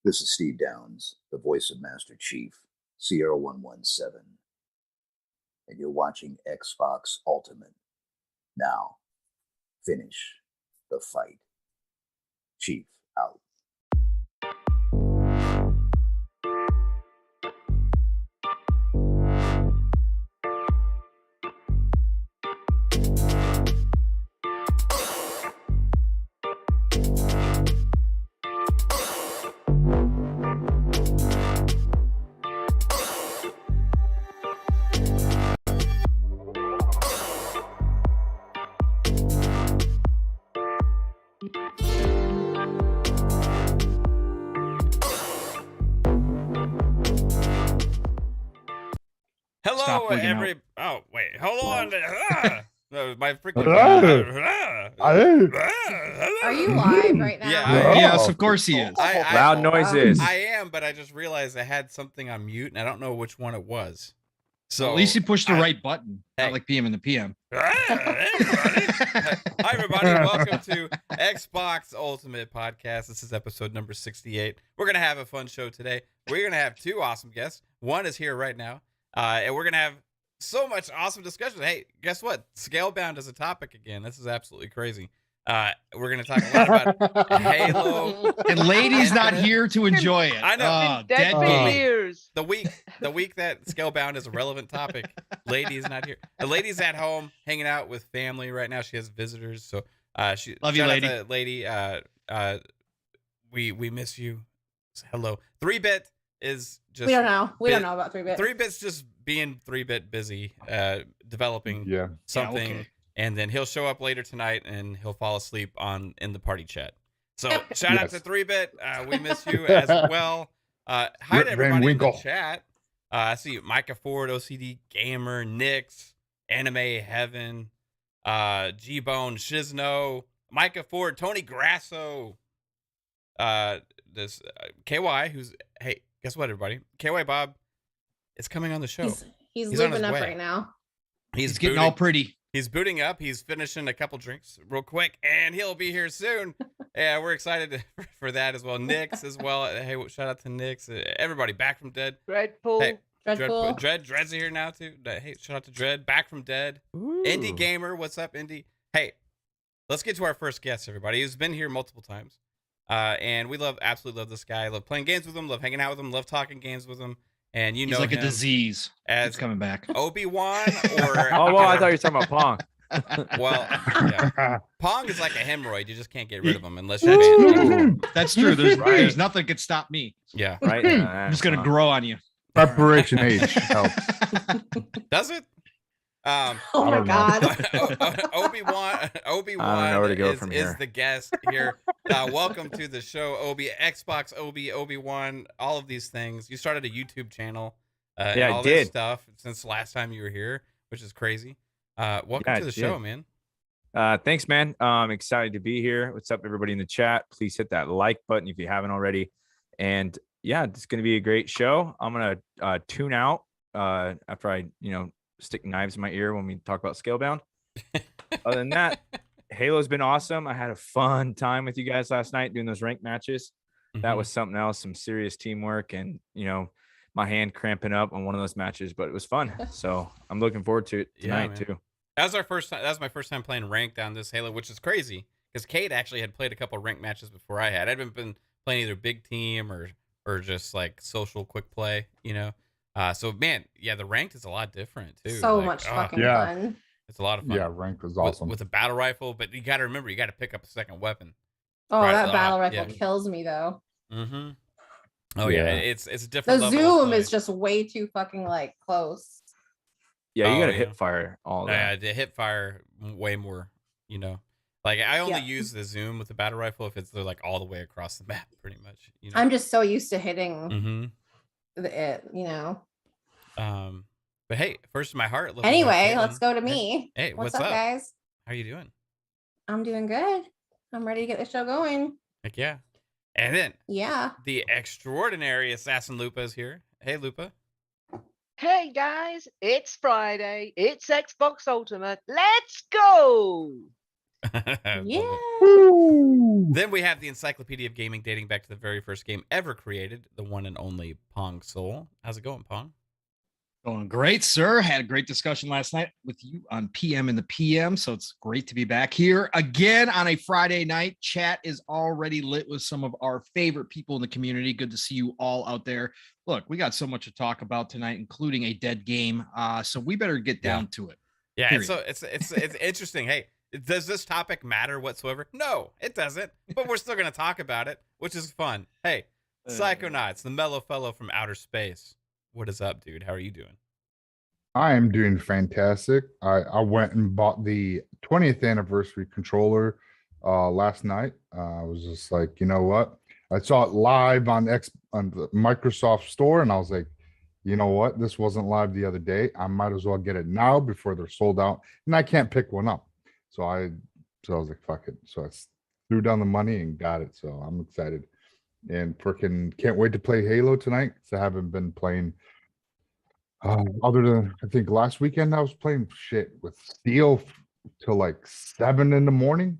This is Steve Downs, the voice of Master Chief, Sierra 117. And you're watching Xbox Ultimate. Now, finish the fight. Chief out. Hello, every. Oh wait, hold on. No, my freaking. Are you live right now? Yeah. Yes, of course he is. Loud noises. I am, but I just realized I had something on mute, and I don't know which one it was. So at least you pushed the right button, Hey. not like PM in the PM. Hi, everybody. Welcome to Xbox Ultimate Podcast. This is episode number 68. We're going to have a fun show today. We're going to have two awesome guests. One is here right now, and we're going to have so much awesome discussion. Hey, guess what? Scalebound is a topic again. This is absolutely crazy. We're going to talk a lot about Halo. And Lady's not here to enjoy it. I know. Dead baby. The week that Scalebound is a relevant topic, Lady is not here. The Lady's at home hanging out with family right now. She has visitors, so she love you, Lady. Lady, we miss you. Hello. 3-bit is just we don't know. We don't know about 3-bit. 3-bit's just being 3-bit busy, developing something. Yeah, okay. And then he'll show up later tonight and he'll fall asleep in the party chat. So shout out to 3-bit. We miss you as well. Hi to everybody in the chat. I see Micah Ford, OCD Gamer, Nix, Anime Heaven, G-Bone, Shizno, Micah Ford, Tony Grasso, this KY, who's, hey, guess what, everybody? KY Bob is coming on the show. He's lubing up right now. He's getting all pretty. He's booting up. He's finishing a couple drinks real quick, and he'll be here soon. Yeah, we're excited for that as well. Nix as well. Hey, shout out to Nix. Everybody, back from dead. Dreadpool. Hey, Dreadpool. Dread's here now too. Hey, shout out to Dread. Back from dead. Ooh. Indie Gamer, what's up, Indie? Hey, let's get to our first guest, everybody. He's been here multiple times, and we absolutely love this guy. Love playing games with him. Love hanging out with him. Love talking games with him. And he's know like him a disease. as It's coming back. OBllWAN or Oh, well, I thought you were talking about Pong. well, yeah. Pong is like a hemorrhoid. You just can't get rid of him unless you ban. That's true. There's nothing that could stop me. Yeah. Right. I'm just gonna grow on you. Preparation H helps. Does it? Oh my God. OBllWAN I don't know where to go from is here. the guest here. Welcome to the show, Xbox, OBllWAN, all of these things. You started a YouTube channel. And Yeah, all I this did. stuff since the last time you were here, which is crazy. Welcome Yeah, to the I show, did. man. Thanks, man. I'm excited to be here. What's up, everybody in the chat? Please hit that like button if you haven't already. And yeah, it's going to be a great show. I'm going to tune out after I, stick knives in my ear when we talk about Scalebound. Other than that, Halo's been awesome. I had a fun time with you guys last night doing those ranked matches. That was something else, some serious teamwork, and my hand cramping up on one of those matches, but it was fun. So I'm looking forward to it tonight too. That was our first time. That was my first time playing ranked on this Halo, which is crazy because Kate actually had played a couple of ranked matches before I had. I'd been playing either big team or just like social quick play, So man, yeah, the ranked is a lot different too. So much fucking fun. It's a lot of fun. Yeah, ranked was awesome. With a battle rifle, but you got to remember, you got to pick up a second weapon. Oh, Right, that battle rifle kills me though. Mm-hmm. Oh yeah, it's a different. The zoom is just way too fucking like close. Yeah, you got to hip fire all that. Yeah, the hip fire way more. Like I only use the zoom with the battle rifle if they're like all the way across the map, pretty much. I'm just so used to hitting it. But hey, first in my heart. Anyway, let's go to me. Hey, what's up, guys? How you doing? I'm doing good. I'm ready to get the show going. Heck yeah. And then the extraordinary AssassinLupa is here. Hey, Lupa. Hey guys, it's Friday. It's Xbox Ultimate. Let's go. Yeah. Then we have the Encyclopedia of Gaming dating back to the very first game ever created, the one and only Pong Soul. How's it going, Pong? Going great, sir. Had a great discussion last night with you on PM in the PM. So it's great to be back here again on a Friday night. Chat is already lit with some of our favorite people in the community. Good to see you all out there. Look, we got so much to talk about tonight, including a dead game. So we better get down to it. Yeah, Period. so it's interesting. Hey, does this topic matter whatsoever? No, it doesn't. But we're still going to talk about it, which is fun. Hey, Psychonauts, the mellow fellow from outer space. What is up, dude? How are you doing? I am doing fantastic. I went and bought the 20th anniversary controller last night. I was just like, you know what? I saw it live on the Microsoft Store, and I was like, you know what? This wasn't live the other day. I might as well get it now before they're sold out, and I can't pick one up. So I was like, fuck it. So I threw down the money and got it. So I'm excited, and freaking can't wait to play Halo tonight because I haven't been playing. Other than I think last weekend I was playing shit with Steel till like 7 a.m.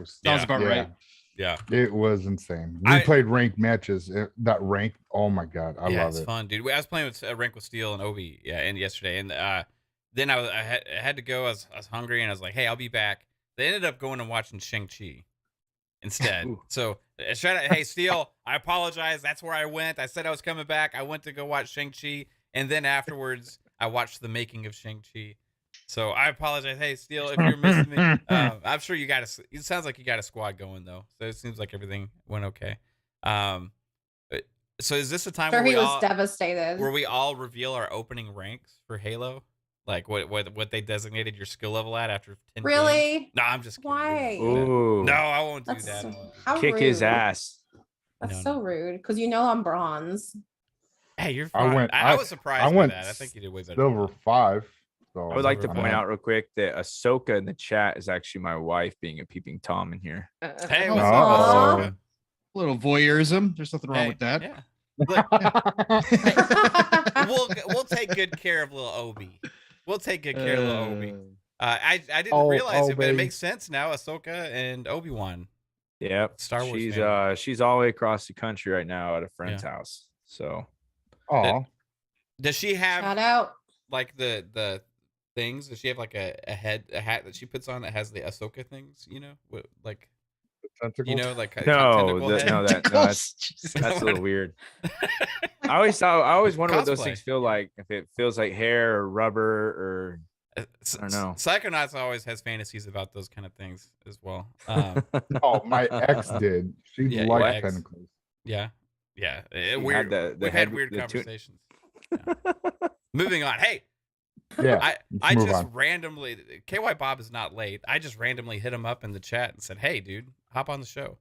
Sounds about right. Yeah, it was insane. We played ranked matches. That rank, oh my god, I love it's it. fun, dude. I was playing with rank with Steel and Obi, and yesterday, and then I had to go. I was hungry, and I was like, hey, I'll be back. They ended up going and watching Shang-Chi instead. So shout out, hey Steel, I apologize. That's where I went. I said I was coming back. I went to go watch Shang-Chi. And then afterwards, I watched the making of Shang-Chi. So I apologize. Hey, Steel, if you're missing me, I'm sure you got it sounds like you got a squad going, though. So it seems like everything went okay. So is this a time Sure, where he was devastated. where we all reveal our opening ranks for Halo? Like what they designated your skill level at after 10 Really? games? No, I'm just kidding. Why? Ooh. No, I won't do That's that. how Kick rude. his ass. That's so rude because you know I'm bronze. Hey, you're fine. I was surprised I went by that. I think you did way better. Silver 5. So I would like to I'm point not- out real quick that Ahsoka in the chat is actually my wife being a peeping Tom in here. Hey, what's Oh. up, Ahsoka? A little voyeurism. There's nothing wrong Hey, with that. Yeah. Look, we'll take good care of little Obi. We'll take good care of little Obi. I didn't realize it, but it baby. makes sense now. Ahsoka and Obi-Wan. Yep. Star Wars. She's all the way across the country right now at a friend's house. So Oh, Does she have Shout out. like the things? Does she have like a hat that she puts on that has the Ahsoka things? You know, like tentacles. you know, like a no, tentacle head? that's a little weird. I always wonder what those Cosplay. things feel like. If it feels like hair or rubber or I don't know. Psychonauts always has fantasies about those kind of things as well. Oh, my ex did. She Yeah, your liked ex. tentacles. Yeah. She Weird. had We've head- had weird the tu- conversations. Yeah. Moving on. Hey, Yeah. I move just on. randomly, KY Bob is not late. I just randomly hit him up in the chat and said, hey, dude, hop on the show.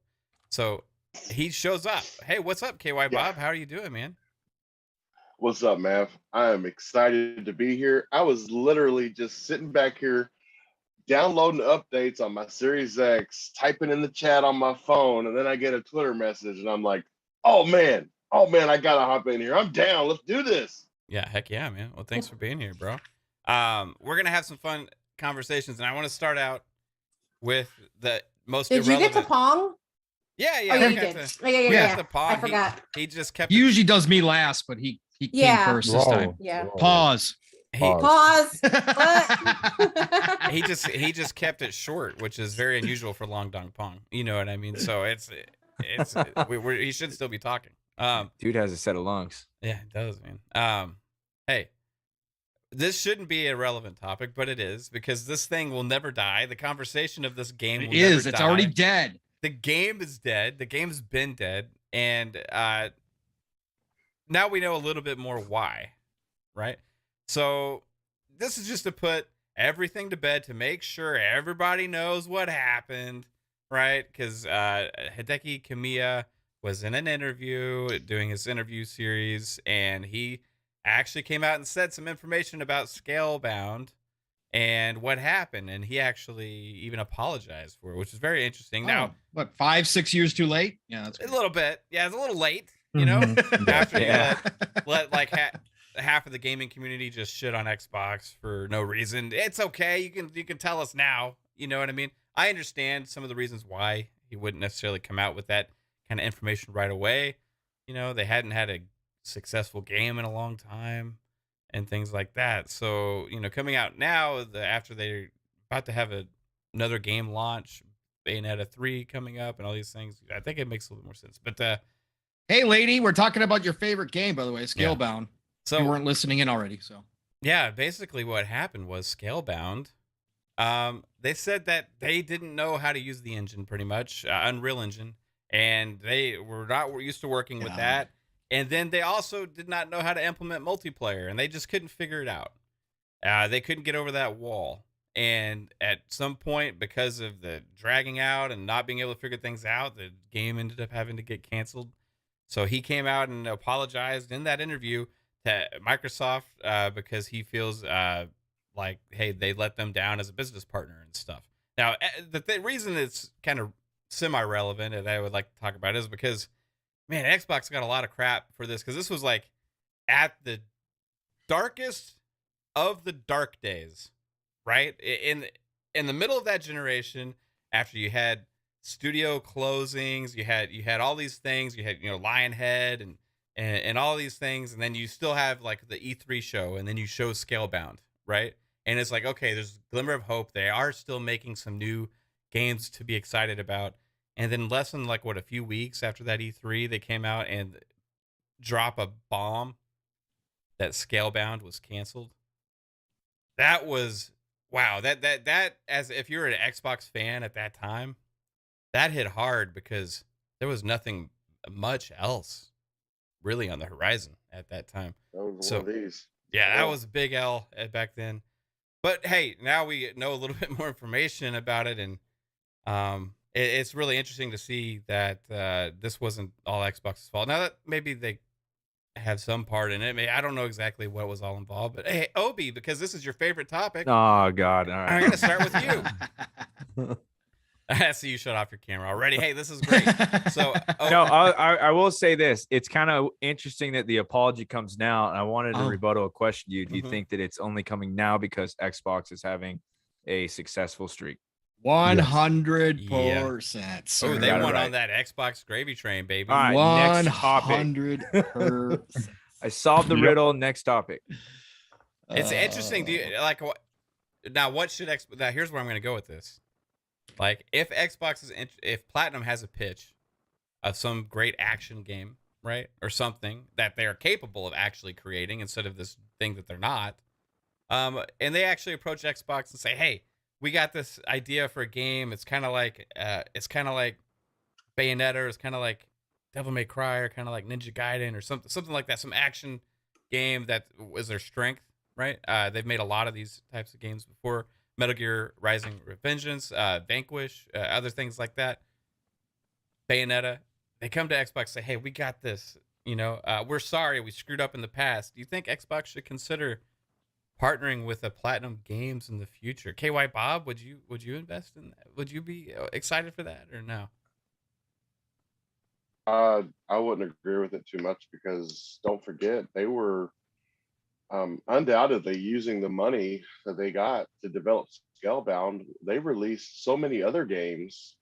So he shows up. Hey, what's up, KY Bob? How are you doing, man? What's up, Mav? I am excited to be here. I was literally just sitting back here downloading updates on my Series X, typing in the chat on my phone, and then I get a Twitter message, and I'm like, oh man, I gotta hop in here. I'm down. Let's do this. Yeah, heck yeah, man. Well, thanks for being here, bro. We're gonna have some fun conversations, and I want to start out with the most. Did you get to Pong? Yeah, Oh, we you got did. to- Yeah. we got to Pong. I forgot. He just kept. He usually does me last, but he came Yeah. first this time. Yeah. Pause. Pause. He just kept it short, which is very unusual for Long Dong Pong. You know what I mean? So he should still be talking. Dude has a set of lungs. Yeah, it does, man. Hey, this shouldn't be a relevant topic, but it is because this thing will never die. The conversation of this game will never It's already die. dead. The game is dead. The game's been dead, and now we know a little bit more why, right? So this is just to put everything to bed to make sure everybody knows what happened, right? Because Hideki Kamiya was in an interview doing his interview series, and he actually came out and said some information about Scalebound and what happened, and he actually even apologized for it, which is very interesting. Now, what, 5-6 years too late? Yeah, that's a little bit. Yeah, it's a little late, you know. After Yeah. you let like half of the gaming community just shit on Xbox for no reason. It's okay. You can tell us now. You know what I mean? I understand some of the reasons why he wouldn't necessarily come out with that kind of information right away. You know, they hadn't had a successful game in a long time and things like that. So, you know, coming out now, after they're about to have another game launch, Bayonetta 3 coming up and all these things, I think it makes a little more sense. But Hey, lady, we're talking about your favorite game, by the way, Scalebound. so you weren't listening in already, so. yeah, basically what happened was Scalebound. They said that they didn't know how to use the engine, pretty much, Unreal Engine, and they were not used to working with that. And then they also did not know how to implement multiplayer, and they just couldn't figure it out. They couldn't get over that wall. And at some point, because of the dragging out and not being able to figure things out, the game ended up having to get canceled. So he came out and apologized in that interview to Microsoft because he feels like, hey, they let them down as a business partner and stuff. Now, the reason it's kind of semi-relevant and I would like to talk about is because, man, Xbox got a lot of crap for this because this was like at the darkest of the dark days, right? In the middle of that generation, after you had studio closings, you had all these things, you had, you know, Lionhead and all these things, and then you still have like the E3 show, and then you show Scalebound, right? And it's like, okay, there's a glimmer of hope. They are still making some new games to be excited about. And then less than like a few weeks after that E3, they came out and drop a bomb that Scalebound was canceled. That was wow. That as if you're an Xbox fan at that time, that hit hard because there was nothing much else really on the horizon at that time. That was So, one of these. Yeah, that was a big L back then. But hey, now we know a little bit more information about it, and it's really interesting to see that this wasn't all Xbox's fault. Now that maybe they have some part in it, maybe, I don't know exactly what was all involved. But hey, Obi, because this is your favorite topic, Oh God! All I'm right. going to start with you. I see you shut off your camera already. Hey, this is great. So No, I will say this. It's kind of interesting that the apology comes now. And I wanted to rebuttal a question to you. Do you think that it's only coming now because Xbox is having a successful streak? 100%. Oh, they got it went right. on that Xbox gravy train, baby. All right, next topic. 100%. I solved the riddle. Next topic. It's interesting. Do you like what? Now, what should now? Here's where I'm going to go with this. Like, if Xbox if Platinum has a pitch of some great action game, right, or something that they are capable of actually creating instead of this thing that they're not, and they actually approach Xbox and say, "Hey, we got this idea for a game. It's kind of like Bayonetta, it's kind of like Devil May Cry, or kind of like Ninja Gaiden, or something like that. Some action game that was their strength, right? They've made a lot of these types of games before. Metal Gear Rising Revengeance, Vanquish, other things like that. Bayonetta. They come to Xbox and say, hey, we got this. You know, we're sorry we screwed up in the past. Do you think Xbox should consider partnering with a Platinum Games in the future? KY Bob, would you invest in that? Would you be excited for that or no? I wouldn't agree with it too much because don't forget they were undoubtedly using the money that they got to develop Scalebound. They released so many other games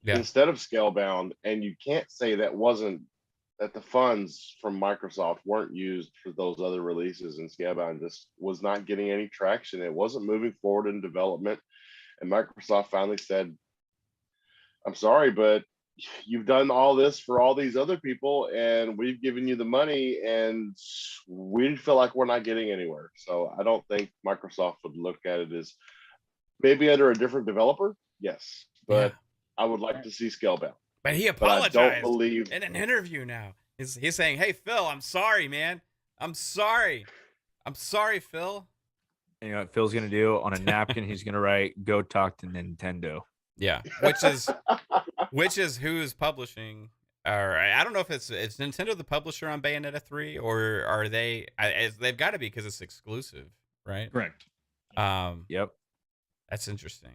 instead of Scalebound, and you can't say that the funds from Microsoft weren't used for those other releases, and Scalebound just was not getting any traction. It wasn't moving forward in development, and Microsoft finally said, I'm sorry, but you've done all this for all these other people and we've given you the money and we feel like we're not getting anywhere. So I don't think Microsoft would look at it as maybe under a different developer. Yes, but I would like to see Scalebound. But he apologized in an interview now. He's saying, hey, Phil, I'm sorry, man. I'm sorry, Phil. And you know what Phil's going to do? On a napkin, he's going to write, go talk to Nintendo. Yeah, which is who's publishing, or I don't know if it's Nintendo the publisher on Bayonetta 3, or are they? They've got to be because it's exclusive, right? Correct. Yep. That's interesting.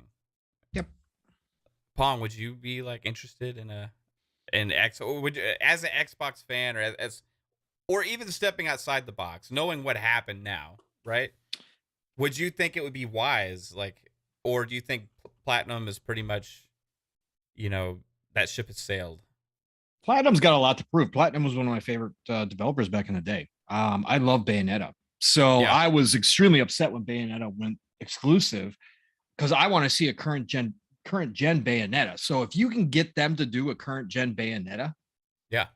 Yep. Pong, would you be like interested in as an Xbox fan, or or even stepping outside the box, knowing what happened now, right? Would you think it would be wise, like, or do you think Platinum is pretty much, that ship has sailed? Platinum's got a lot to prove. Platinum was one of my favorite developers back in the day. I love Bayonetta. So Yeah. I was extremely upset when Bayonetta went exclusive because I want to see a current gen Bayonetta. So if you can get them to do a current gen Bayonetta, Yeah.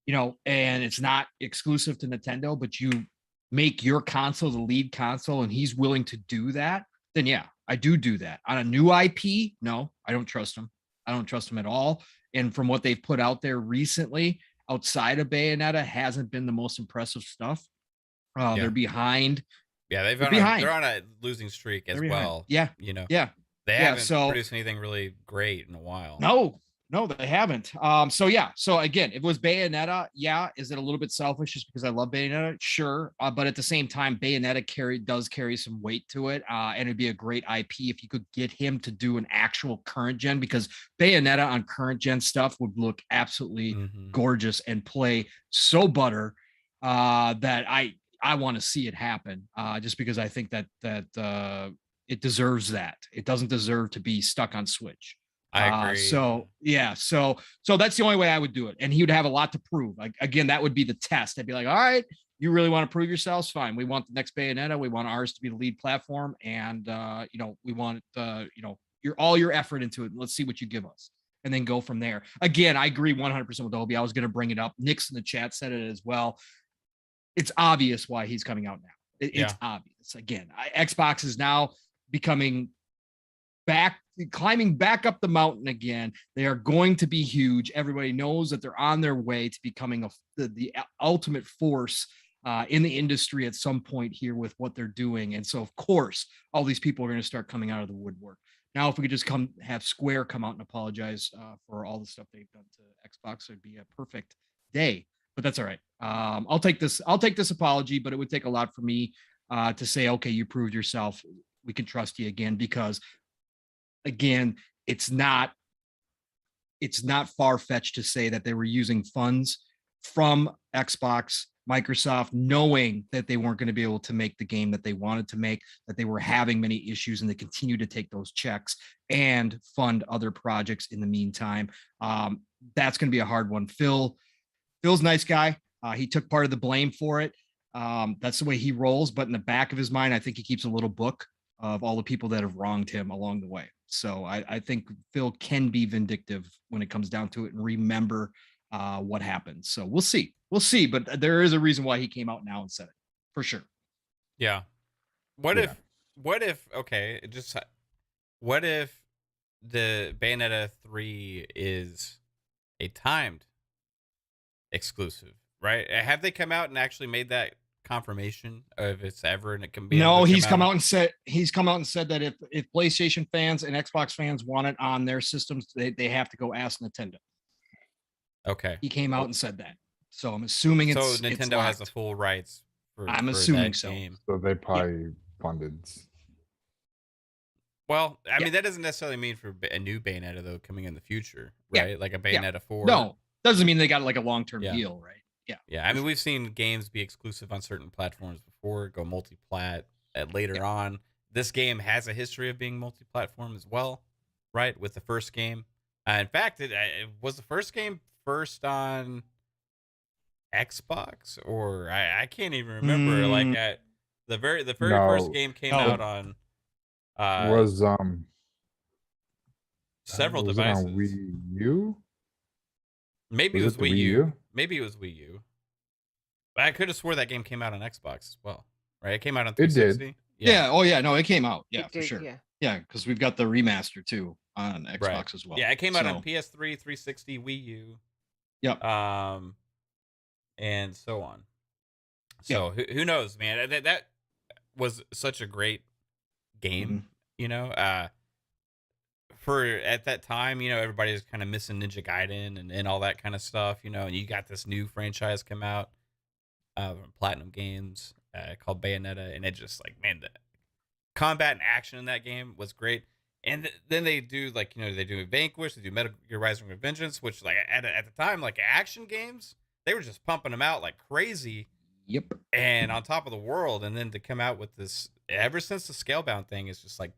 And it's not exclusive to Nintendo, but you make your console the lead console and he's willing to do that, then yeah, I do that. On a new IP, no, I don't trust him. I don't trust him at all. And from what they've put out there recently, outside of Bayonetta, hasn't been the most impressive stuff. They're behind. Yeah, they're on a losing streak as well. Yeah. They haven't produced anything really great in a while. No, they haven't. So again, if it was Bayonetta, is it a little bit selfish just because I love Bayonetta? Sure. But at the same time, Bayonetta does carry some weight to it. And it'd be a great IP if you could get him to do an actual current gen, because Bayonetta on current gen stuff would look absolutely gorgeous and play so butter that I want to see it happen. Just because I think that it deserves that. It doesn't deserve to be stuck on Switch. I agree. So that's the only way I would do it. And he would have a lot to prove. Like, again, that would be the test. I'd be like, all right, you really want to prove yourselves? Fine. We want the next Bayonetta. We want ours to be the lead platform. And, we want, all your effort into it. Let's see what you give us. And then go from there. Again, I agree 100% with Obi. I was going to bring it up. Nick's in the chat said it as well. It's obvious why he's coming out now. It's obvious. Again, Xbox is now climbing back up the mountain again. They are going to be huge. Everybody knows that they're on their way to becoming the ultimate force in the industry at some point here with what they're doing. And so, of course, all these people are going to start coming out of the woodwork. Now, if we could just have Square come out and apologize for all the stuff they've done to Xbox, it'd be a perfect day. But that's all right. I'll take this apology, but it would take a lot for me to say, okay, you proved yourself. We can trust you again, because again, it's not far-fetched to say that they were using funds from Xbox, Microsoft, knowing that they weren't going to be able to make the game that they wanted to make, that they were having many issues, and they continue to take those checks and fund other projects in the meantime. That's going to be a hard one. Phil's a nice guy. He took part of the blame for it. That's the way he rolls. But in the back of his mind, I think he keeps a little book of all the people that have wronged him along the way. So I think Phil can be vindictive when it comes down to it and remember what happened. So we'll see. But there is a reason why he came out now and said it, for sure. Yeah. What if the Bayonetta 3 is a timed exclusive, right? Have they come out and actually made that confirmation of it's ever, and it can be? No, he's come out and said that if PlayStation fans and Xbox fans want it on their systems, they have to go ask Nintendo. Okay. He came out and said that. So I'm assuming Nintendo has the full rights for assuming that so. game. So they probably funded. Well, I mean, that doesn't necessarily mean for a new Bayonetta though coming in the future, right? Yeah. Like a Bayonetta 4. No, doesn't mean they got like a long-term deal, right? Yeah, I mean, we've seen games be exclusive on certain platforms before, go multi-plat later on. This game has a history of being multi-platform as well, right? With the first game. In fact, it was the first game first on Xbox, or I can't even remember. Like the very first game came out on several devices. It on Wii U? Maybe it was Wii U. Maybe it was Wii U. But I could have swore that game came out on Xbox as well, right? It came out on 360. It did. Yeah. Oh yeah. No, it came out. Yeah, It for did, sure. yeah. Yeah, because we've got the remaster too on Xbox as well. Yeah, it came out on PS3, 360, Wii U. Yep. And so on. So who knows, man? That was such a great game, for at that time, everybody was kind of missing Ninja Gaiden and all that kind of stuff, and you got this new franchise come out from Platinum Games called Bayonetta, and it just like, man, the combat and action in that game was great. And then they do they do Vanquish, they do Metal Gear Rising: Revengeance, which like at the time, like action games, they were just pumping them out like crazy. Yep. And on top of the world, and then to come out with this, ever since the Scalebound thing, is just like,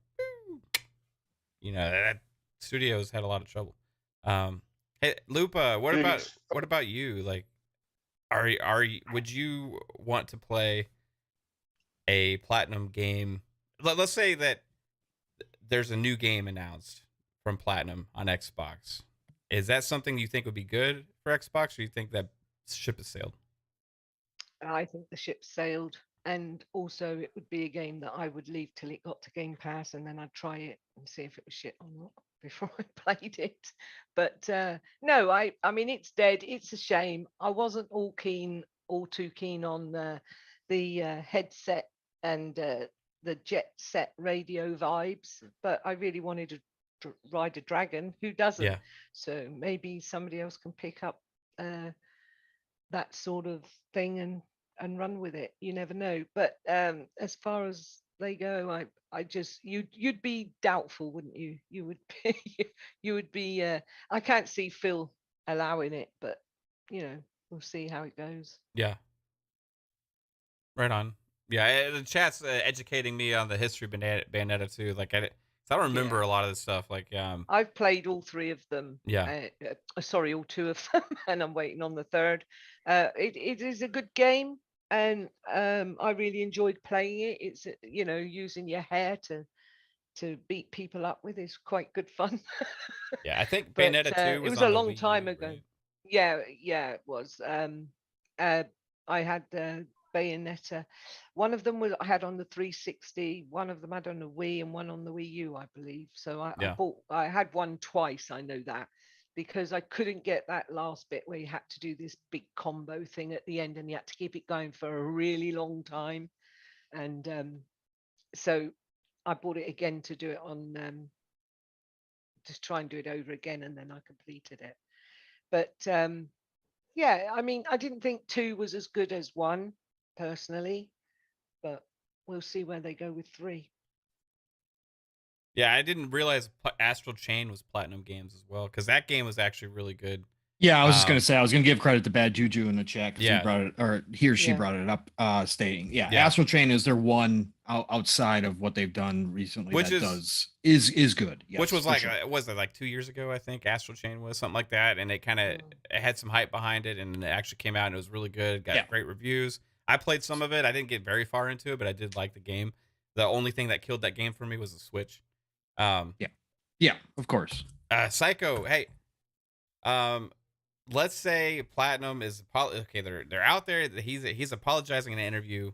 You know, that studio's had a lot of trouble. Hey, Lupa, what Thanks. about you? Like, would you want to play a platinum game? Let's say that there's a new game announced from Platinum on Xbox. Is that something you think would be good for Xbox, or you think that ship has sailed? I think the ship sailed, and also it would be a game that I would leave till it got to Game Pass, and then I'd try it and see if it was shit or not before I played it. But no, I mean, it's dead. It's a shame. I wasn't all too keen on the headset and the jet set radio vibes, but I really wanted to ride a dragon. Who doesn't? Yeah. So maybe somebody else can pick up that sort of thing and run with it. You never know. But as far as they go, I just you'd be doubtful, wouldn't you? You would be I can't see Phil allowing it, but you know, we'll see how it goes. Yeah. Right on. Yeah, the chat's educating me on the history of Bayonetta too. Like, I don't remember a lot of this stuff. Like, I've played all three of them. Yeah. Sorry, all two of them, and I'm waiting on the third. It is a good game, and I really enjoyed playing it. It's you know, using your hair to beat people up with is quite good fun. Yeah, I think But Bayonetta 2 it was on a the long Wii time U, ago. right? Yeah, it was. I had Bayonetta. One of them I had on the 360. One of them I had on the Wii, and one on the Wii U, I believe. So Yeah. I had one twice. I know that because I couldn't get that last bit where you had to do this big combo thing at the end, and you had to keep it going for a really long time. And so I bought it again to do it on. Just try and do it over again, and then I completed it. But yeah, I mean, I didn't think 2 was as good as 1 personally, but we'll see where they go with 3. Yeah, I didn't realize Astral Chain was Platinum Games as well, because that game was actually really good. Yeah, I was just gonna say I was gonna give credit to Bad Juju in the chat because Yeah. he brought it, or he or she Yeah. brought it up, stating, yeah, Yeah. Astral Chain is their one outside of what they've done recently Which that is good. Which Yes, was for like, sure. was it like 2 years ago? I think Astral Chain was something like that, and it kind of it had some hype behind it, and it actually came out and it was really good. Got Yeah. great reviews. I played some of it. I didn't get very far into it, but I did like the game. The only thing that killed that game for me was the Switch. Yeah, of course. Psycho, hey, let's say Platinum is okay. They're out there. He's apologizing in an interview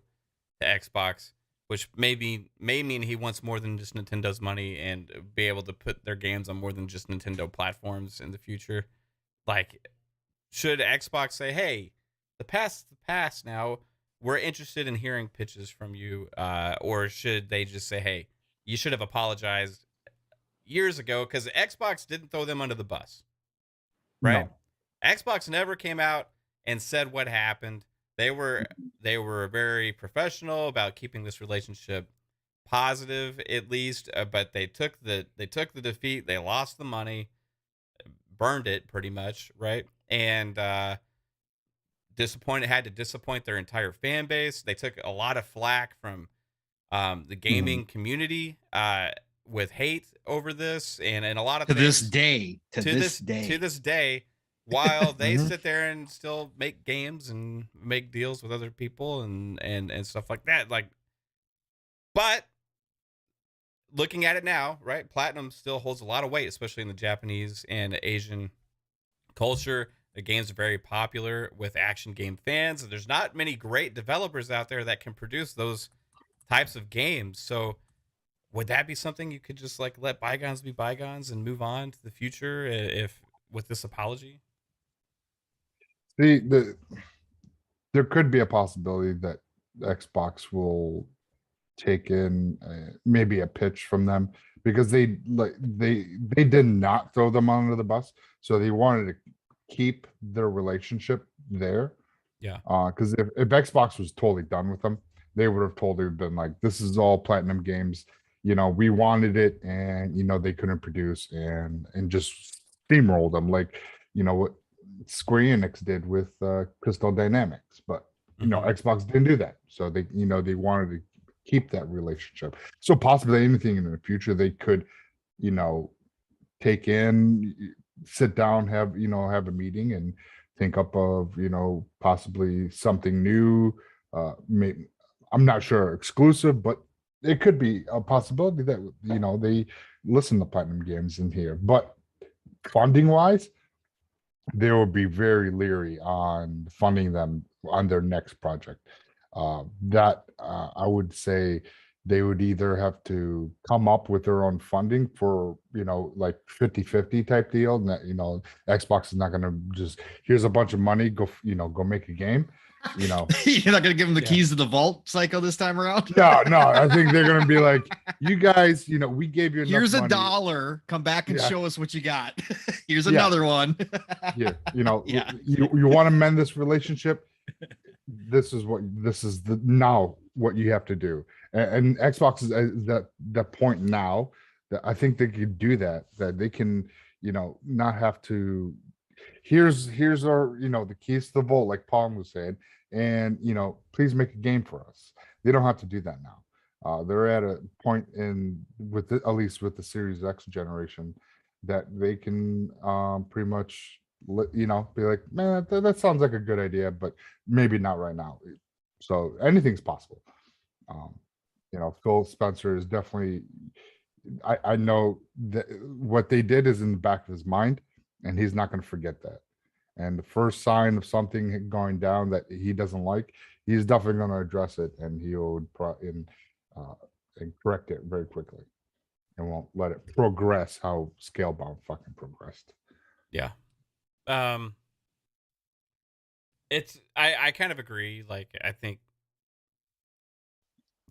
to Xbox, which may mean he wants more than just Nintendo's money and be able to put their games on more than just Nintendo platforms in the future. Like, should Xbox say, "Hey, the past now. We're interested in hearing pitches from you," or should they just say, "Hey, you should have apologized years ago," because Xbox didn't throw them under the bus, right? No. Xbox never came out and said what happened. They were very professional about keeping this relationship positive, at least. But they took the defeat. They lost the money, burned it pretty much, right? And had to disappoint their entire fan base. They took a lot of flack from the gaming community with hate over this, and a lot of To things, this day. while they sit there and still make games and make deals with other people and stuff like that. Like, but looking at it now, right? Platinum still holds a lot of weight, especially in the Japanese and Asian culture. The games are very popular with action game fans, and there's not many great developers out there that can produce those types of games. So would that be something you could just like let bygones be bygones and move on to the future if with this apology? There could be a possibility that Xbox will take in maybe a pitch from them, because they did not throw them under the bus, so they wanted to keep their relationship there. Yeah. Because if Xbox was totally done with them, they would have totally been like, this is all Platinum Games. You know, we wanted it, and you know they couldn't produce, and just steamrolled them, like, you know what Square Enix did with Crystal Dynamics. But you know, Xbox didn't do that, so they wanted to keep that relationship. So possibly anything in the future, they could take in, sit down, have a meeting and think up of possibly something new. Maybe, I'm not sure exclusive, but it could be a possibility that they listen to Platinum Games in here. But funding wise, they will be very leery on funding them on their next project. I would say they would either have to come up with their own funding for, like 50-50 type deal. And that, Xbox is not going to just, here's a bunch of money, go make a game. You're not going to give them the keys to the vault, Psycho, this time around? No, I think they're going to be like, you guys, we gave you enough here's money. $1. Come back and show us what you got. Here's another one. Yeah, you want to mend this relationship. This is now what you have to do. And Xbox is at that point now that I think they could do that they can, not have to, here's our, the keys to the vault, like Pong was saying, and, please make a game for us. They don't have to do that now. They're at a point at least with the Series X generation that they can pretty much, be like, man, that sounds like a good idea, but maybe not right now. So anything's possible. Phil Spencer is definitely, I know that what they did is in the back of his mind, and he's not going to forget that. And the first sign of something going down that he doesn't like, he's definitely going to address it, and he'll and correct it very quickly, and won't let it progress how Scalebound fucking progressed. Yeah. It's I kind of agree. Like, I think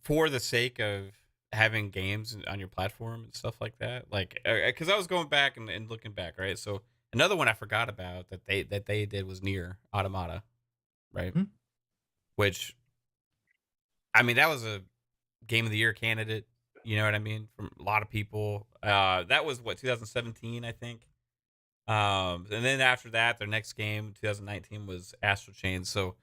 for the sake of having games on your platform and stuff like that, like, because I was going back and looking back, right? So another one I forgot about that they did was Nier Automata, right? Mm-hmm. Which, I mean, that was a Game of the Year candidate. You know what I mean? From a lot of people. That was 2017, I think. And then after that, their next game, 2019, was Astral Chain. So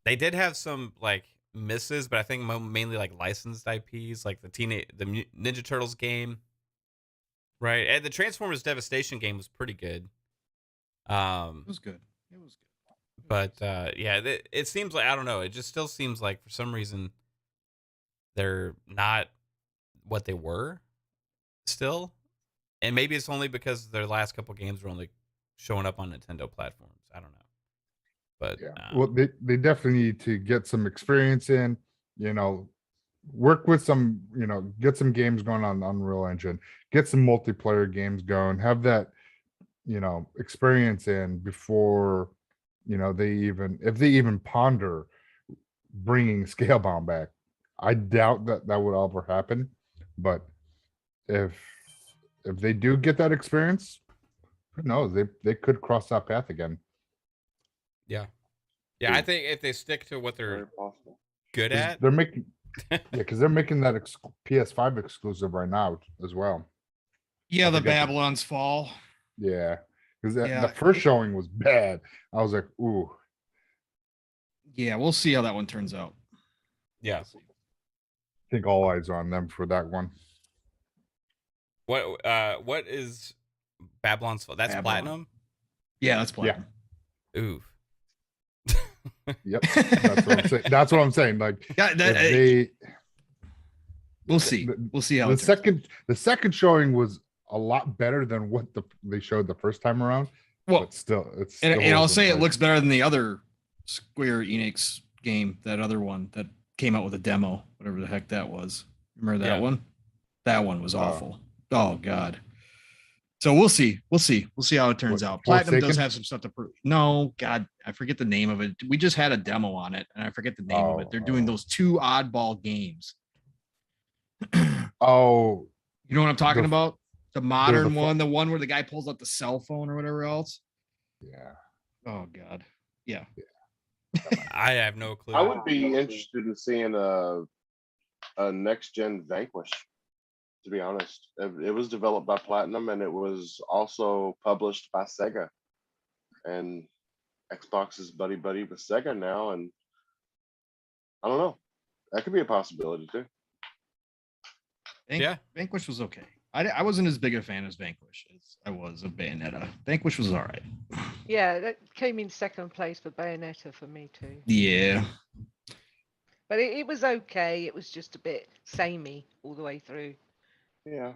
they did have some like misses, but I think mainly like licensed IPs, like the Ninja Turtles game, right? And the Transformers Devastation game was pretty good. It was good. But yeah, it seems like, I don't know. It just still seems like for some reason they're not what they were still. And maybe it's only because their last couple games were only showing up on Nintendo platforms. I don't know. But well, they definitely need to get some experience in, work with some, get some games going on Unreal Engine, get some multiplayer games going, have that, experience in before, if they even ponder bringing Scalebound back. I doubt that would ever happen, but if they do get that experience, who knows? They could cross that path again. Yeah. I think if they stick to what they're good at, they're making because they're making that PS5 exclusive right now as well. Yeah, the Babylon's Fall. Yeah, because the first showing was bad. I was like, ooh. Yeah, we'll see how that one turns out. Yeah, I think all eyes are on them for that one. What is Babylon's Fall? That's Babylon. Platinum? Yeah, that's Platinum. Yeah. Ooh. Yep. That's what I'm saying. That's what I'm saying. Like, we'll see. We'll see how the second showing was a lot better than what they showed the first time around. Well, but still, and I'll say it looks better than the other Square Enix game, that other one that came out with a demo, whatever the heck that was. Remember that one? That one was awful. Oh God. So we'll see how it turns out. Platinum does have some stuff to prove. No, God, I forget the name of it. We just had a demo on it, and I forget the name of it. They're doing those two oddball games. Oh, you know what I'm talking about? The modern one, the one where the guy pulls out the cell phone or whatever else. Yeah. Oh God. Yeah. I have no clue. I would be interested in seeing a next gen Vanquish. To be honest, it was developed by Platinum, and it was also published by Sega. And Xbox is buddy with Sega now, and I don't know. That could be a possibility too. Vanquish was okay. I wasn't as big a fan as Vanquish as I was of Bayonetta. Vanquish was all right. Yeah, that came in second place for Bayonetta for me too. Yeah. But it was okay. It was just a bit samey all the way through. Yeah.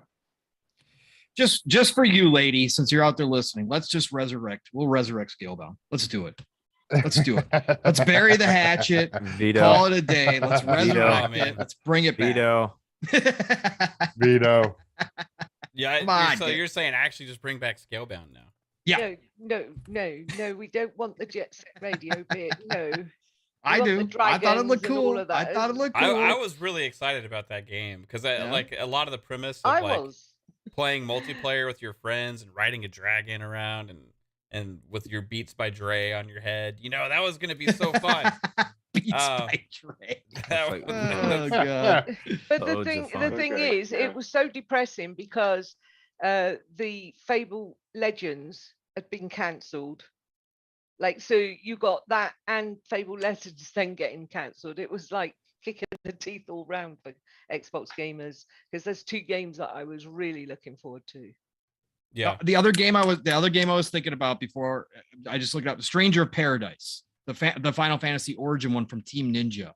Just for you, lady, since you're out there listening, let's just resurrect. We'll resurrect Scalebound. Let's do it. Let's do it. Let's bury the hatchet. Veto. Call it a day. Let's Veto. resurrect Man. it. Let's bring it back. Veto. Veto. Yeah. Come on, So Dick. you're saying actually just bring back Scalebound now? Yeah. No. We don't want the Jet Set Radio bit. No. I want the do. I thought it looked dragons and all cool. of I that. thought it looked cool. I was really excited about that game because Yeah. like a lot of the premise of I like was. playing multiplayer with your friends and riding a dragon around and with your Beats by Dre on your head. You know, that was going to be so fun. Beats Uh, by Dre. That like- was- Oh god. But Loads the of thing fun. is, it was so depressing because the Fable Legends had been cancelled. Like, so you got that and Fable Legends then getting cancelled. It was like kicking the teeth all round for Xbox gamers because there's two games that I was really looking forward to. yeah. The other game I was thinking about before I just looked up, Stranger of Paradise, the Final Fantasy Origin one from Team Ninja.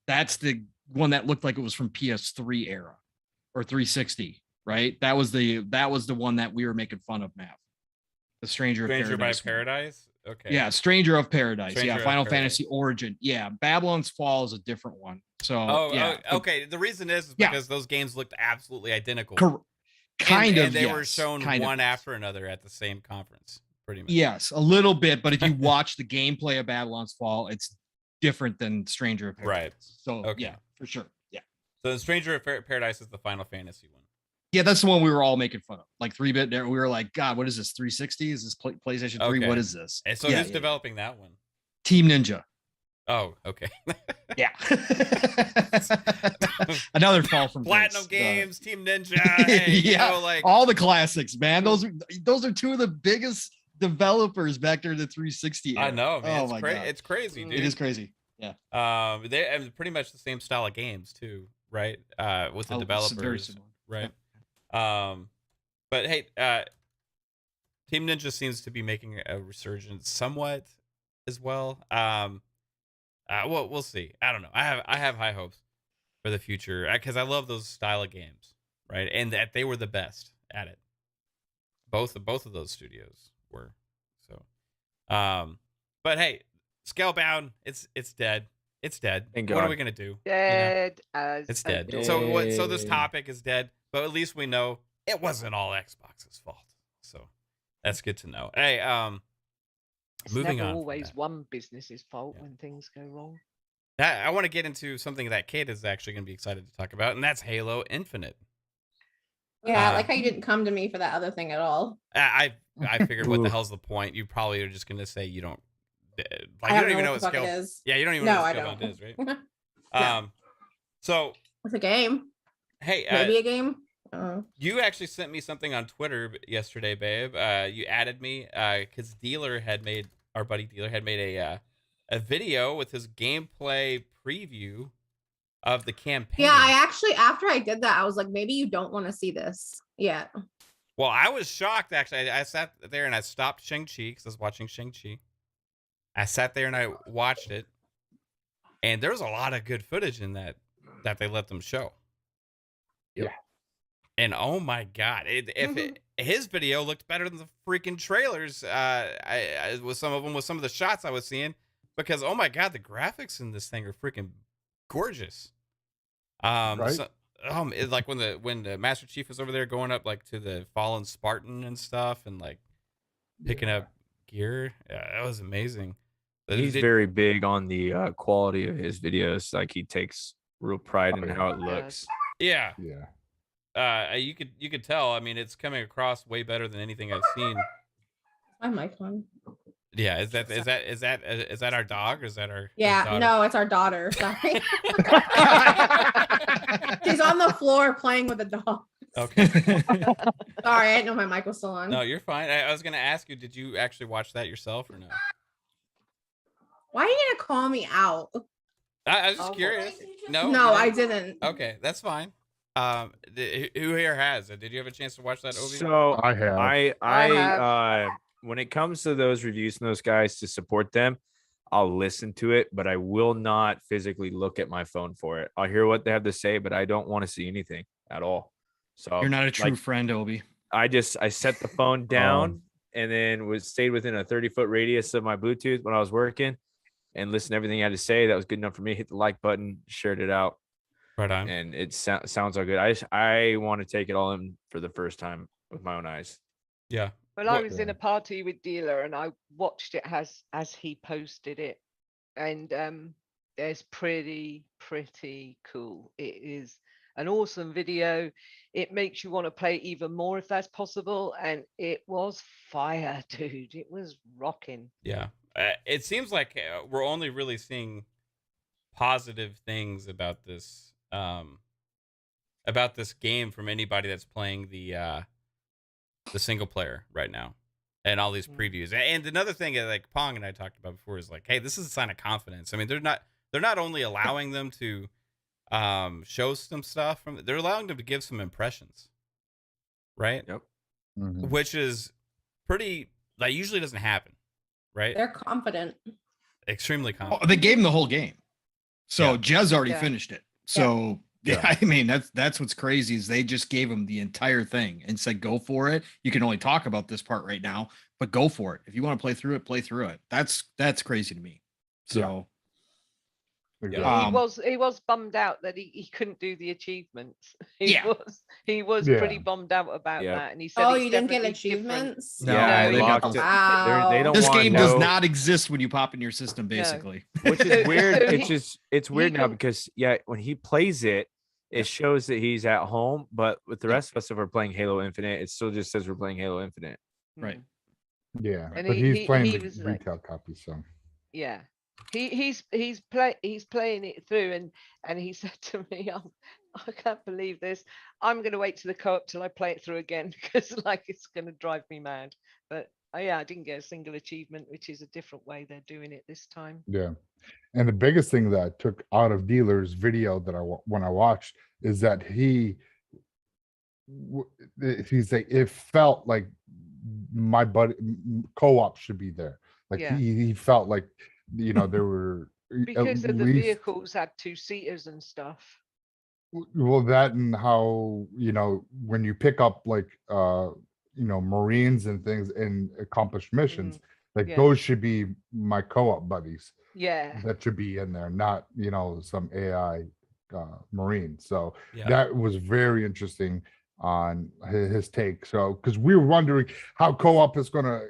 That's the one that looked like it was from PS3 era or 360, right? That was the one that we were making fun of, Matt. The Stranger of Stranger by Paradise. one. Paradise. Okay. Yeah, Stranger of Paradise. Stranger yeah, of Final Paradise. Fantasy Origin. Yeah, Babylon's Fall is a different one. So Oh, yeah, okay. The reason is Yeah. because those games looked absolutely identical. kind of. And they were yes, shown kind of. one after another at the same conference, pretty much. Yes, a little bit, but if you watch the gameplay of Babylon's Fall, it's different than Stranger of Paradise. Right. So Okay. yeah, for sure. Yeah. So the Stranger of Paradise is the Final Fantasy one. Yeah, that's the one we were all making fun of. Like 3-bit there. We were like, God, what is this? 360? Is this PlayStation 3? Okay. What is this? And so Yeah, who's yeah. developing that one? Team Ninja. Oh, okay. Yeah. Another fall from Platinum grace. Games, Team Ninja. Hey, you Yeah, know, like all the classics, man. Those are two of the biggest developers back there in the 360 I era. know, man. Oh It's, my cra- God. it's crazy, dude. It is crazy. Yeah. They and pretty much the same style of games too, right? With the Oh, it's very developers, similar. right? But hey, Team Ninja seems to be making a resurgence somewhat as well. Well, we'll see. I don't know. I have high hopes for the future because I love those style of games, right? And that they were the best at it. Both of those studios were. So, but hey, Scalebound, it's dead. It's dead. Thank What are God. we gonna do? Dead as It's a dead. door. So this Yay. topic is dead, but at least we know it wasn't all Xbox's fault. So that's good to know. Hey, It's moving never on from always that. one business's fault Yeah. when things go wrong. I want to get into something that Kate is actually going to be excited to talk about, and that's Halo Infinite. Yeah, Uh, like how you didn't come to me for that other thing at all. I figured, what the Ooh. hell's the point? You probably are just going to say you don't. Like, I you don't even know what what the fuck it Scale. is. Yeah, you don't even No, know I what Scalebound don't. is, right? So It's a game. hey, Maybe a game. you actually sent me something on Twitter yesterday, babe. You added me because our buddy Dealer had made a video with his gameplay preview of the campaign. Yeah, I actually, after I did that, I was like, maybe you don't want to see this yet. Well, I was shocked actually. I sat there and I stopped Shang-Chi because I was watching Shang-Chi. I sat there and I watched it, and there was a lot of good footage in that they let them show. Yeah. And oh my God, his video looked better than the freaking trailers. I with some of the shots I was seeing, because oh my God, the graphics in this thing are freaking gorgeous. Right. So, it's like when the Master Chief was over there going up like to the fallen Spartan and stuff, and like picking up gear. Yeah, that was amazing. He's very big on the quality of his videos. Like he takes real pride in yeah. how it looks. Yeah. Yeah. You could tell. I mean, it's coming across way better than anything I've seen. My mic on. Yeah, is that our dog or is that our Yeah, daughter? no, it's our daughter. Sorry. She's on the floor playing with a dog. Okay. Sorry, I didn't know my mic was still on. No, you're fine. I was gonna ask you, did you actually watch that yourself or no? Why are you gonna call me out? I was just Oh, curious. No, No, you I didn't? didn't. Okay, that's fine. Who here has it? Did you have a chance to watch that, Obi? So I have. I have. When it comes to those reviews and those guys to support them, I'll listen to it, but I will not physically look at my phone for it. I'll hear what they have to say, but I don't want to see anything at all. So You're not a true like, friend, Obi. I set the phone down and then stayed within a 30-foot radius of my Bluetooth when I was working and listened to everything I had to say. That was good enough for me. Hit the like button, shared it out. Right on. And it sounds all good. I want to take it all in for the first time with my own eyes. Yeah. Well, I was in a party with Dealer and I watched it as he posted it, and it's pretty cool. It is an awesome video. It makes you want to play even more if that's possible, and it was fire, dude. It was rocking. Yeah. It seems like we're only really seeing positive things about this game from anybody that's playing the single player right now and all these previews. And another thing that like Pong and I talked about before is like, hey, this is a sign of confidence. I mean, they're not only allowing them to show some stuff they're allowing them to give some impressions, right? Yep. Mhm. Which is pretty, that usually doesn't happen, right? They're confident. Extremely confident. Oh, they gave him the whole game. So Yeah. Jez already Yeah. finished it. So Yeah. I mean, that's what's crazy is they just gave him the entire thing and said, go for it. You can only talk about this part right now, but go for it. If you want to play through it, play through it. That's crazy to me. So Exactly. He was bummed out that he couldn't do the achievements. Yeah. He was Yeah. pretty bummed out about Yeah. that, and he said, Oh, it's you didn't get definitely different. achievements? No, Yeah, they they got locked the- it. Wow. They don't this want game no, does not exist when you pop in your system, basically. which is So- weird. so It's weird now can- because when he plays it, it shows that he's at home, but with the rest of us, if we're playing Halo Infinite, it still just says we're playing Halo Infinite. Right. Yeah, And but he- he's playing he the was like- retail copy, so Yeah. He's playing it through, and he said to me, I can't believe this. I'm gonna wait to the co-op till I play it through again because like it's gonna drive me mad. But I didn't get a single achievement, which is a different way they're doing it this time. yeah. And the biggest thing that I took out of Dealer's video that when I watched is that he's like, it felt like my buddy co-op should be there. Like Yeah. he felt like there were Because at of the least- vehicles had 2-seaters and stuff. well, that and how when you pick up like Marines and things and accomplish missions, like yeah. those should be my co-op buddies. Yeah. That should be in there, not some AI Marine. So Yeah. that was very interesting on his take. So because we were wondering how co-op is gonna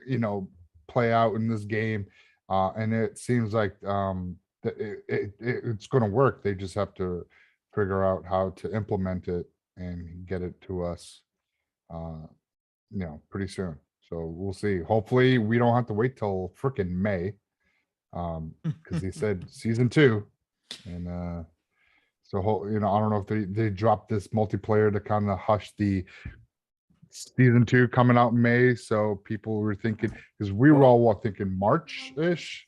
play out in this game, and it seems like that it's gonna work. They just have to figure out how to implement it and get it to us pretty soon. So we'll see. Hopefully we don't have to wait till freaking May, because they said season 2, and so I don't know if they dropped this multiplayer to kind of hush the season 2 coming out in May. So people were thinking, because we were all thinking March-ish.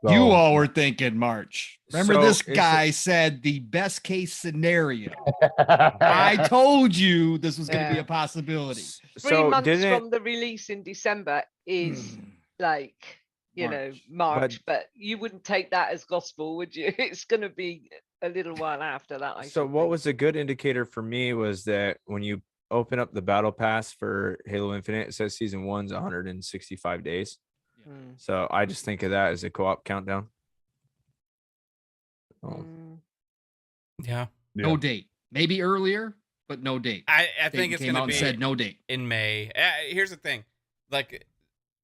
You all were thinking March. Remember, So this is it- guy said the best case scenario. I told you this was going to be Yeah. a possibility. 3 So months didn't from the release in December is like March. March, but you wouldn't take that as gospel, would you? It's going to be a little while after that. So what was a good indicator for me was that when you open up the battle pass for Halo Infinite, it says season 1's 165 days. So I just think of that as a co-op countdown. Yeah. No date. Maybe earlier, but no date. I They think it's came going out to and be said no date. in May. Here's the thing. Like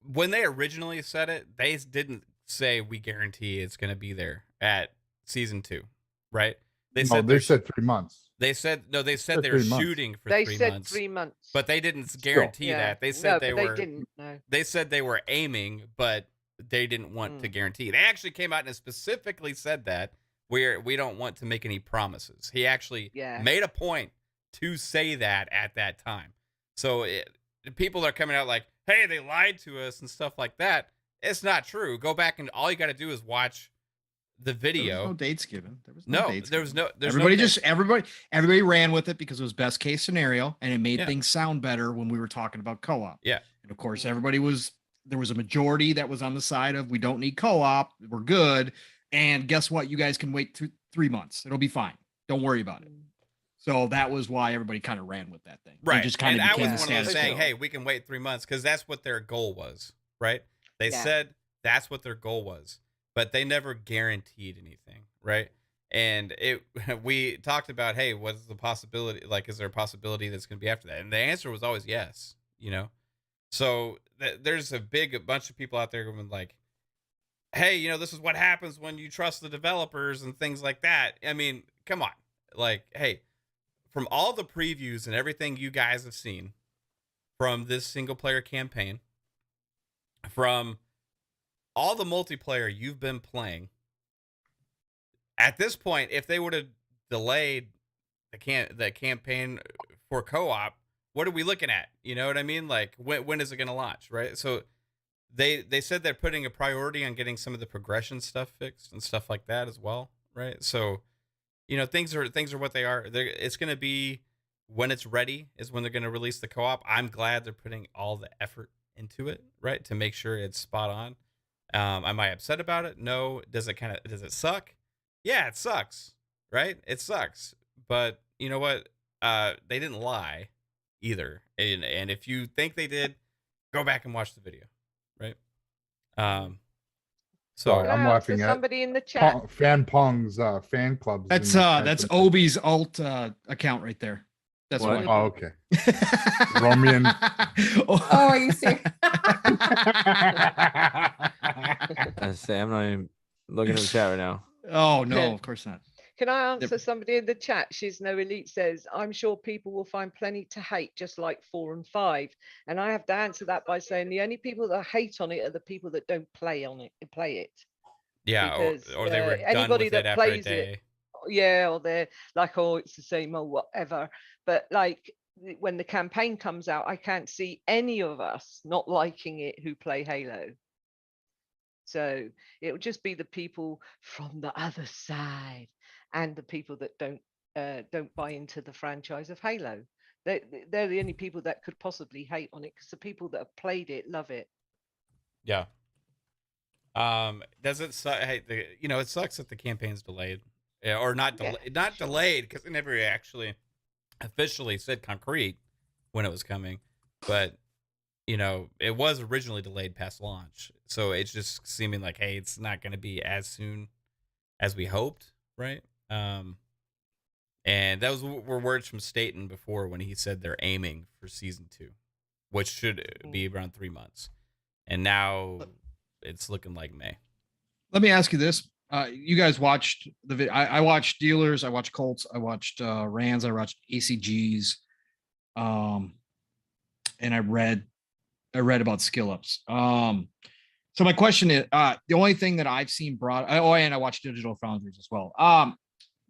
when they originally said it, they didn't say we guarantee it's going to be there at season 2, right? They said they said 3 months. they said no, they said said they were 3 months. shooting for They 3 said months. 3 months. But they didn't guarantee that. They said they were didn't. No. they said they were aiming, but they didn't want to guarantee. They actually came out and specifically said that we don't want to make any promises. He actually made a point to say that at that time. So people are coming out like, hey, they lied to us and stuff like that. It's not true. Go back and all you got to do is watch the There was video. no dates given. There was No, dates there was given. no. There's Everybody no just everybody ran with it because it was best case scenario, and it made Yeah. things sound better when we were talking about co-op. Yeah. And of course, there was a majority that was on the side of we don't need co-op, we're good. And guess what? You guys can wait 3 months. It'll be fine. Don't worry about it. So that was why everybody kind of ran with that thing. It right. just kind And of I became was the one of those status saying, quo. "Hey, we can wait 3 months," because that's what their goal was, right? They Yeah. said that's what their goal was, but they never guaranteed anything, right? And we talked about, hey, what's the possibility? Like, is there a possibility that's going to be after that? And the answer was always yes, you know? So there's a bunch of people out there going like, hey, you know, this is what happens when you trust the developers and things like that. I mean, come on. Like, hey, from all the previews and everything you guys have seen from this single player campaign, from all the multiplayer you've been playing, at this point, if they would have delayed the campaign for co-op, what are we looking at? You know what I mean? Like, when is it going to launch, right? So they said they're putting a priority on getting some of the progression stuff fixed and stuff like that as well, right? So, you know, things are what they are. It's going to be when it's ready is when they're going to release the co-op. I'm glad they're putting all the effort into it, right, to make sure it's spot on. Am I upset about it? No. Does it suck? Yeah, it sucks, right? It sucks. But you know what? They didn't lie either. And if you think they did, go back and watch the video, right? So Sorry, Can I I'm answer laughing at somebody in the chat? Pong's fan clubs. That's in the chat that's today. Obi's alt account right there. That's What? what. Oh, okay. Romian. Oh, are you serious? I say I'm not even looking at the chat right now. Oh no, of course not. Can I answer somebody in the chat? She's No Elite says, I'm sure people will find plenty to hate, just like 4 and 5. And I have to answer that by saying the only people that hate on it are the people that don't play it. yeah, Because, or they were done anybody with it that after a plays it, day. Yeah, or they're like, oh, it's the same or whatever. But like when the campaign comes out, I can't see any of us not liking it who play Halo. So it will just be the people from the other side and the people that don't buy into the franchise of Halo. They're the only people that could possibly hate on it, because the people that have played it love it. Yeah. Does it suck? Hey, it sucks that the campaign's delayed, or not delayed, because they never actually officially said concrete when it was coming, but it was originally delayed past launch, so it's just seeming like, hey, it's not going to be as soon as we hoped, right? And that were words from Staten before when he said they're aiming for season 2, which should be around 3 months, and now it's looking like May. Let me ask you this. You guys watched the video. I watched Dealers, I watched Colts, I watched Rands, I watched ACGs, and I read about skill ups. So my question is, the only thing that I've seen and I watched Digital Foundries as well.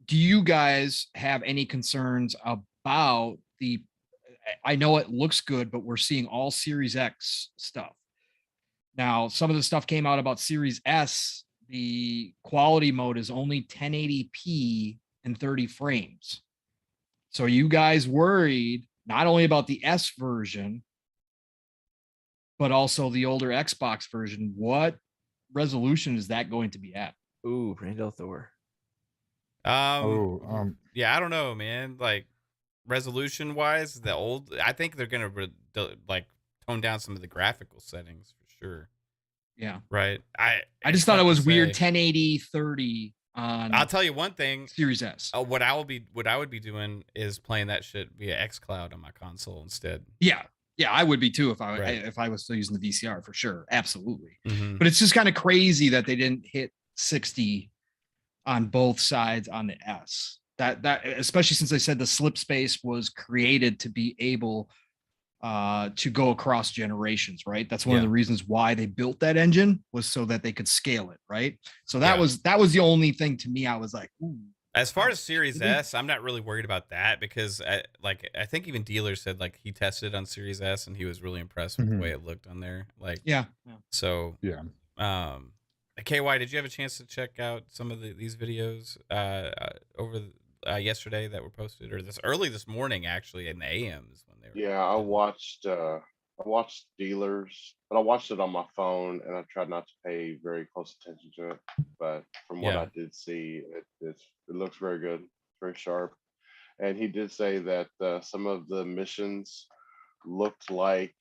Do you guys have any concerns about I know it looks good, but we're seeing all Series X stuff. Now, some of the stuff came out about Series S. The quality mode is only 1080p and 30 frames. So are you guys worried not only about the S version, but also the older Xbox version? What resolution is that going to be at? Ooh, Randall Thor. Yeah, I don't know, man. Like, resolution wise, I think they're gonna tone down some of the graphical settings for sure. Yeah, right. I just thought it was weird 1080 30 on. I'll tell you one thing. Series S. What I would be doing is playing that shit via xCloud on my console instead. Yeah, I would be too if I was still using the VCR, for sure, absolutely. Mm-hmm. But it's just kind of crazy that they didn't hit 60 on both sides on the S. That especially since they said the slip space was created to be able to go across generations, right? That's one of the reasons why they built that engine, was so that they could scale it, right? So that was the only thing to me I was like, ooh. As far as Series S, I'm not really worried about that, because I think even Dealer said like he tested on Series S and he was really impressed with the way it looked on there. Like, So KY, did you have a chance to check out some of these videos over yesterday that were posted, or this morning actually in the AMs when they were? Yeah, I watched Dealers, but I watched it on my phone and I tried not to pay very close attention to it. But from what I did see, it looks very good, very sharp. And he did say that some of the missions looked like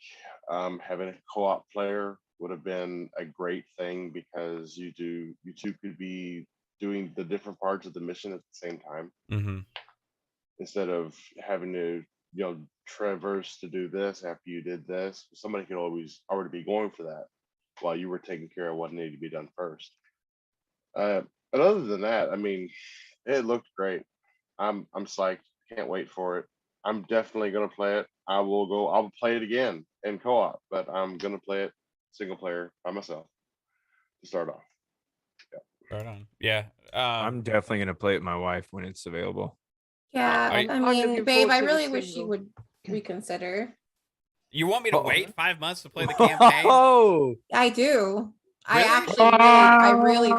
having a co-op player would have been a great thing, because you two could be doing the different parts of the mission at the same time, instead of having to traverse to do this after you did this. Somebody could always already be going for that while you were taking care of what needed to be done first. But other than that, I mean, it looked great. I'm psyched. Can't wait for it. I'm definitely gonna play it. I'll play it again in co-op, but I'm gonna play it single player by myself to start off. Right on. Yeah. I'm definitely gonna play it with my wife when it's available. Yeah, I'm I looking mean, babe, forward I to the really wish you single. would reconsider. You want me to wait 5 months to play the campaign? Oh, I do. Really? I really do.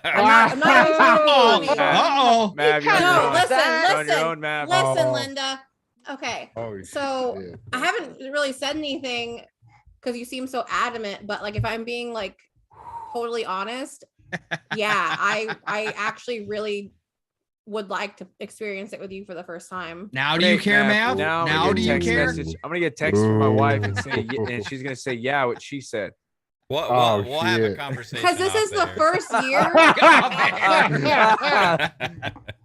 I'm not Uh-oh. Uh-oh. Mav, you're on No, your own. listen, You're on your listen, own, Mav. listen, Oh. Linda. Okay, Oh, so shit. I haven't really said anything because you seem so adamant, but like if I'm being like totally honest, yeah, I actually really would like to experience it with you for the first time. Now do you care, Mav? Now, I'm Now gonna do get you text care? message. I'm gonna get text from my wife and say, and she's gonna say, yeah, what she said. We'll have a shit. conversation. Because this is the off first year. there.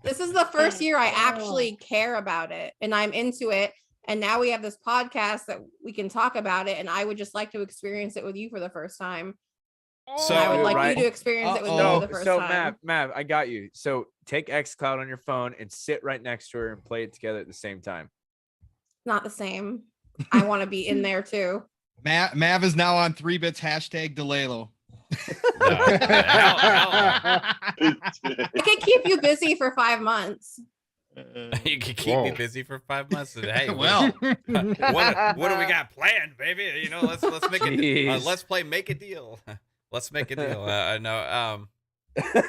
This is the first year I actually care about it and I'm into it. And now we have this podcast that we can talk about it. And I would just like to experience it with you for the first time. So And I would like right. you to experience it with me Uh-oh. for the first So time. Mav, I got you. So take xCloud on your phone and sit right next to her and play it together at the same time. Not the same. I want to be in there too. Mav is now on 3bits #Delalo. I can keep you busy for 5 months. You can keep me Whoa. busy for 5 months. And, hey, Well, what do we got planned, baby? You know, let's make it. Jeez. Let's play make a deal. Let's make a deal. No.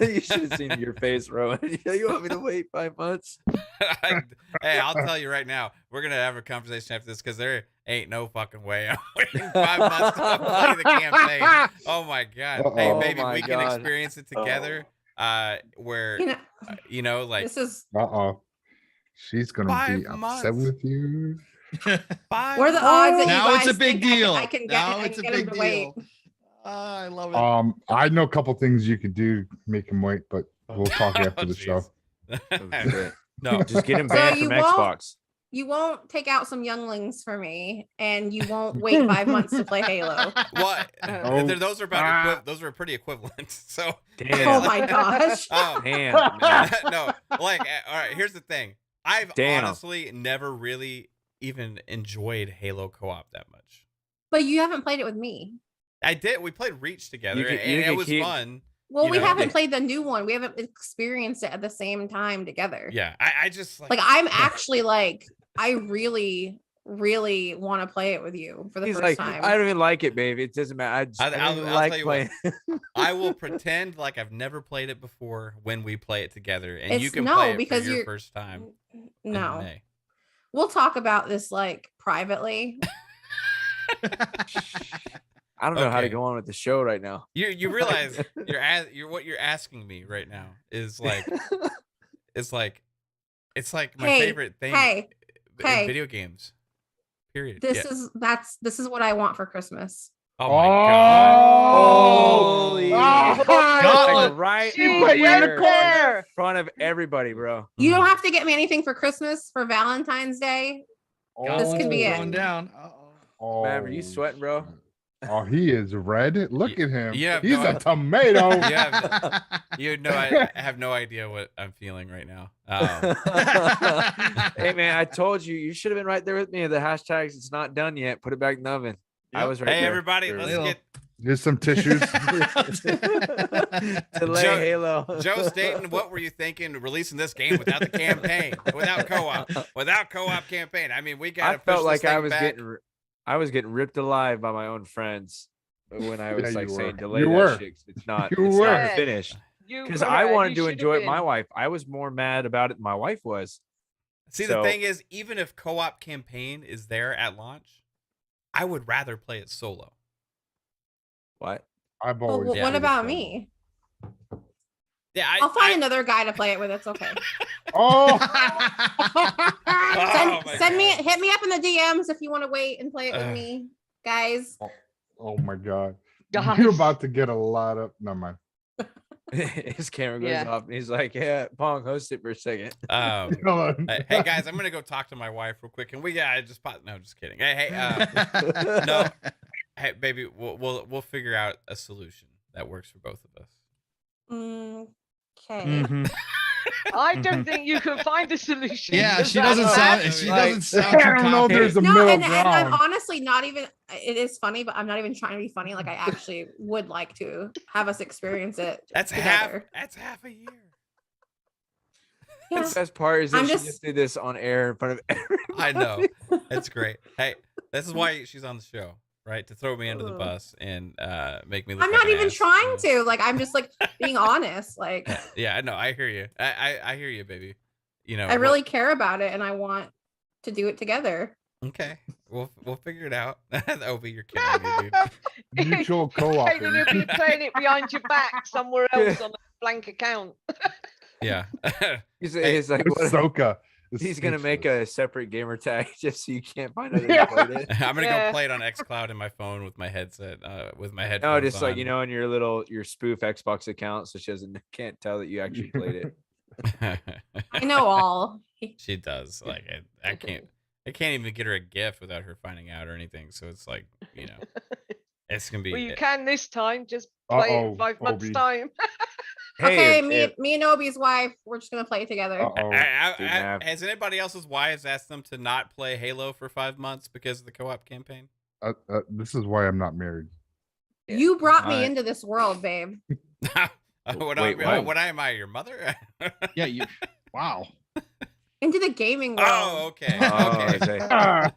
You should have seen your face, Rowan. You want me to wait 5 months? Hey, I'll tell you right now, we're gonna have a conversation after this because there ain't no fucking way I'm waiting 5 months to play the campaign. Oh my god! Hey, Uh-oh. maybe Oh my we can God. experience it together. Where You know, like this is Uh-oh. She's gonna 5 be upset months. with you. 5 what are the odds that you now it's guys a big think deal. I can get, Now I it's a can get him big to wait. deal. I love it. I know a couple things you could do to make him wait, but we'll talk after the show. No, Just get him So banned you from won't- Xbox. You won't take out some younglings for me, and you won't wait 5 months to play Halo. what? Oh. Those are about those are pretty equivalent. So Oh Damn. my gosh. Damn. Man. no, like all right. Here's the thing. I've Damn. honestly never really even enjoyed Halo co-op that much. But you haven't played it with me. I did. We played Reach together, You can- and you it can was keep- fun. Well, You we know, haven't they- played the new one. We haven't experienced it at the same time together. Yeah, I just Like I'm actually like, I really, really want to play it with you for the He's first like, time. I don't even like it, baby. It doesn't matter. I don't I'll even tell like you playing. I will pretend like I've never played it before when we play it together, and you It's- can no, play it because for your you're- first time. in No, May. we'll talk about this like privately. I don't know how to Okay. go on with the show right now. You realize you're what you're asking me right now is like it's like my Hey, favorite thing hey, in hey. video games. Period. This Yeah. this is what I want for Christmas. Oh my god. Holy Gauntlet. like right She put you in the here corner. in front of everybody, bro. You don't have to get me anything for Christmas for Valentine's Day. This could be it. Going down. Uh-oh. Mav, are you sweating, bro? Oh, he is red. Look at him. you have He's no a tomato. Yeah, you know I have no idea what I'm feeling right now. Hey man, I told you you should have been right there with me. The hashtags it's not done yet. Put it back in the oven. I Yep. was right Hey there. everybody, There let's we go. get Here's some tissues. Delay Joe- Halo. Joe Staten, what were you thinking releasing this game without the campaign, without co-op campaign? I mean, we got I to push felt this like thing back. I was getting ripped alive by my own friends. when I was Yeah, like you saying were. delay You that were. shit. 'Cause it's not. You It's were. not finished. You Because were, I and wanted you to should have enjoy it. been. My wife. I was more mad about it than my wife was. See, So- the thing is, even if co-op campaign is there at launch, I would rather play it solo. What? I've Well, always. Yeah. what played it about solo. me? Yeah, I'll find another guy to play it with. It's okay. Oh, Oh my Send me, God. hit me up in the DMs if you want to wait and play it with Ugh. me, guys. oh my God! Guys. You're about to get a lot of. No mind. His camera goes Yeah. off, and he's like, "Yeah, Pong, host it for a second." Um, Hold on. hey guys, I'm gonna go talk to my wife real quick, and we just pop. No, just kidding. Hey, no, hey baby, we'll figure out a solution that works for both of us. Okay. Mhm. I don't think you can find a solution. Yeah, Does she that doesn't sound- sound. She Like- doesn't sound. I don't know if too there's a No, middle and I'm ground. honestly not even. It is funny, but I'm not even trying to be funny. Like I actually would like to have us experience it That's together. half a year. Yeah. The best part is that I'm she just- just did this on air in front of everybody. I know. It's great. Hey, this is why she's on the show, right? To throw me under the Ugh. bus and make me look I'm like not an even ass, trying you know? to. Like I'm just like being honest. Like Yeah, I know. I hear you. I hear you, baby. You know, I really care about it, and I want to do it together. okay. We'll figure it out. Obi, you're killing me, dude. Mutual co-op. Hey, you'll be playing it behind your back somewhere else on a blank account. Yeah. He's, Hey, he's like, what? Ahsoka. is He's gonna make speechless. a separate gamer tag just so you can't find out Yeah. who played it. I'm gonna Yeah. go play it on XCloud in my phone with my headset, with my No, headphones. just like on. you know, on your spoof Xbox account, so she can't tell that you actually played it. I know all. She does. Like I can't even get her a gift without her finding out or anything. So it's like, you know, it's gonna be. Well, you can this time. Just play it Uh-oh, in 5 months' Obi. time. Okay, if- me and Obi's wife, we're just gonna play it together. Uh-oh. Dude, Nav. Has anybody else's wives asked them to not play Halo for 5 months because of the co-op campaign? This is why I'm not married. You brought me I- into this world, babe. what, Wait, what? what am I, your mother? Yeah, you. Wow. Into the gaming world. Oh, okay. Oh, Okay. okay. Ah,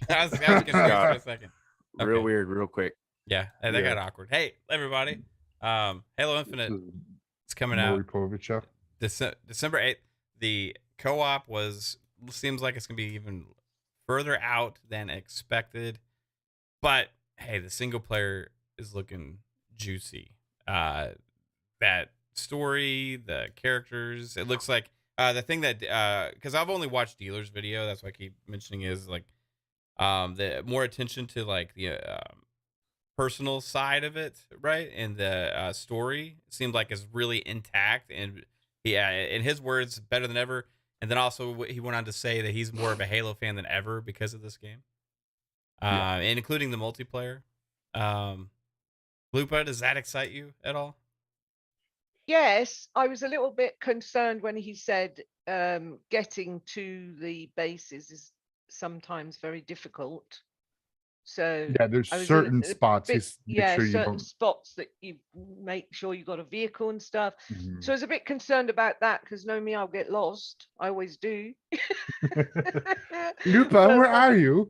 I was confused for a second. Real Okay. weird, real quick. Yeah, that Yeah. got awkward. Hey, everybody. Halo Infinite this is is coming Maury out Povich. December 8th. The co-op seems like it's gonna be even further out than expected. But hey, the single player is looking juicy. That story, the characters, it looks like the thing that because I've only watched Dealer's video, that's why I keep mentioning is like the more attention to like the personal side of it, right? And the story seemed like is really intact, and yeah, in his words, better than ever. And then also he went on to say that he's more of a Halo fan than ever because of this game, and including the multiplayer. Lupa, does that excite you at all? Yes, I was a little bit concerned when he said getting to the bases is sometimes very difficult. So Yeah, there's I was certain a spots. bit- He's make yeah, sure you certain don't. spots that you make sure you got a vehicle and stuff. Mhm. So I was a bit concerned about that because know me, I'll get lost. I always do. Lupa, But, where are you?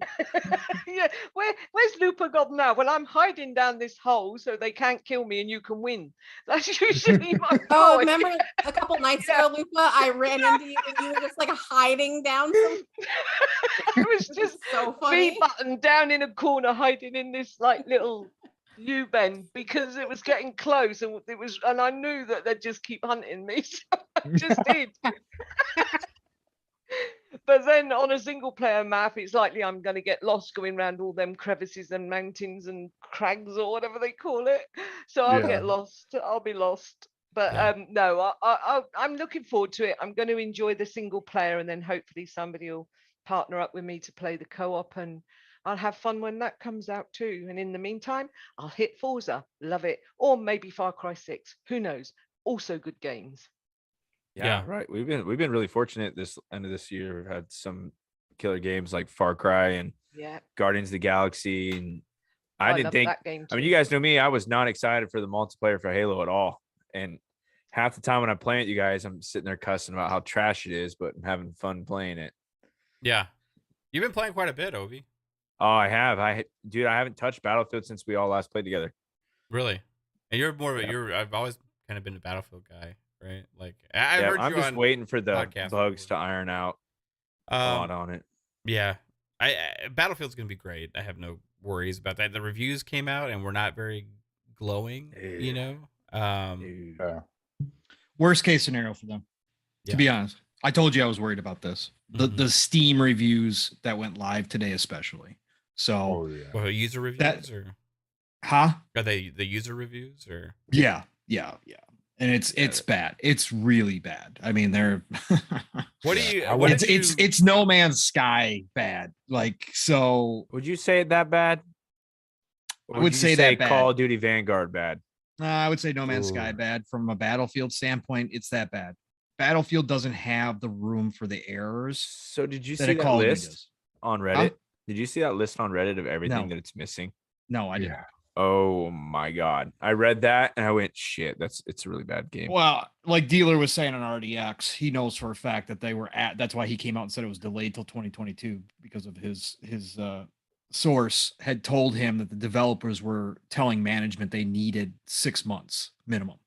yeah, where's Lupa gone now? Well, I'm hiding down this hole so they can't kill me and you can win. That's usually my Oh, ploy. remember a couple nights Yeah. ago, Lupa? I ran into you and you were just like hiding down some. I was just So V funny. button down in a corner, hiding in this like little U-bend because it was getting close and I knew that they'd just keep hunting me, so I just did. But then on a single player map, it's likely I'm going to get lost going around all them crevices and mountains and crags or whatever they call it. So I'll Yeah. get lost. I'll be lost. But Yeah. no, I'm looking forward to it. I'm going to enjoy the single player, and then hopefully somebody will partner up with me to play the co-op, and I'll have fun when that comes out too. And in the meantime, I'll hit Forza, love it, or maybe Far Cry 6. Who knows? Also good games. Yeah, Yeah. right. We've been really fortunate this end of this year. We've had some killer games like Far Cry and Yeah, Guardians of the Galaxy, and I didn't love think. that game. I mean, too. you guys know me. I was not excited for the multiplayer for Halo at all. And half the time when I play it, you guys, I'm sitting there cussing about how trash it is, but I'm having fun playing it. Yeah, you've been playing quite a bit, Obi. Oh, I have. Dude, I haven't touched Battlefield since we all last played together. Really? And you're more of a, Yeah. I've always kind of been a Battlefield guy, right? Like I Yeah, heard I'm you just on waiting for the podcasts bugs before. to iron out a lot on it. Yeah, I Battlefield's gonna be great. I have no worries about that. The reviews came out and were not very glowing. You know, Yeah. Worst case scenario for them, Yeah. to be honest. I told you I was worried about this. Mhm. The Steam reviews that went live today, especially. So, Oh yeah. Well, user reviews That- or huh? are they the user reviews or? Yeah. And it's bad. It's really bad. I mean, they're What do you? I What would- did you? it's No Man's Sky bad. Like, so Would you say it that bad? Or I would you say that bad. Call of Duty Vanguard bad. I would say No Man's Sky Ooh. bad. From a Battlefield standpoint, it's that bad. Battlefield doesn't have the room for the errors So did you that see a that Call of Duty list does. on Reddit? Did you see that list on Reddit of everything No. that it's missing? No, I didn't. Yeah. Oh my god. I read that and I went, shit, it's a really bad game. Well, like Dealer was saying on RDX, he knows for a fact that they were at. That's why he came out and said it was delayed till 2022 because of his source had told him that the developers were telling management they needed 6 months minimum,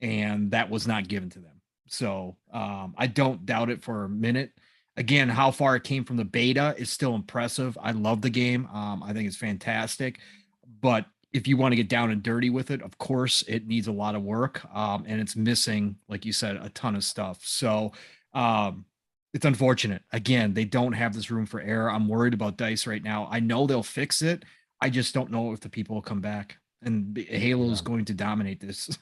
and that was not given to them. So I don't doubt it for a minute. Again, how far it came from the beta is still impressive. I love the game. I think it's fantastic. But if you want to get down and dirty with it, of course, it needs a lot of work. And it's missing, like you said, a ton of stuff. So it's unfortunate. Again, they don't have this room for error. I'm worried about DICE right now. I know they'll fix it. I just don't know if the people will come back. And Halo is going to dominate this.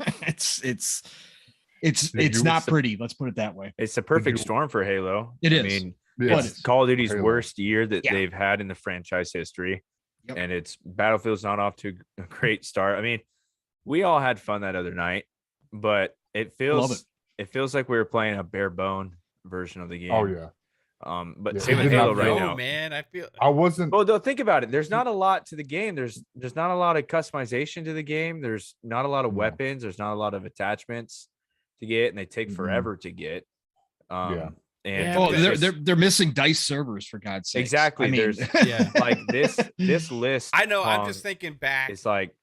It's not pretty. Let's put it that way. It's the perfect you- storm for Halo. It I is. mean, Yes. it's Call of Duty's Halo. worst year that Yeah. they've had in the franchise history. Yep. And it's Battlefield's not off to a great start. I mean, we all had fun that other night, but it feels like we were playing a bare bone version of the game. Oh yeah. But Yeah, same it with did not Halo right feel- now. man, I feel. I wasn't. Well, though, think about it. There's not a lot to the game. There's not a lot of customization to the game. There's not a lot of No. weapons. There's not a lot of attachments to get, and they take Mhm. forever to get. Yeah. And Yeah, Oh, it's they're missing DICE servers for God's sake. Exactly, there's- Yeah. like this list. I know. I'm Pong, just thinking back. It's like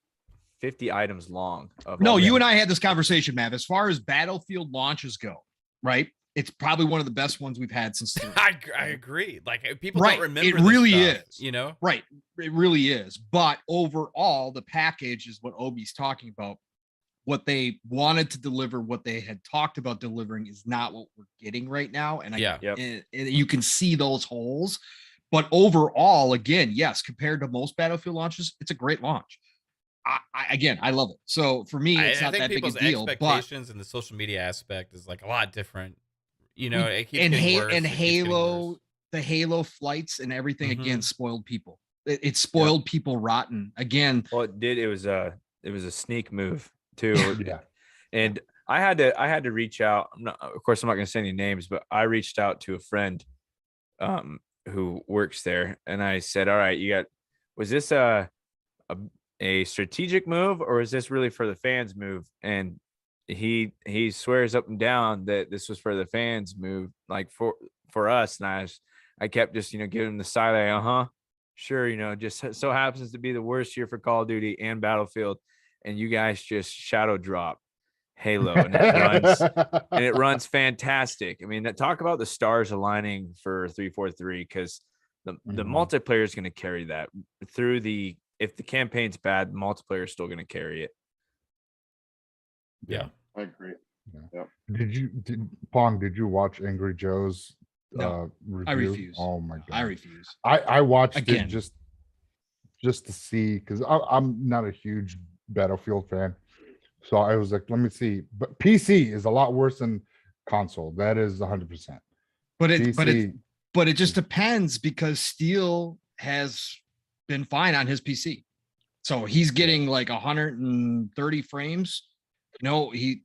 50 items long. No, of you all and I had this conversation, Mav. As far as Battlefield launches go, right? It's probably one of the best ones we've had since. I agree. Like people Right, don't remember. it this really stuff, is. You know. Right. It really is. But overall, the package is what Obi's talking about. What they wanted to deliver, what they had talked about delivering is not what we're getting right now. And Yeah. Yep. and you can see those holes. But overall, again, yes, compared to most Battlefield launches, it's a great launch. I love it. So for me, it's I not think that big a people's deal. But expectations and the social media aspect is like a lot different. You know, it keeps and getting worse, and it keeps getting Halo, worse. the Halo flights and everything Mhm. again spoiled people. It spoiled people rotten. Again, Well, it did. It was a sneak move too. Yeah. And I had to reach out. Of course, I'm not going to say any names, but I reached out to a friend who works there, and I said, "All right, was this a strategic move, or is this really for the fans move?" And he swears up and down that this was for the fans move, like for us. And I kept just giving him the side eye, sure, just so happens to be the worst year for Call of Duty and Battlefield, and you guys just shadow drop Halo, and it runs fantastic. I mean, talk about the stars aligning for 343, because the multiplayer is going to carry that through if the campaign's bad, multiplayer is still going to carry it. Yeah. I agree. Pong, did you watch Angry Joe's No, review? I refuse. Oh my god. I refuse. I watched Again. it just to see, because I'm not a huge Battlefield fan. So I was like, let me see. But PC is a lot worse than console. That is 100%. But PC, it just depends, because Steel has been fine on his PC. So he's getting like 130 frames. He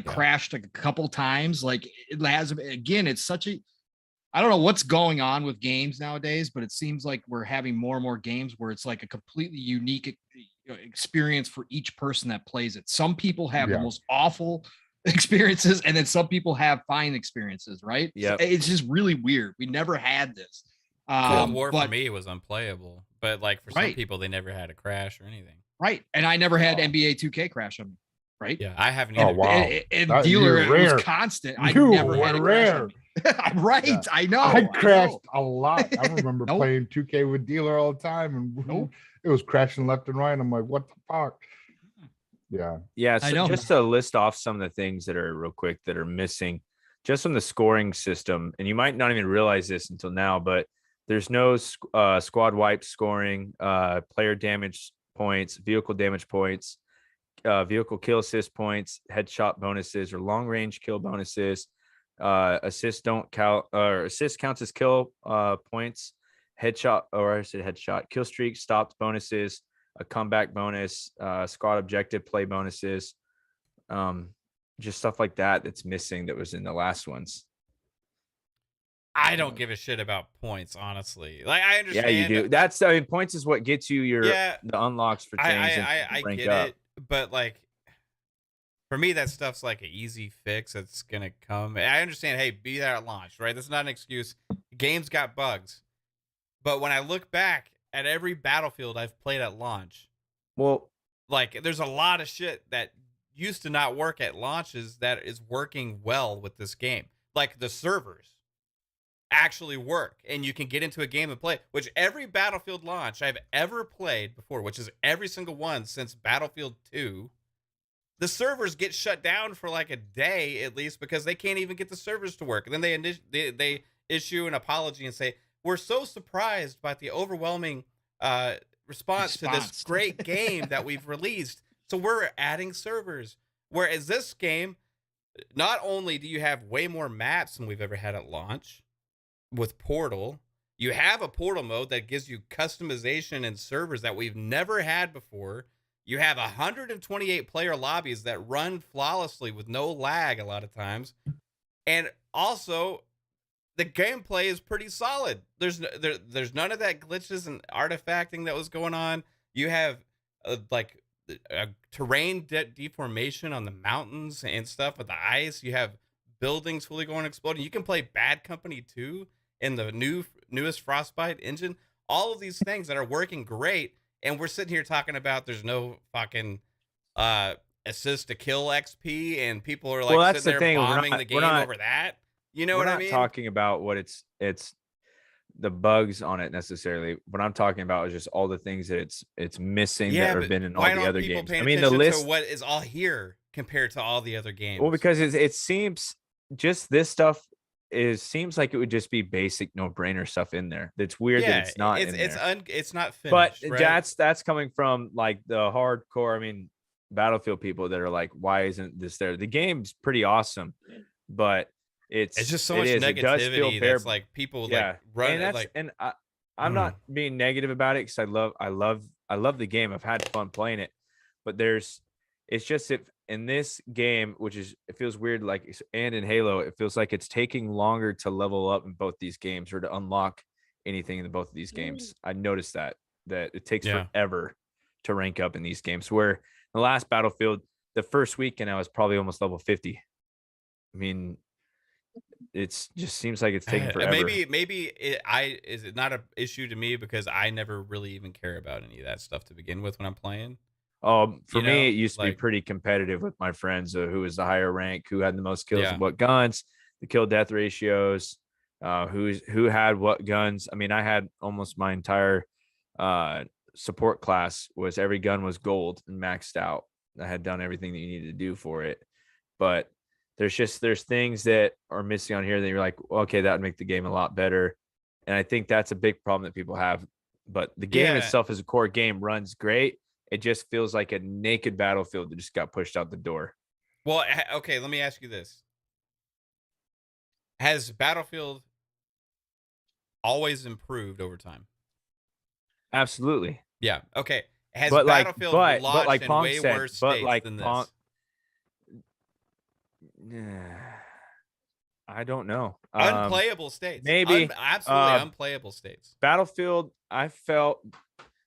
crashed a couple times. Like it has, again, it's such a, I don't know what's going on with games nowadays, but it seems like we're having more and more games where it's like a completely unique experience for each person that plays it. Some people have the most awful experiences, and then some people have fine experiences, right? Yeah, it's just really weird. We never had this. Cold War for me was unplayable, but like for some Right. people, they never had a crash or anything. Right. And I never had Oh. NBA 2K crash on me. Right. Yeah, I haven't Oh, either. wow. And That- dealer you're it rare. was constant. I You never had were it crash rare. on me. Right. Yeah. I know. I crashed know. a lot. I remember Nope. playing 2K with dealer all the time, and Nope. it was crashing left and right. I'm like, what the fuck? Yeah. Yeah, I so know. just to list off some of the things that are real quick that are missing just from the scoring system, and you might not even realize this until now, but there's no squad wipe scoring, player damage points, vehicle damage points, vehicle kill assist points, headshot bonuses or long range kill bonuses. Assist don't count, or assist counts as kill points. Headshot, or I said headshot, kill streak stopped bonuses, a comeback bonus, squad objective play bonuses, just stuff like that that's missing that was in the last ones. I don't give a shit about points, honestly. Like, I understand. Yeah, you do. That's, I mean, points is what gets you your Yeah, the unlocks for things. I rank get up. it, but like, for me, that stuff's like an easy fix that's gonna come. I understand. Hey, be there at launch, right? That's not an excuse. Games got bugs, but when I look back at every Battlefield I've played at launch, Well, like, there's a lot of shit that used to not work at launches that is working well with this game. Like, the servers actually work, and you can get into a game and play, which every Battlefield launch I've ever played before, which is every single one since Battlefield 2, the servers get shut down for like a day at least because they can't even get the servers to work. And then they issue an apology and say, we're so surprised by the overwhelming response to this great game that we've released, so we're adding servers. Whereas this game, not only do you have way more maps than we've ever had at launch with Portal, you have a Portal mode that gives you customization and servers that we've never had before. You have 128 player lobbies that run flawlessly with no lag a lot of times. And also, the gameplay is pretty solid. There's none of that glitches and artifacting that was going on. You have like a terrain deformation on the mountains and stuff with the ice. You have buildings fully going exploding. You can play Bad Company 2 in the newest Frostbite engine. All of these things that are working great, and we're sitting here talking about there's no fucking assist to kill XP, and people are like, well, that's sitting the there thing. bombing the game over that. You know we're what I not mean? talking about what it's the bugs on it necessarily. What I'm talking about is just all the things that it's missing that have been in all the other games. I mean, the list to what is all here compared to all the other games. Well, because it seems just this stuff seems like it would just be basic no-brainer stuff in there. That's weird that it's not in there. It's not finished. But right? that's coming from like the hardcore, I mean, Battlefield people that are like, why isn't this there? The game's pretty awesome, but it's just so much negativity that's like people like run and like, and I'm not being negative about it because I love the game. I've had fun playing it, but it's just if in this game, which is, it feels weird, like, and in Halo, it feels like it's taking longer to level up in both these games or to unlock anything in both of these games. I noticed that it takes forever to rank up in these games, where the last Battlefield, the first weekend, I was probably almost level 50. I mean, it's just seems like it's taking forever. Maybe is it not an issue to me because I never really even care about any of that stuff to begin with when I'm playing. For me, it used to be pretty competitive with my friends, who was the higher rank, who had the most kills and what guns, the kill death ratios, who had what guns. I mean, I had almost my entire support class was every gun was gold and maxed out. I had done everything that you needed to do for it, but there's things that are missing on here that you're like, okay, that would make the game a lot better. And I think that's a big problem that people have. But the game itself as a core game runs great. It just feels like a naked Battlefield that just got pushed out the door. Well, okay, let me ask you this. Has Battlefield always improved over time? Absolutely. Yeah. Okay. Has but Battlefield like, launched like in Pong way said, worse but states like than Pong, this? I don't know. Unplayable states. Maybe. Absolutely unplayable states. Battlefield, I felt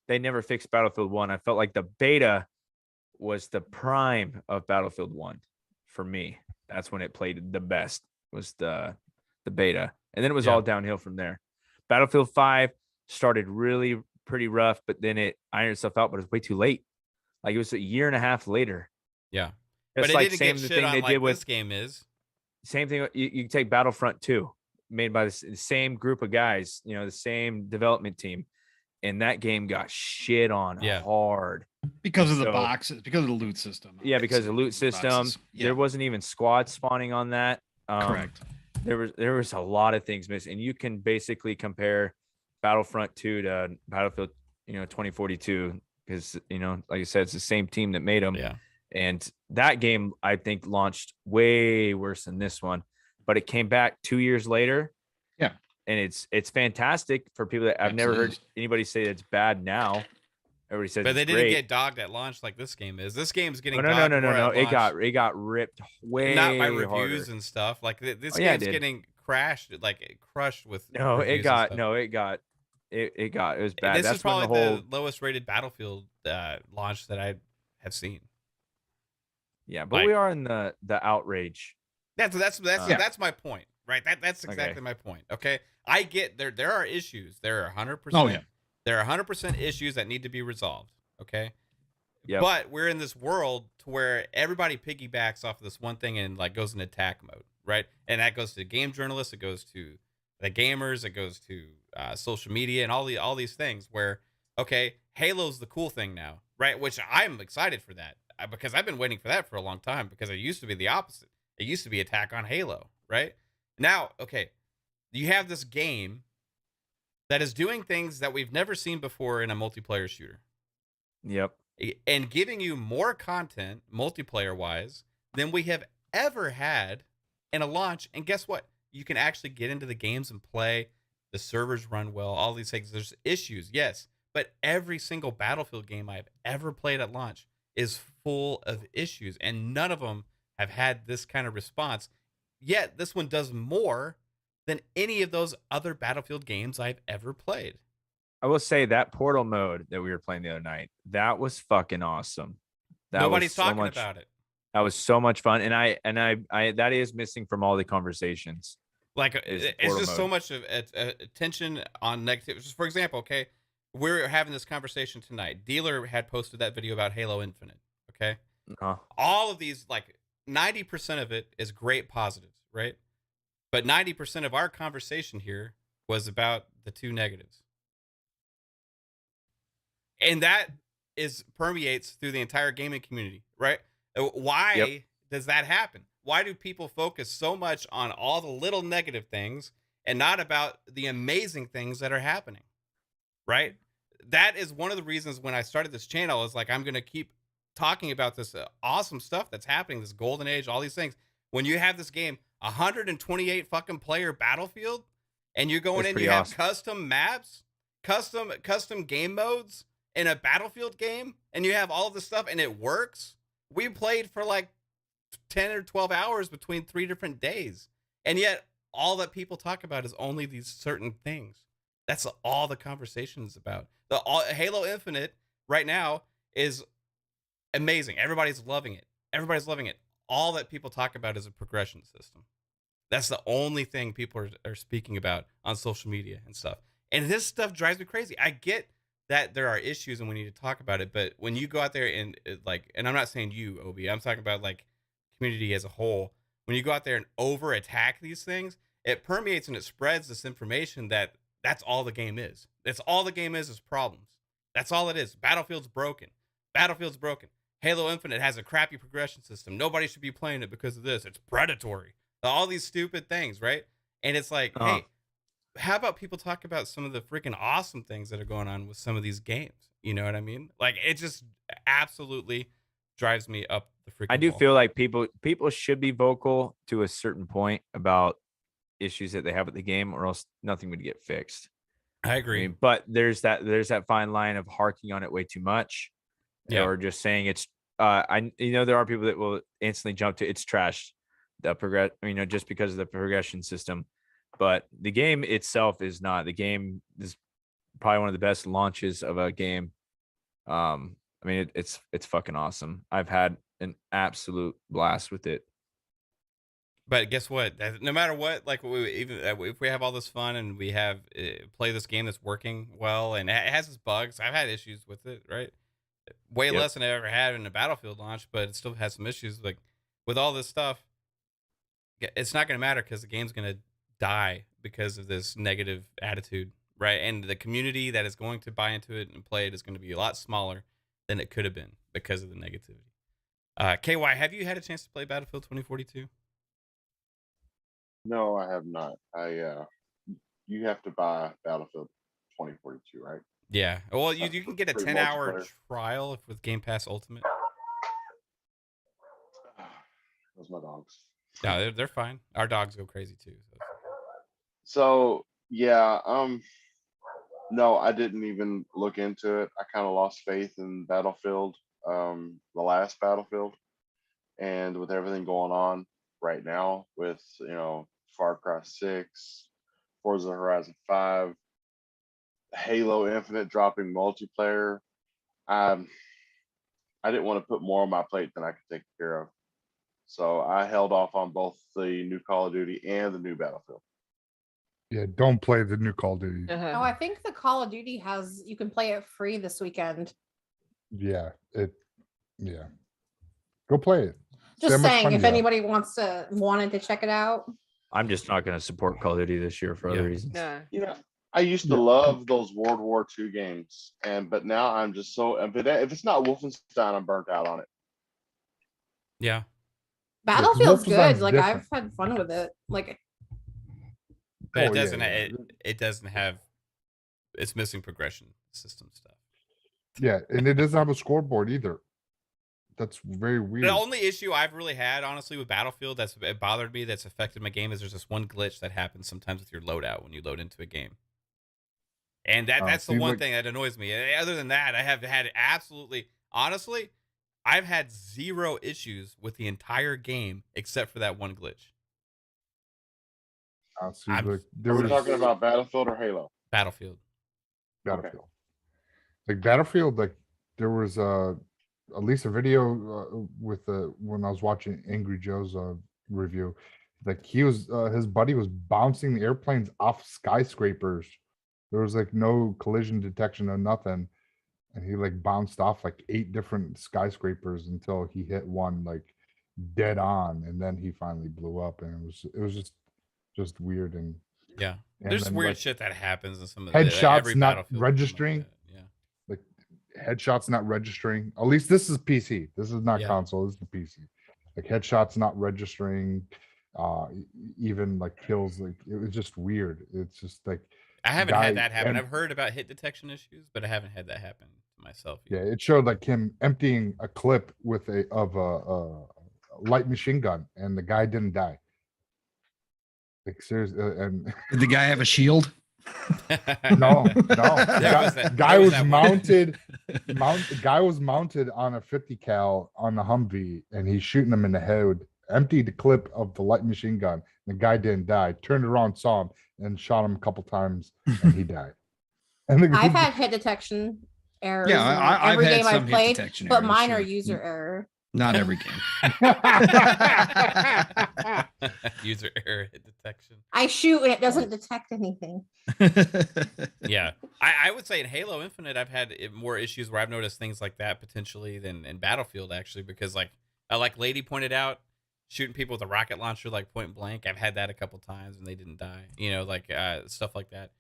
they never fixed Battlefield 1. I felt like the beta was the prime of Battlefield 1 for me. That's when it played the best, was the beta. And then it was all downhill from there. Battlefield 5 started really pretty rough, but then it ironed itself out, but it was way too late. Like it was a year and a half later. Yeah. It's But it like didn't same get the shit thing on they like did with this game is. same thing. You take Battlefront 2, made by the same group of guys, you know, the same development team, and that game got shit on hard because of the So- boxes, because of the loot system. yeah, because of the loot Boxes. system. Yeah, There wasn't even squad spawning on that. correct. There was a lot of things missing. And you can basically compare Battlefront 2 to Battlefield, 2042, because like I said, it's the same team that made them. Yeah. And that game, I think, launched way worse than this one, but it came back 2 years later. Yeah. And it's fantastic for people that I've never heard Absolutely. anybody say it's bad now. Everybody says But it's they didn't great. get dogged at launch like this game is. This game's getting no. dogged more at It launch. got ripped way Not by harder. reviews and stuff. Like this Oh, yeah, it game's did. getting crushed with No, it reviews and got stuff. it was bad. This That's is when probably the whole the lowest rated Battlefield launch that I have seen. yeah, but like- we are in the outrage. That's my point, right? That's Okay. exactly my point. Okay, I get there are issues. There are 100%. Oh, yeah. There are 100% issues that need to be resolved. Okay. Yep. But we're in this world to where everybody piggybacks off of this one thing and like goes in attack mode, right? And that goes to game journalists, it goes to the gamers, it goes to social media, and all these things. Where okay, Halo's the cool thing now, right? Which I'm excited for that because I've been waiting for that for a long time. Because it used to be the opposite. It used to be attack on Halo, right? Now, okay, you have this game that is doing things that we've never seen before in a multiplayer shooter. Yep. And giving you more content multiplayer wise than we have ever had in a launch. And guess what? You can actually get into the games and play. The servers run well, all these things. There's issues, yes, but every single Battlefield game I've ever played at launch is full of issues, and none of them have had this kind of response. Yet this one does more than any of those other Battlefield games I've ever played. I will say that Portal mode that we were playing the other night, that was fucking awesome. Nobody's was so talking much, about it. That was so much fun, and I that is missing from all the conversations. Like is it's portal just so mode. much of attention on negative. Just for example, okay, we're having this conversation tonight. Dealer had posted that video about Halo Infinite. Okay, all of these, like 90% of it is great positives, right? But 90% of our conversation here was about the two negatives, and that permeates through the entire gaming community, right? Why does that happen? Why do people focus so much on all the little negative things and not about the amazing things that are happening? Right? That is one of the reasons when I started this channel is like, I'm going to keep talking about this awesome stuff that's happening, this golden age, all these things. When you have this game, 128 fucking player Battlefield, and you're going That's in, pretty you have awesome. custom maps, custom game modes in a Battlefield game, and you have all of this stuff and it works. We played for like 10 or 12 hours between 3 different days. And yet all that people talk about is only these certain things. That's all the conversation is about. Halo Infinite right now is amazing. Everybody's loving it. Everybody's loving it. All that people talk about is a progression system. That's the only thing people are speaking about on social media and stuff. And this stuff drives me crazy. I get that there are issues and we need to talk about it, but when you go out there and and I'm not saying you, Obi, I'm talking about like community as a whole. When you go out there and over attack these things, it permeates and it spreads this information that that's all the game is. That's all the game is problems. That's all it is. Battlefield's broken. Battlefield's broken. Halo Infinite has a crappy progression system. Nobody should be playing it because of this. It's predatory. All these stupid things, right? And it's like, hey, how about people talk about some of the freaking awesome things that are going on with some of these games? You know what I mean? Like, it just absolutely drives me up the freaking I do wall. feel like people should be vocal to a certain point about issues that they have with the game, or else nothing would get fixed. I I agree. mean, but there's that fine line of harking on it way too much, or just saying it's. There are people that will instantly jump to it's trash, the progress. Just because of the progression system, but the game itself is not. The game is probably one of the best launches of a game. It's fucking awesome. I've had an absolute blast with it. But guess what? No matter what, like if we have all this fun and we have play this game that's working well and it has its bugs, I've had issues with it, right? way Yep. less than I ever had in a Battlefield launch, but it still has some issues. Like with all this stuff, it's not going to matter because the game's going to die because of this negative attitude, right? And the community that is going to buy into it and play it is going to be a lot smaller than it could have been because of the negativity. KY, have you had a chance to play Battlefield 2042? No, I have not. You have to buy Battlefield 2042, right? Yeah. Well, you can get a Free 10-hour multiplayer. trial with Game Pass Ultimate. Those my dogs. No, they're fine. Our dogs go crazy too. So yeah, no, I didn't even look into it. I kind of lost faith in Battlefield, the last Battlefield, and with everything going on right now with Far Cry 6, Forza Horizon 5, Halo Infinite dropping multiplayer, I didn't want to put more on my plate than I could take care of. So I held off on both the new Call of Duty and the new Battlefield. Yeah, don't play the new Call of Duty. Oh, I think the Call of Duty you can play it free this weekend. Yeah, go play it. See how Just much saying, fun if you have. anybody wanted to check it out. I'm just not going to support Call of Duty this year for other reasons. No. I used to love those World War II games, but now I'm just so. But if it's not Wolfenstein, I'm burnt out on it. Yeah. Battlefield's Wolfenstein's good. Like different. I've had fun with it. Like, But Oh, it yeah, doesn't. yeah. It doesn't have. It's missing progression system stuff. Yeah, and it doesn't have a scoreboard either. That's very weird. The only issue I've really had, honestly, with Battlefield it bothered me, that's affected my game, is there's this one glitch that happens sometimes with your loadout when you load into a game. And that's the one thing that annoys me. Other than that, I have had honestly, I've had zero issues with the entire game except for that one glitch. We're talking about Battlefield or Halo? Battlefield. Battlefield. Like Battlefield, like there was at least a video with when I was watching Angry Joe's review, like he was his buddy was bouncing the airplanes off skyscrapers. There was like no collision detection or nothing, and he like bounced off like 8 different skyscrapers until he hit one like dead on, and then he finally blew up, and it was just weird. And yeah, and there's then, weird like, shit that happens in some of headshots every not Battlefield registering. Like like headshots not registering. At least this is PC. This is not Yeah. console. This is the PC. Like headshots not registering. Even like kills. Like it was just weird. It's just like I haven't had that happen. and- I've heard about hit detection issues, but I haven't had that happen to myself Yeah, yet. it showed like him emptying a clip with a light machine gun, and the guy didn't die. Like seriously, and Did the guy have a shield? no, guy was that one- mounted. The guy was mounted on a 50 cal on the Humvee, and he's shooting him in the head. Emptied the clip of the light machine gun. The guy didn't die. Turned around, saw him, and shot him a couple times, and he died. And the I've had hit detection errors. Yeah, in I've every had game some I've hit played, detection but errors, mine are sure. user error. Not every game. User error hit detection. I shoot and it doesn't detect anything. Yeah, I would say in Halo Infinite, I've had more issues where I've noticed things like that potentially than in Battlefield, actually, because like Lady pointed out, shooting people with a rocket launcher like point blank. I've had that a couple times and they didn't die. Like stuff like that.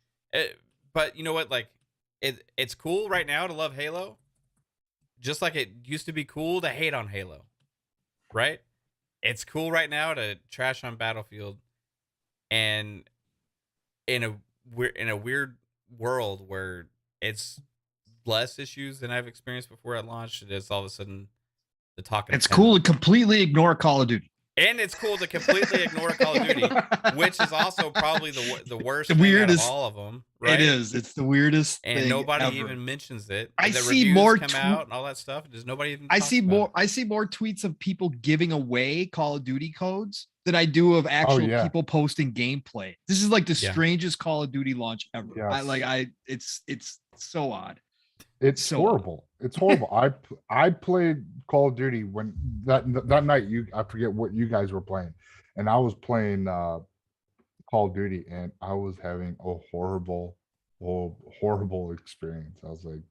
But you know what? Like it's cool right now to love Halo, just like it used to be cool to hate on Halo, right? It's cool right now to trash on Battlefield, and in a weird world where it's less issues than I've experienced before at launch, it is all of a sudden the talk. It's cool to completely ignore Call of Duty. And it's cool to completely ignore Call of Duty, which is also probably the worst, The thing weirdest- out of all of them. Right? It is. It's the weirdest And thing nobody ever. even mentions it. I the see reviews more come out and all that stuff. Does nobody even? I talk see about more. it. I see more tweets of people giving away Call of Duty codes than I do of actual yeah. people posting gameplay. This is like the Yeah. strangest Call of Duty launch ever. Yes. It's so odd. It's So- horrible. It's horrible. I played Call of Duty when that night. I forget what you guys were playing, and I was playing Call of Duty, and I was having a horrible experience. I was like,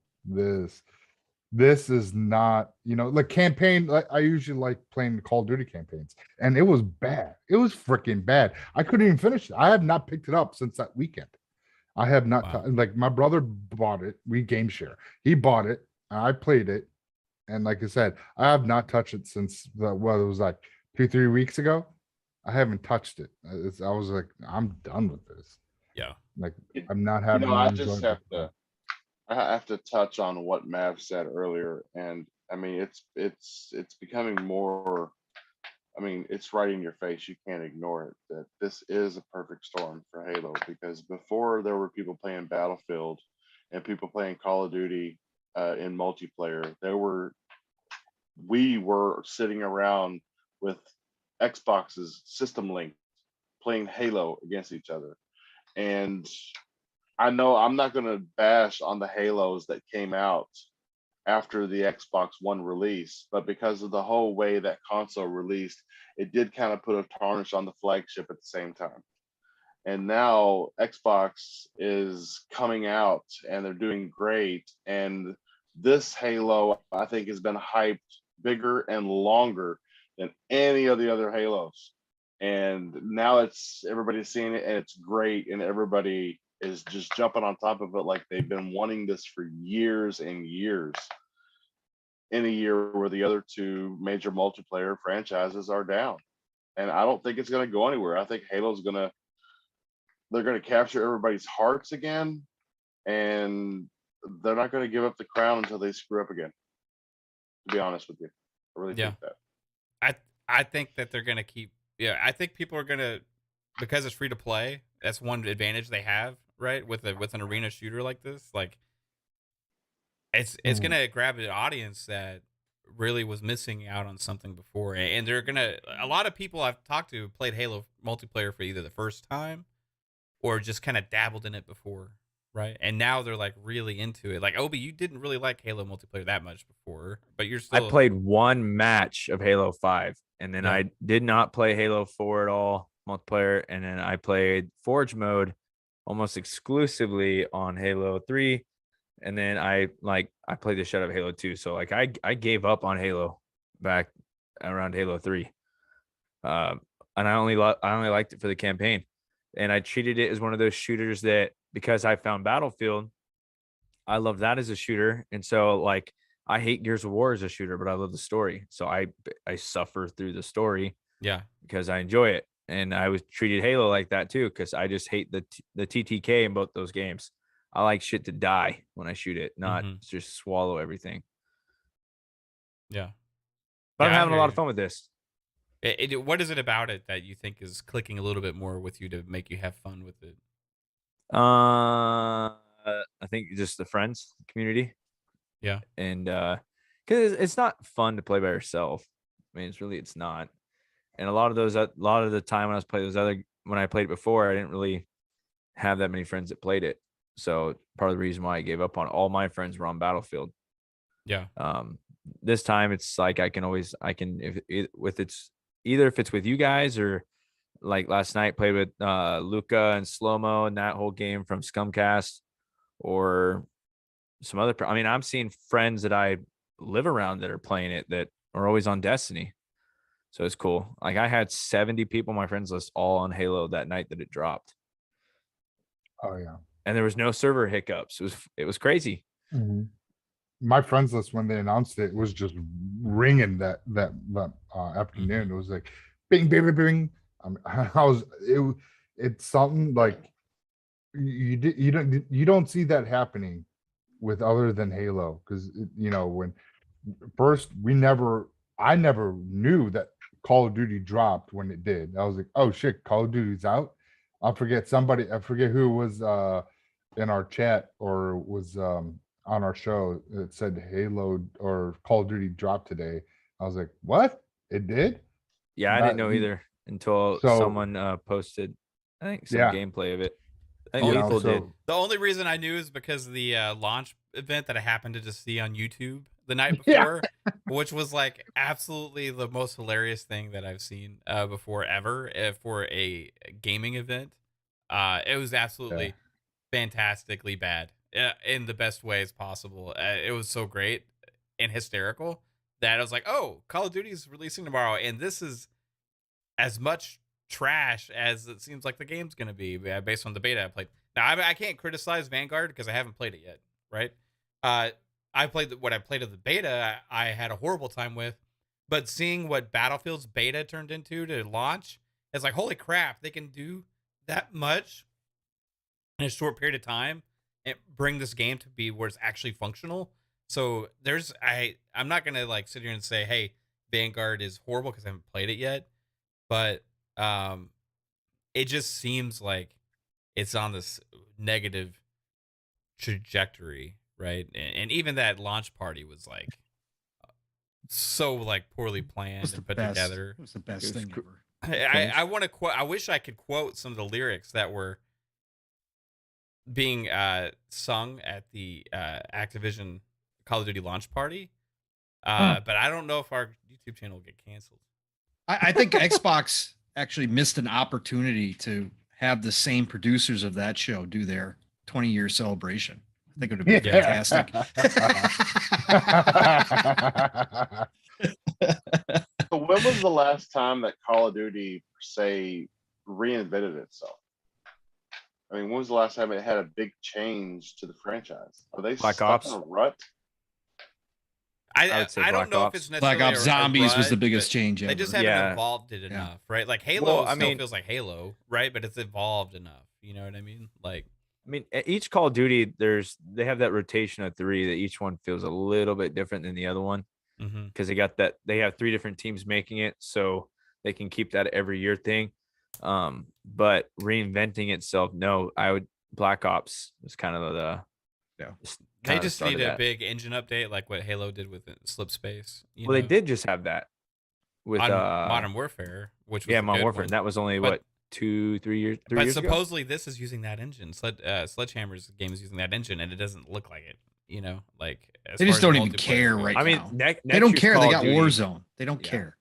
this is not, like campaign. Like I usually like playing the Call of Duty campaigns, and it was bad. It was freaking bad. I couldn't even finish it. I have not picked it up since that weekend. I have not. Wow. Like my brother bought it. We game share. He bought it. I played it, and like I said, I have not touched it since it was like 2-3 weeks ago. I haven't touched it. I was like, I'm done with this. Yeah. Like You- I'm not having. I any just enjoyment. I have to touch on what Mav said earlier, and I mean it's becoming more. I mean, it's right in your face. You can't ignore it. That this is a perfect storm for Halo, because before there were people playing Battlefield and people playing Call of Duty in multiplayer. We were sitting around with Xboxes system linked, playing Halo against each other, and I know I'm not going to bash on the Halos that came out after the Xbox One release, but because of the whole way that console released, it did kind of put a tarnish on the flagship at the same time. And now Xbox is coming out and they're doing great. And this Halo, I think, has been hyped bigger and longer than any of the other Halos. And now everybody's seeing it and it's great, and everybody is just jumping on top of it like they've been wanting this for years and years, in a year where the other two major multiplayer franchises are down. And I don't think it's going to go anywhere. I think they're going to capture everybody's hearts again, and they're not going to give up the crown until they screw up again, to be honest with you. I really think that. I think that they're gonna keep. Yeah, I think people are gonna, because it's free to play. That's one advantage they have, right? With an arena shooter like this, like it's gonna grab an audience that really was missing out on something before, and they're gonna. A lot of people I've talked to played Halo multiplayer for either the first time or just kind of dabbled in it before, right? And now they're like really into it. Like Obi, you didn't really like Halo multiplayer that much before, but you're still. I played one match of Halo 5, and then I did not play Halo 4 at all multiplayer, and then I played Forge mode almost exclusively on Halo 3, and then I played the shit out of Halo 2. So like I gave up on Halo back around Halo 3, and I only liked it for the campaign, and I treated it as one of those shooters that, because I found Battlefield, I love that as a shooter, and so like I hate Gears of War as a shooter, but I love the story, so I suffer through the story, because I enjoy it. And I was treated Halo like that too, because I just hate the TTK in both those games. I like shit to die when I shoot it, not just swallow everything. Yeah, but I'm having a lot of fun with this. What is it about it that you think is clicking a little bit more with you to make you have fun with it? I think just the friends community. Yeah. And because it's not fun to play by yourself. I mean, it's not. And a lot of the time when I played it before, I didn't really have that many friends that played it. So part of the reason why I gave up on all my friends were on Battlefield. Yeah. This time it's like if it's with you guys, or like last night played with Luca and Slow-Mo and that whole game from Scumcast, or some other. I mean, I'm seeing friends that I live around that are playing it that are always on Destiny. So it's cool. Like I had 70 people on my friends list all on Halo that night that it dropped. Oh yeah. And there was no server hiccups. It was crazy. My friends list, when they announced it, was just ringing that afternoon. It was like bing bing bing bing. It's something like you don't see that happening with other than Halo, because when first I never knew that Call of Duty dropped when it did. I was like, oh shit, Call of Duty's out. I forget who was in our chat or was on our show that said Halo or Call of Duty dropped today. I was like, what? It did? Yeah, I didn't know either until someone posted, I think, some gameplay of it. I think Lethal did. The only reason I knew is because the launch event that I happened to just see on YouTube the night before, which was like absolutely the most hilarious thing that I've seen before ever for a gaming event. It was absolutely fantastically bad in the best ways possible. It was so great. and hysterical that I was like, oh, Call of Duty is releasing tomorrow, and this is as much trash as it seems like the game's going to be based on the beta I played. Now, I can't criticize Vanguard because I haven't played it yet, right? I played what I played of the beta, I had a horrible time with, but seeing what Battlefield's beta turned into to launch, it's like, holy crap, they can do that much in a short period of time and bring this game to be where it's actually functional. So I'm not going to like sit here and say, hey, Vanguard is horrible because I haven't played it yet, but it just seems like it's on this negative trajectory, right? And even that launch party was like so like poorly planned and put together. It was the best thing ever. I want to quote. I wish I could quote some of the lyrics that were being sung at the Activision Call of Duty launch party, but I don't know if our YouTube channel will get canceled. I think Xbox actually missed an opportunity to have the same producers of that show do their 20-year celebration. I think it would be fantastic. So when was the last time that Call of Duty, per se, reinvented itself? I mean, when was the last time it had a big change to the franchise? Are they Black stuck Ops. in a rut? I would say I don't Black know Ops. if it's necessarily Black Ops a Zombies was the rut, biggest but change They ever. just haven't Yeah. evolved it Yeah. enough, right? Like Halo Well, I still mean- feels like Halo, right? But it's evolved enough. You know what I mean? Like, I mean, each Call of Duty, they have that rotation of 3 that each one feels a little bit different than the other one mhm. because they have 3 different teams making it, so they can keep that every year thing. But reinventing itself, no, Black Ops was kind of the They just need a big engine update, like what Halo did with Slip Space. You Well, they know? did just have that with on Modern Warfare, which was yeah, a Modern good Warfare. one. And that was only But- 2-3 years. 3 But years ago? supposedly this is using that engine. Sledgehammer's game is using that engine, and it doesn't look like it. You know, like as They far just as don't even multiplayer care goes. right I mean, now. next They don't year's care. They Call of got Duty- Warzone. They don't Yeah. care.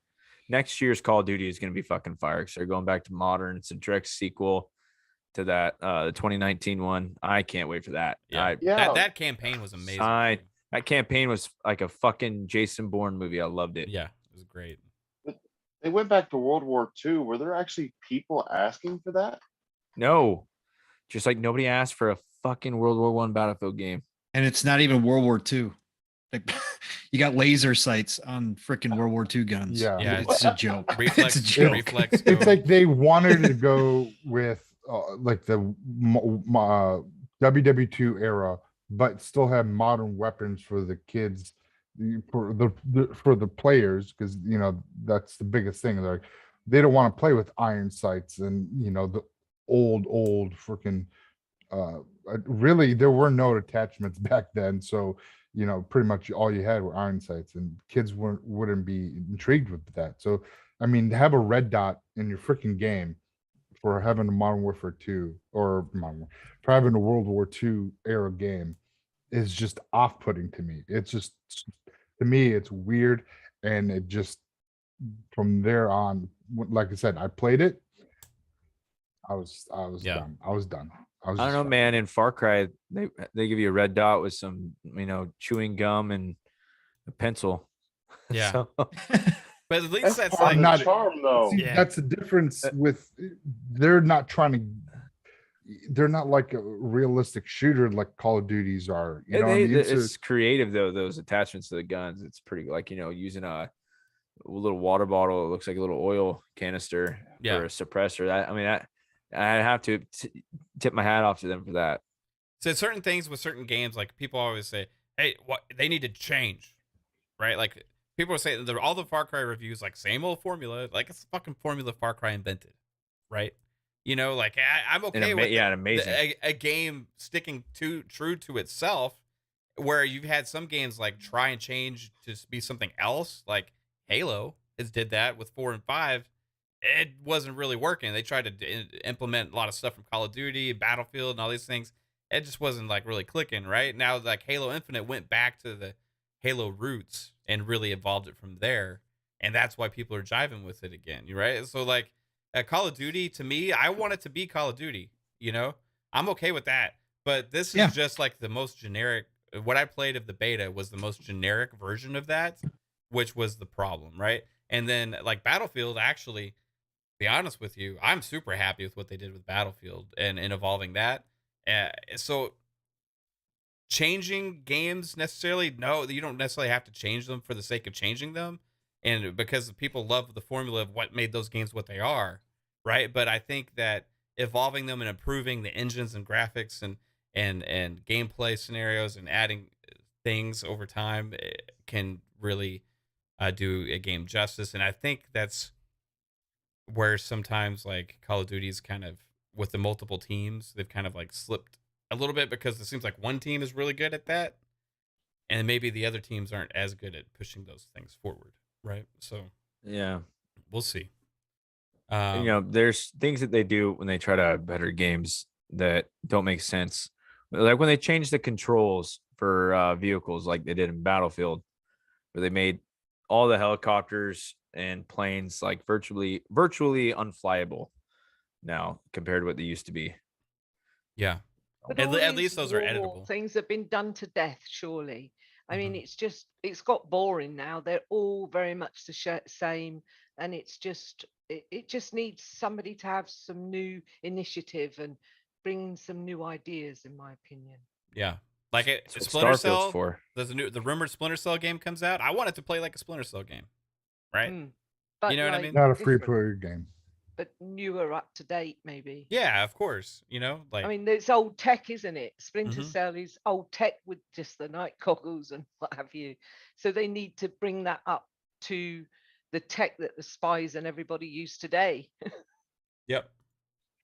Next year's Call of Duty is going to be fucking fire because they're going back to modern. It's a direct sequel to that the 2019 one. I can't wait for that. Yeah. Yeah. That campaign was amazing. That campaign was like a fucking Jason Bourne movie. I loved it. Yeah, it was great. They went back to World War II. Were there actually people asking for that? No, just like nobody asked for a fucking World War I Battlefield game. And it's not even World War II. Like, you got laser sights on freaking World War II guns. Yeah. Yeah, It's a joke. Reflex, It's a joke. reflex. It's scope. like they wanted to go with like the WW2 era, but still have modern weapons for the kids, for the players, because that's the biggest thing. They're like, they don't want to play with iron sights and the old freaking. Really, there were no attachments back then, so pretty much all you had were iron sights, and kids wouldn't be intrigued with that. So, I mean, to have a red dot in your freaking game for having a Modern Warfare 2 or for having a World War II era game is just off-putting to me. It's just, to me, it's weird, and it just, from there on, like I said, I played it. I was Yeah. done. I was done. I don't know, man. In Far Cry, they give you a red dot with some, chewing gum and a pencil. Yeah. So, But at least that's part like of not- the charm, though. See, Yeah. that's the difference with, they're not like a realistic shooter like Call of Duties are. You know what I mean? So- it's creative though. Those attachments to the guns, it's pretty like using a little water bottle. It looks like a little oil canister Yeah. for a suppressor. I have to tip my hat off to them for that. so certain things with certain games, like people always say, hey, what they need to change, right? Like people are saying all the Far Cry reviews, like same old formula, like it's the fucking formula Far Cry invented, right? Like I'm okay with amazing. a game sticking true to itself, where you've had some games like try and change to be something else, like Halo has did that with 4 and 5. It wasn't really working. They tried to implement a lot of stuff from Call of Duty, Battlefield, and all these things. It just wasn't like really clicking, right? Now, like Halo Infinite went back to the Halo roots and really evolved it from there, and that's why people are jiving with it again, right? So, like Call of Duty, to me, I want it to be Call of Duty. I'm okay with that, but this is Yeah. just like the most generic what I played of the beta was the most generic version of that, which was the problem, right? And then like Battlefield, actually, be honest with you, I'm super happy with what they did with Battlefield and evolving that. So changing games necessarily, no, you don't necessarily have to change them for the sake of changing them, and because people love the formula of what made those games what they are, right? But I think that evolving them and improving the engines and graphics and gameplay scenarios and adding things over time can really do a game justice. And I think that's where sometimes like Call of Duty's kind of, with the multiple teams, they've kind of like slipped a little bit, because it seems like one team is really good at that and maybe the other teams aren't as good at pushing those things forward, right? So Yeah. we'll see. You know, there's things that they do when they try to better games that don't make sense. Like when they changed the controls for vehicles, like they did in Battlefield, where they made all the helicopters and planes like virtually unflyable now compared to what they used to be. Yeah. But At all least these those are war editable. things have been done to death, surely. I mean, Mhm. it's got boring now. They're all very much the same, and it just needs somebody to have some new initiative and bring some new ideas, in my opinion. Yeah. Like That's what Splinter Starfield's Cell, for. there's the rumored Splinter Cell game comes out. I want it to play like a Splinter Cell game, right? But You know what I like, mean? Not a free different, play game. but newer, up to date, maybe. Yeah, of course. You know, like I mean, it's old tech, isn't it? Splinter Mhm. Cell is old tech with just the night goggles and what have you. So they need to bring that up to the tech that the spies and everybody use today. Yep.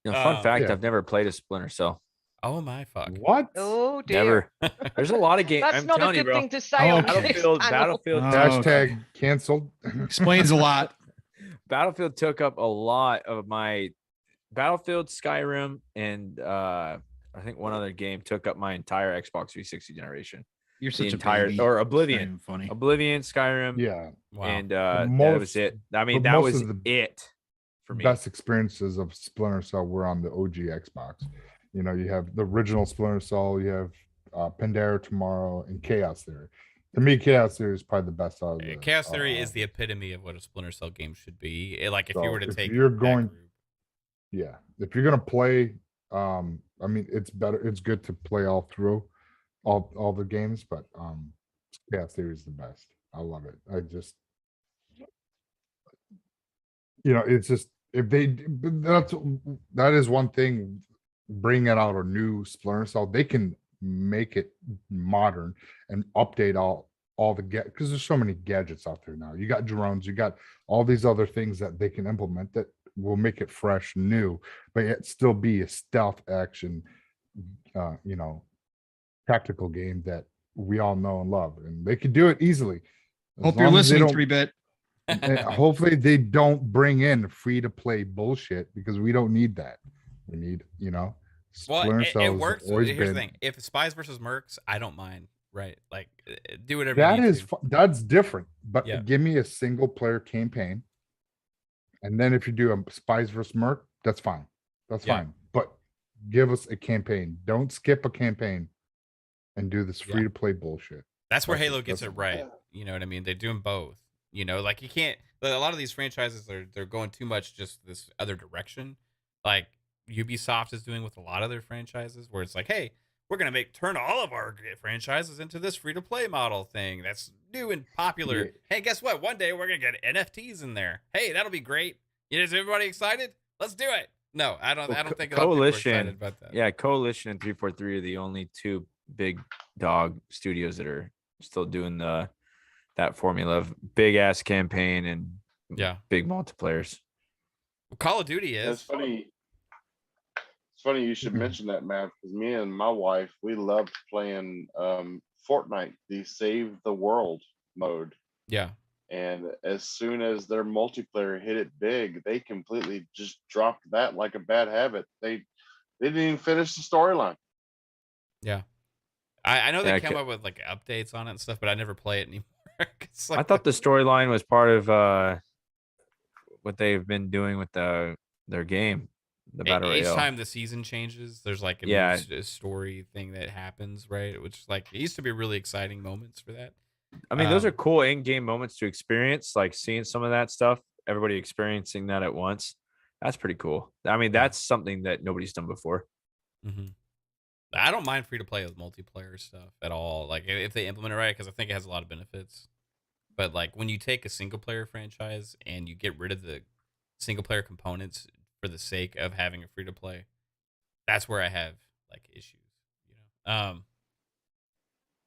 You know, fun fact, Yeah. I've never played a Splinter Cell. Oh my fuck. What? Oh dear. Never. There's a lot of games. That's I'm not a telling you, good bro. thing to say on Okay. this panel. Battlefield, Oh, Hashtag canceled. Explains a lot. Battlefield took up a lot of my Battlefield, Skyrim, and I think one other game took up my entire Xbox 360 generation. You're The such entire a baby. or It's not Oblivion, even funny. Oblivion, Skyrim, Yeah. Wow. and The that was most- it. I mean, the that most was of the it for me. Best experiences of Splinter Cell were on the OG Xbox. You know, you have the original Splinter Cell, you have Pandera Tomorrow, and Chaos Theory. To me, Chaos Theory is probably the best out of the Chaos Theory is the epitome of what a Splinter Cell game should be. Like if you So were to if take you're that going- group. Yeah. If you're gonna play, I mean, it's good to play all through all the games, but Chaos Theory is the best. I love it. It's just if they that is one thing, bringing out a new Splinter Cell, they can make it modern and update all the because there's so many gadgets out there now. You got drones, you got all these other things that they can implement that will make it fresh, new, but yet still be a stealth action, tactical game that we all know and love, and they could do it easily. As Hope you're long as they listening, don't- 3-bit. hopefully they don't bring in free to play bullshit, because we don't need that. We need, Well, Splinter it Cell has works. always Here's the been- thing: if Spies versus Mercs, I don't mind. Right? Like, do whatever. That you need is to. that's different, but Yeah. give me a single player campaign, and then if you do a Spies versus Merc, that's fine. That's Yeah. fine. But give us a campaign. Don't skip a campaign and do this Yeah. free to play bullshit. That's where That's it, Halo gets that's it it. right. You know what I mean? They do them both. You know, like you can't. A lot of these franchises they're going too much just this other direction. Like Ubisoft is doing with a lot of their franchises, where it's like, hey, we're gonna turn all of our franchises into this free to play model thing that's new and popular. Yeah. Hey, guess what? One day we're gonna get NFTs in there. Hey, that'll be great. Is everybody excited? Let's do it. No, I don't. Well, I don't think a lot of people are Coalition, excited about that. Yeah, Coalition and 343 are the only two big dog studios that are still doing that formula of big ass campaign and Yeah. big multiplayers. Call of Duty It's is. funny. It's funny you should mention that, Matt, because me and my wife, we loved playing Fortnite, the Save the World mode. Yeah. And as soon as their multiplayer hit it big, they completely just dropped that like a bad habit. They didn't even finish the storyline. Yeah. I know they Yeah, come up with like updates on it and stuff, but I never play it anymore. It's like I thought the storyline was part of what they've been doing with their game. the battle each royale. time the season changes, there's like a Yeah. new story thing that happens, right? Which like it used to be really exciting moments for that. I mean, those are Um, cool in-game moments to experience, like seeing some of that stuff, everybody experiencing that at once. That's pretty cool. I mean, Yeah. that's something that nobody's done before. mhm. I don't mind free to play with multiplayer stuff at all. Like if they implement it right, because I think it has a lot of benefits. But like when you take a single player franchise and you get rid of the single player components for the sake of having a free to play, that's where I have like issues. You know.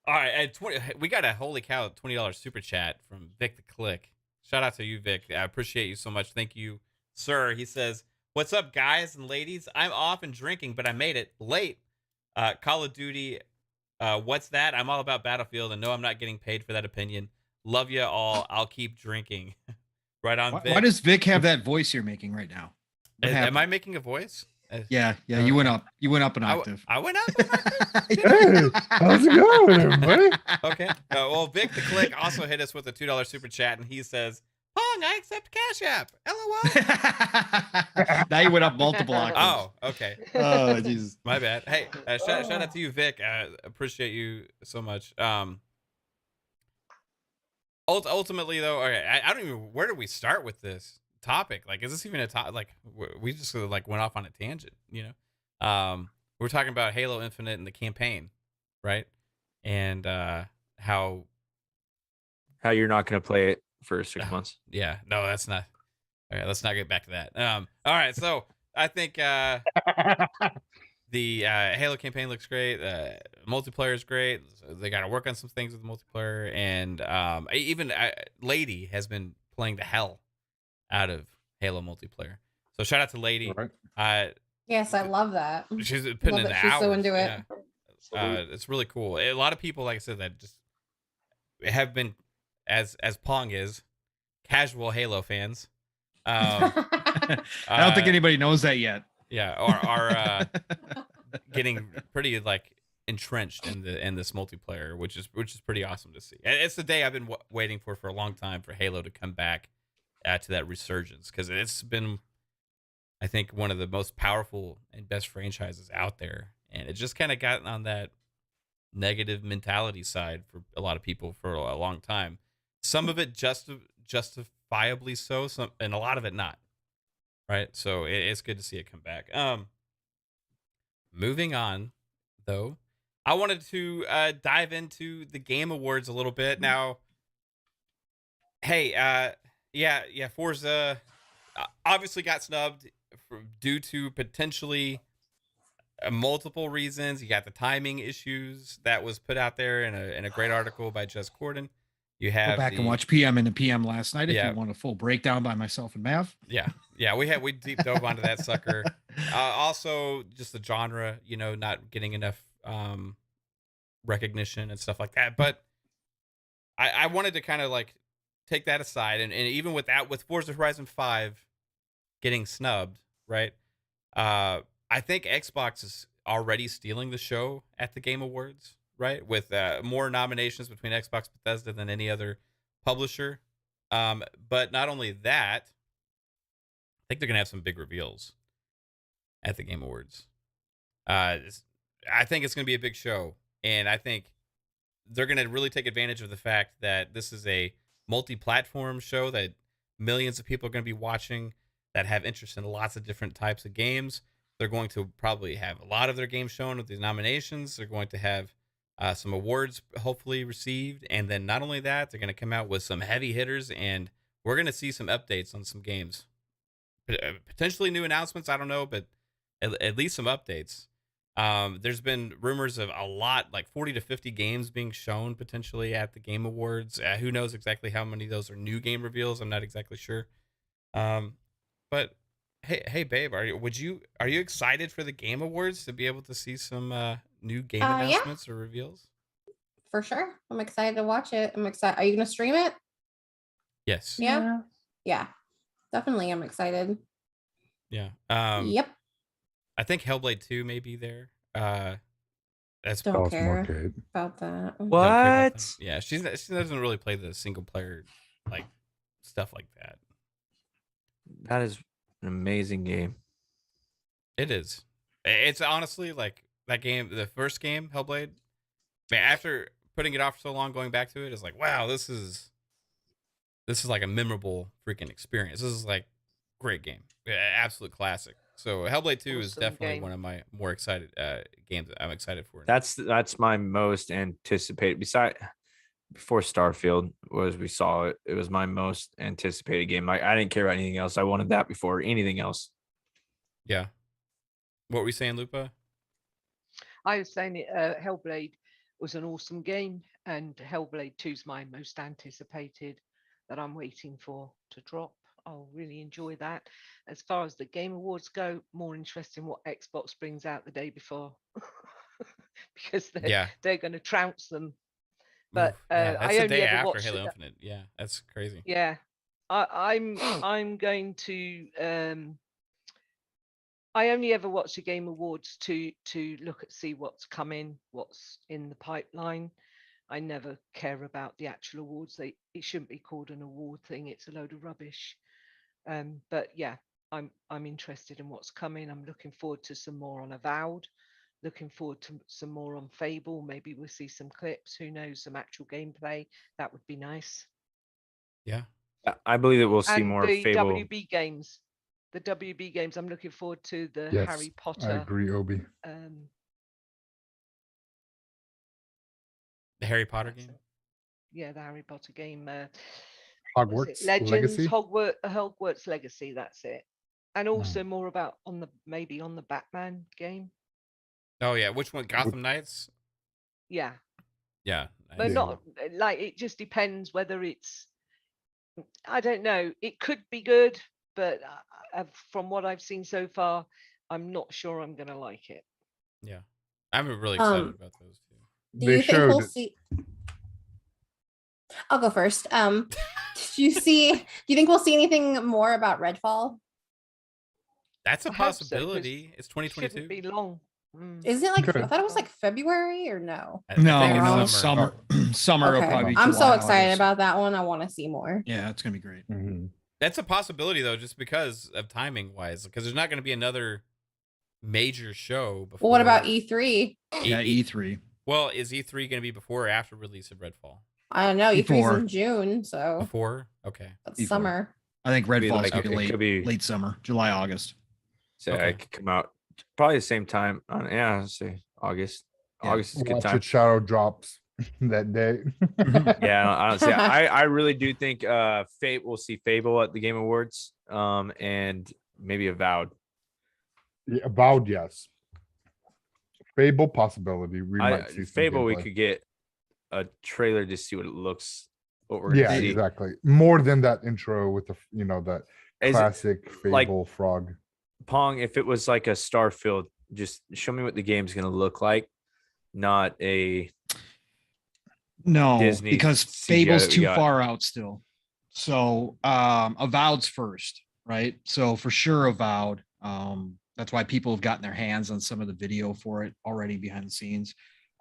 All right, at 20, we got a holy cow $20 super chat from Vic the Click. Shout out to you, Vic. I appreciate you so much. Thank you, sir. He says, "What's up, guys and ladies? I'm off and drinking, but I made it late. Call of Duty. What's that? I'm all about Battlefield, and no, I'm not getting paid for that opinion. Love you all. I'll keep drinking." Right on, Vic. Why does Vic have that voice you're making right now? What Am happened? I making a voice? Yeah, you went up. You went up an I, octave. I went up. Hey, how's it going, everybody? Okay. Well, Vic the Click also hit us with a $2 super chat, and he says, "Pong, I accept Cash App. LOL." Now you went up multiple octaves. Oh, okay. Oh, Jesus. My bad. Hey, shout out to you, Vic. Appreciate you so much. Ultimately, though, okay, I don't even. Where do we start with this topic? Like, is this even a topic? Like, we just like went off on a tangent, you know? We're talking about Halo Infinite and the campaign, right? And how you're not going to play it for 6 months. Yeah, no, that's not. All right, let's not get back to that. All right, so I think the Halo campaign looks great. Multiplayer is great. They got to work on some things with the multiplayer, and even Lady has been playing the hell out of Halo multiplayer. So shout out to Lady. Right. Yes, I love that. She's putting Love in the that she's hours. so into it. Yeah. It's really cool. A lot of people, like I said, that just have been as Pong is casual Halo fans. I don't think anybody knows that yet. Yeah, are getting pretty like entrenched in this multiplayer, which is pretty awesome to see. And it's the day I've been waiting for a long time for Halo to come back to that resurgence, because it's been, I think, one of the most powerful and best franchises out there, and it just kind of got on that negative mentality side for a lot of people for a long time. Some of it justifiably so, and a lot of it not. Right, so it's good to see it come back. Moving on, though, I wanted to dive into the Game Awards a little bit. Now, hey, yeah, Forza obviously got snubbed due to potentially multiple reasons. You got the timing issues that was put out there in a great article by Jess Corden. You have Go back and watch PM in the PM last night if Yeah. you want a full breakdown by myself and Mav. Yeah, we deep dove onto that sucker. Also, just the genre, not getting enough recognition and stuff like that. But I wanted to kind of like take that aside, and even with Forza Horizon 5 getting snubbed, right? I think Xbox is already stealing the show at the Game Awards, right? With more nominations between Xbox Bethesda than any other publisher. But not only that, I think they're going to have some big reveals at the Game Awards. I think it's going to be a big show, and I think they're going to really take advantage of the fact that this is a multi-platform show that millions of people are going to be watching that have interest in lots of different types of games. They're going to probably have a lot of their games shown with these nominations. They're going to have some awards hopefully received, and then not only that, they're going to come out with some heavy hitters, and we're going to see some updates on some games. Potentially new announcements, I don't know, but at least some updates. There's been rumors of a lot, like 40 to 50 games being shown potentially at the Game Awards. Who knows exactly how many of those are new game reveals? I'm not exactly sure. But hey, babe, are you excited for the Game Awards to be able to see some new game announcements or reveals? For sure, I'm excited to watch it. I'm excited. Are you gonna stream it? Yes. Yeah. Definitely, I'm excited. Yeah. Yep. I think Hellblade 2 may be there. That's Don't Oh, it's more care Kate. about that. don't care about What? that. Yeah, she doesn't really play the single player like stuff like that. That is an amazing game. It is. It's honestly like that game, the first game, Hellblade. Man, after putting it off for so long, going back to it, it's like, wow, this is like a memorable freaking experience. This is like great game, absolute classic. So Hellblade 2 is Awesome definitely game. one of my more excited games that I'm excited for. That's my most anticipated. Before Starfield was, we saw it. It was my most anticipated game. Like, I didn't care about anything else. I wanted that before anything else. Yeah. What were we saying, Lupa? I was saying Hellblade was an awesome game, and Hellblade 2 is my most anticipated that I'm waiting for to drop. I'll really enjoy that. As far as the Game Awards go, more interesting what Xbox brings out the day before, because they're going to trounce them. But yeah, that's I the only day ever after watched Halo it. Infinite. Yeah, that's crazy. Yeah, I'm going to. I only ever watch the Game Awards to look at see what's coming, what's in the pipeline. I never care about the actual awards. It shouldn't be called an award thing. It's a load of rubbish. But yeah, I'm interested in what's coming. I'm looking forward to some more on Avowed. Looking forward to some more on Fable. Maybe we'll see some clips. Who knows? Some actual gameplay. That would be nice. Yeah. I believe that we'll see And more the Fable. WB games. The WB games. I'm looking forward to the Yes, Harry I Potter. agree, Obi. The Harry Potter That's game. it. Yeah, the Harry Potter game. Hogwarts Legends, Legacy. Hogwarts Legacy. That's it. And also more about maybe on the Batman game. Oh yeah, which one? Gotham Knights. Yeah, Yeah, but Yeah. not like it. Just depends whether it's. I don't know. It could be good, but from what I've seen so far, I'm not sure I'm gonna like it. Yeah, I'm really excited about those two. Do They you think we'll showed- see? I'll go first. Do you think we'll see anything more about Redfall? That's a I hope so, 'cause possibility. It's Shouldn't 2022. be long. Mm. Isn't it like Okay. I thought it was like February or no? I think No, it's summer. Summer. It'll Okay. probably be I'm so July, excited August. about that one. I want to see more. Yeah, it's gonna be great. Mhm. That's a possibility though, just because of timing wise, because there's not going to be another major show before. Well, what about E3? Yeah, E3. Well, is E3 going to be before or after release of Redfall? I don't know. E3's Before. in June, so Before. Okay. that's Before. summer. I think Redfall's like- gonna be it could be- late summer, July, August. So Okay. it could come out probably the same time. I'd say August. Yeah. August is a good Watch time. it, Shadow drops that day. Yeah, I don't see. I really do think we'll see Fable at the Game Awards, and maybe Avowed. Yeah, Avowed, yes. Fable possibility. We might see some Fable, we gameplay. could get a trailer to see what it looks. What we're gonna Yeah, see. exactly. More than that intro with the that Is it classic like- Fable frog. Pong, if it was like a Starfield, just show me what the game's gonna look like, not a No, Disney because CGI Fable's that we too got. far out still. So Avowed's first, right? So for sure Avowed. That's why people have gotten their hands on some of the video for it already behind the scenes.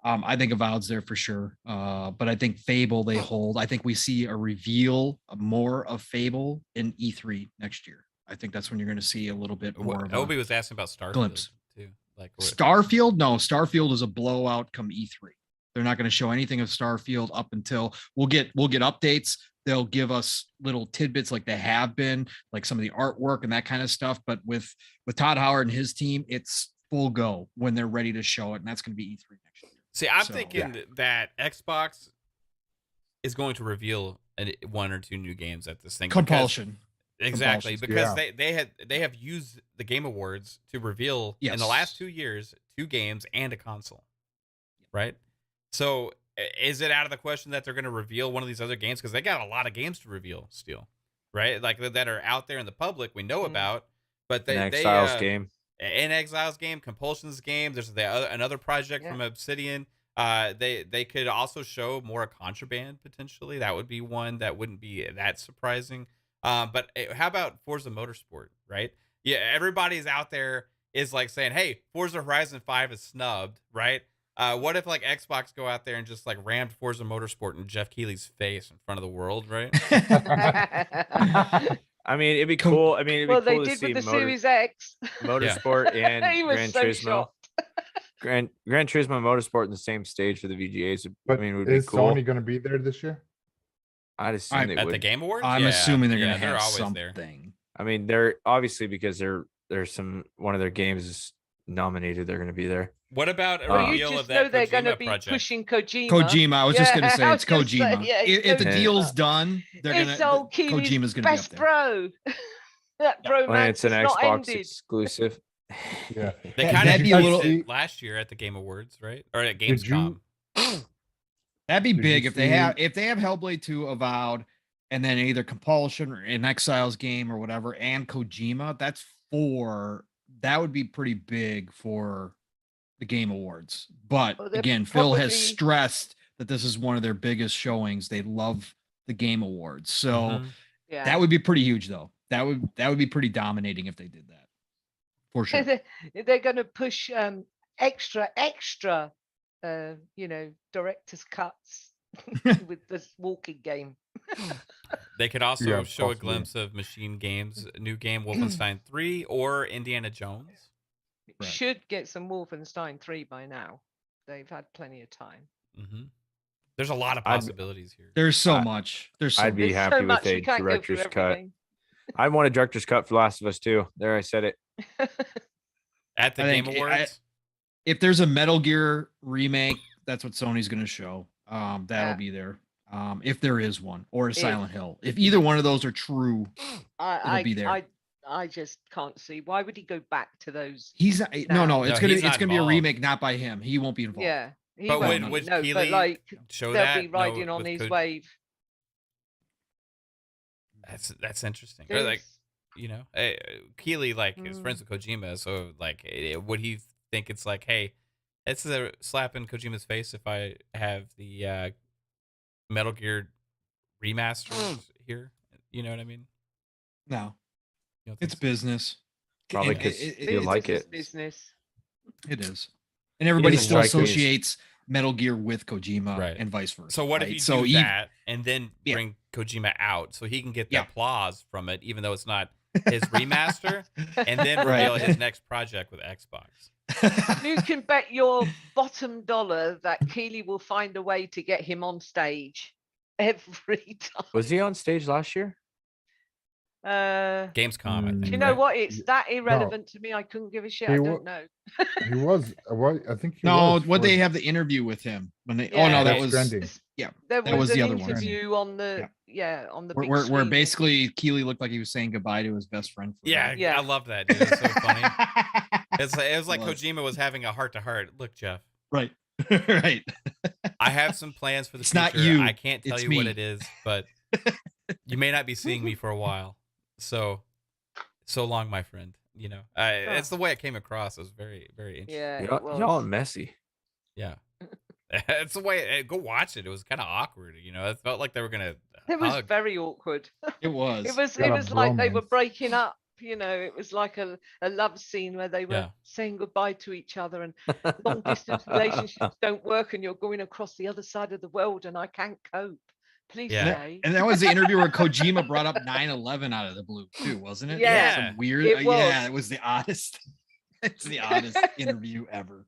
I think Avowed's there for sure. But I think Fable they hold. I think we see a reveal more of Fable in E3 next year. I think that's when you're going to see a little bit more of Obi a was asking about Starfield glimpse. too. Like what? Starfield. No, Starfield is a blowout come E3. They're not going to show anything of Starfield up until we'll get updates. They'll give us little tidbits like they have been, like some of the artwork and that kind of stuff. But with Todd Howard and his team, it's full go when they're ready to show it, and that's going to be E3 next year. See, I'm So, thinking that Xbox is going to reveal one or two new games at this thing. because- Compulsion. Exactly, Compulsions, because they have used the Game Awards to reveal in the last 2 years 2 games and a console, right? So is it out of the question that they're going to reveal one of these other games, because they got a lot of games to reveal still, right? Like that are out there in the public we know about, but an they Exiles game. in Exiles game, Compulsion's game. There's another project from Obsidian. They could also show more Contraband potentially. That would be one that wouldn't be that surprising. But how about Forza Motorsport, right? Yeah, everybody's out there is like saying, hey, Forza Horizon 5 is snubbed, right? What if like Xbox go out there and just like rammed Forza Motorsport in Jeff Keighley's face in front of the world, right? I mean, it'd be cool. I mean, it'd be Well, cool they to did see with the Series X. Motorsport and He was Gran so Turismo. shocked. Gran Turismo and Motorsport in the same stage for the VGAs. But I mean, would be is cool. Sony going to be there this year? I'd assume they At would. the Game Awards. I'm Yeah, assuming they're yeah, going to have always something. there. I mean, they're obviously because there's one of their games is nominated. They're going to be there. What about a Well, you reveal just of know that they're going to Kojima be project? pushing Kojima. Kojima. I was just going to say I it's was gonna Kojima. say, yeah, If the Kojima. deal's done, they're It's gonna old Keely's Kojima's going to be up best there. bro. That bromance When it's an is not Xbox ended. exclusive. Yeah. They That- kind of that'd be a teased little- it last year at the Game Awards, right? Or at Did you- Gamescom. That'd be Did you big if they see- have Hellblade 2 Avowed and then either Compulsion or an Exiles game or whatever and Kojima. That would be pretty big for the Game Awards. But Well, they're again, Phil has probably- stressed that this is one of their biggest showings. They love the Game Awards. So Mhm. Yeah. that would be pretty huge though. That would be pretty dominating if they did that. For sure. They're going to push extra, director's cuts with this walking game. They could also Yeah, show a possibly. glimpse of Machine Games' new game, Wolfenstein 3, or Indiana Jones. Right. Should get some Wolfenstein 3 by now. They've had plenty of time. Hmm There's a lot of I'd- possibilities here. There's so I- much. There's so I'd be There's happy so with much, a you can't go through director's cut. everything. I want a director's cut for Last of Us 2. There, I said it. At the I Game think Awards. if there's a Metal Gear remake, that's what Sony's going to show. That'll Yeah. be there. If there is one, or a If- Silent Hill. If either one of those are true, I be there. I just can't see why would he go back to those. he's no. It's No, gonna he's it's not gonna be a involved. remake, not by him. He won't be involved. Yeah, he But won't would be, no, Keighley but like Show they'll that. be riding No, on with his Ko- wave. That's interesting. Or like, There's- Keighley is friends with Kojima, so would he think it's like, hey, it's a slap in Kojima's face if I have the Metal Gear remasters here? You know what I mean? No, You don't think it's so? business. Probably And 'cause it- you like business is it. Business. It is, and everybody doesn't still strike me as- associates Metal Gear with Kojima, Right. and vice versa. So what if right? you So do that and then Yeah. bring Kojima out so he can get the Yeah. applause from it, even though it's not his remaster, and then Right. reveal his next project with Xbox? You can bet your bottom dollar that Keighley will find a way to get him on stage every time. Was he on stage last year? Gamescom, I think. You know right? what? It's that irrelevant to me. I couldn't give a shit. He I wa- don't know. He was. I think. He No, was what for- they have the interview with him when they. Yeah, oh no, that Death was Stranding. There That was an the other one. interview on the on the big where screen. basically Keighley looked like he was saying goodbye to his best friend. For Yeah, Yeah. I love that, dude. It's so funny. It was like Was. Kojima was having a heart to heart. Look, Jeff, right, right. I have some plans for the It's future. not you, I can't tell it's you what me. it is, but you may not be seeing me for a while. So long, my friend. It's the way it came across. It was very, very interesting. Yeah, it Y'all was. y'all are messy. Yeah. It's the way. Go watch it. It was kind of awkward. It felt like they were gonna It was hug. very awkward. It was. It was Got a like they were bromance. breaking up. It was like a love scene where they were Yeah. saying goodbye to each other, and long distance relationships don't work, and you're going across the other side of the world, and I can't cope. Please Yeah. stay. And that was the interview where Kojima brought up 9/11 out of the blue too, wasn't it? Yeah. Some weird. It Yeah, was. it was the oddest. It's the oddest interview ever.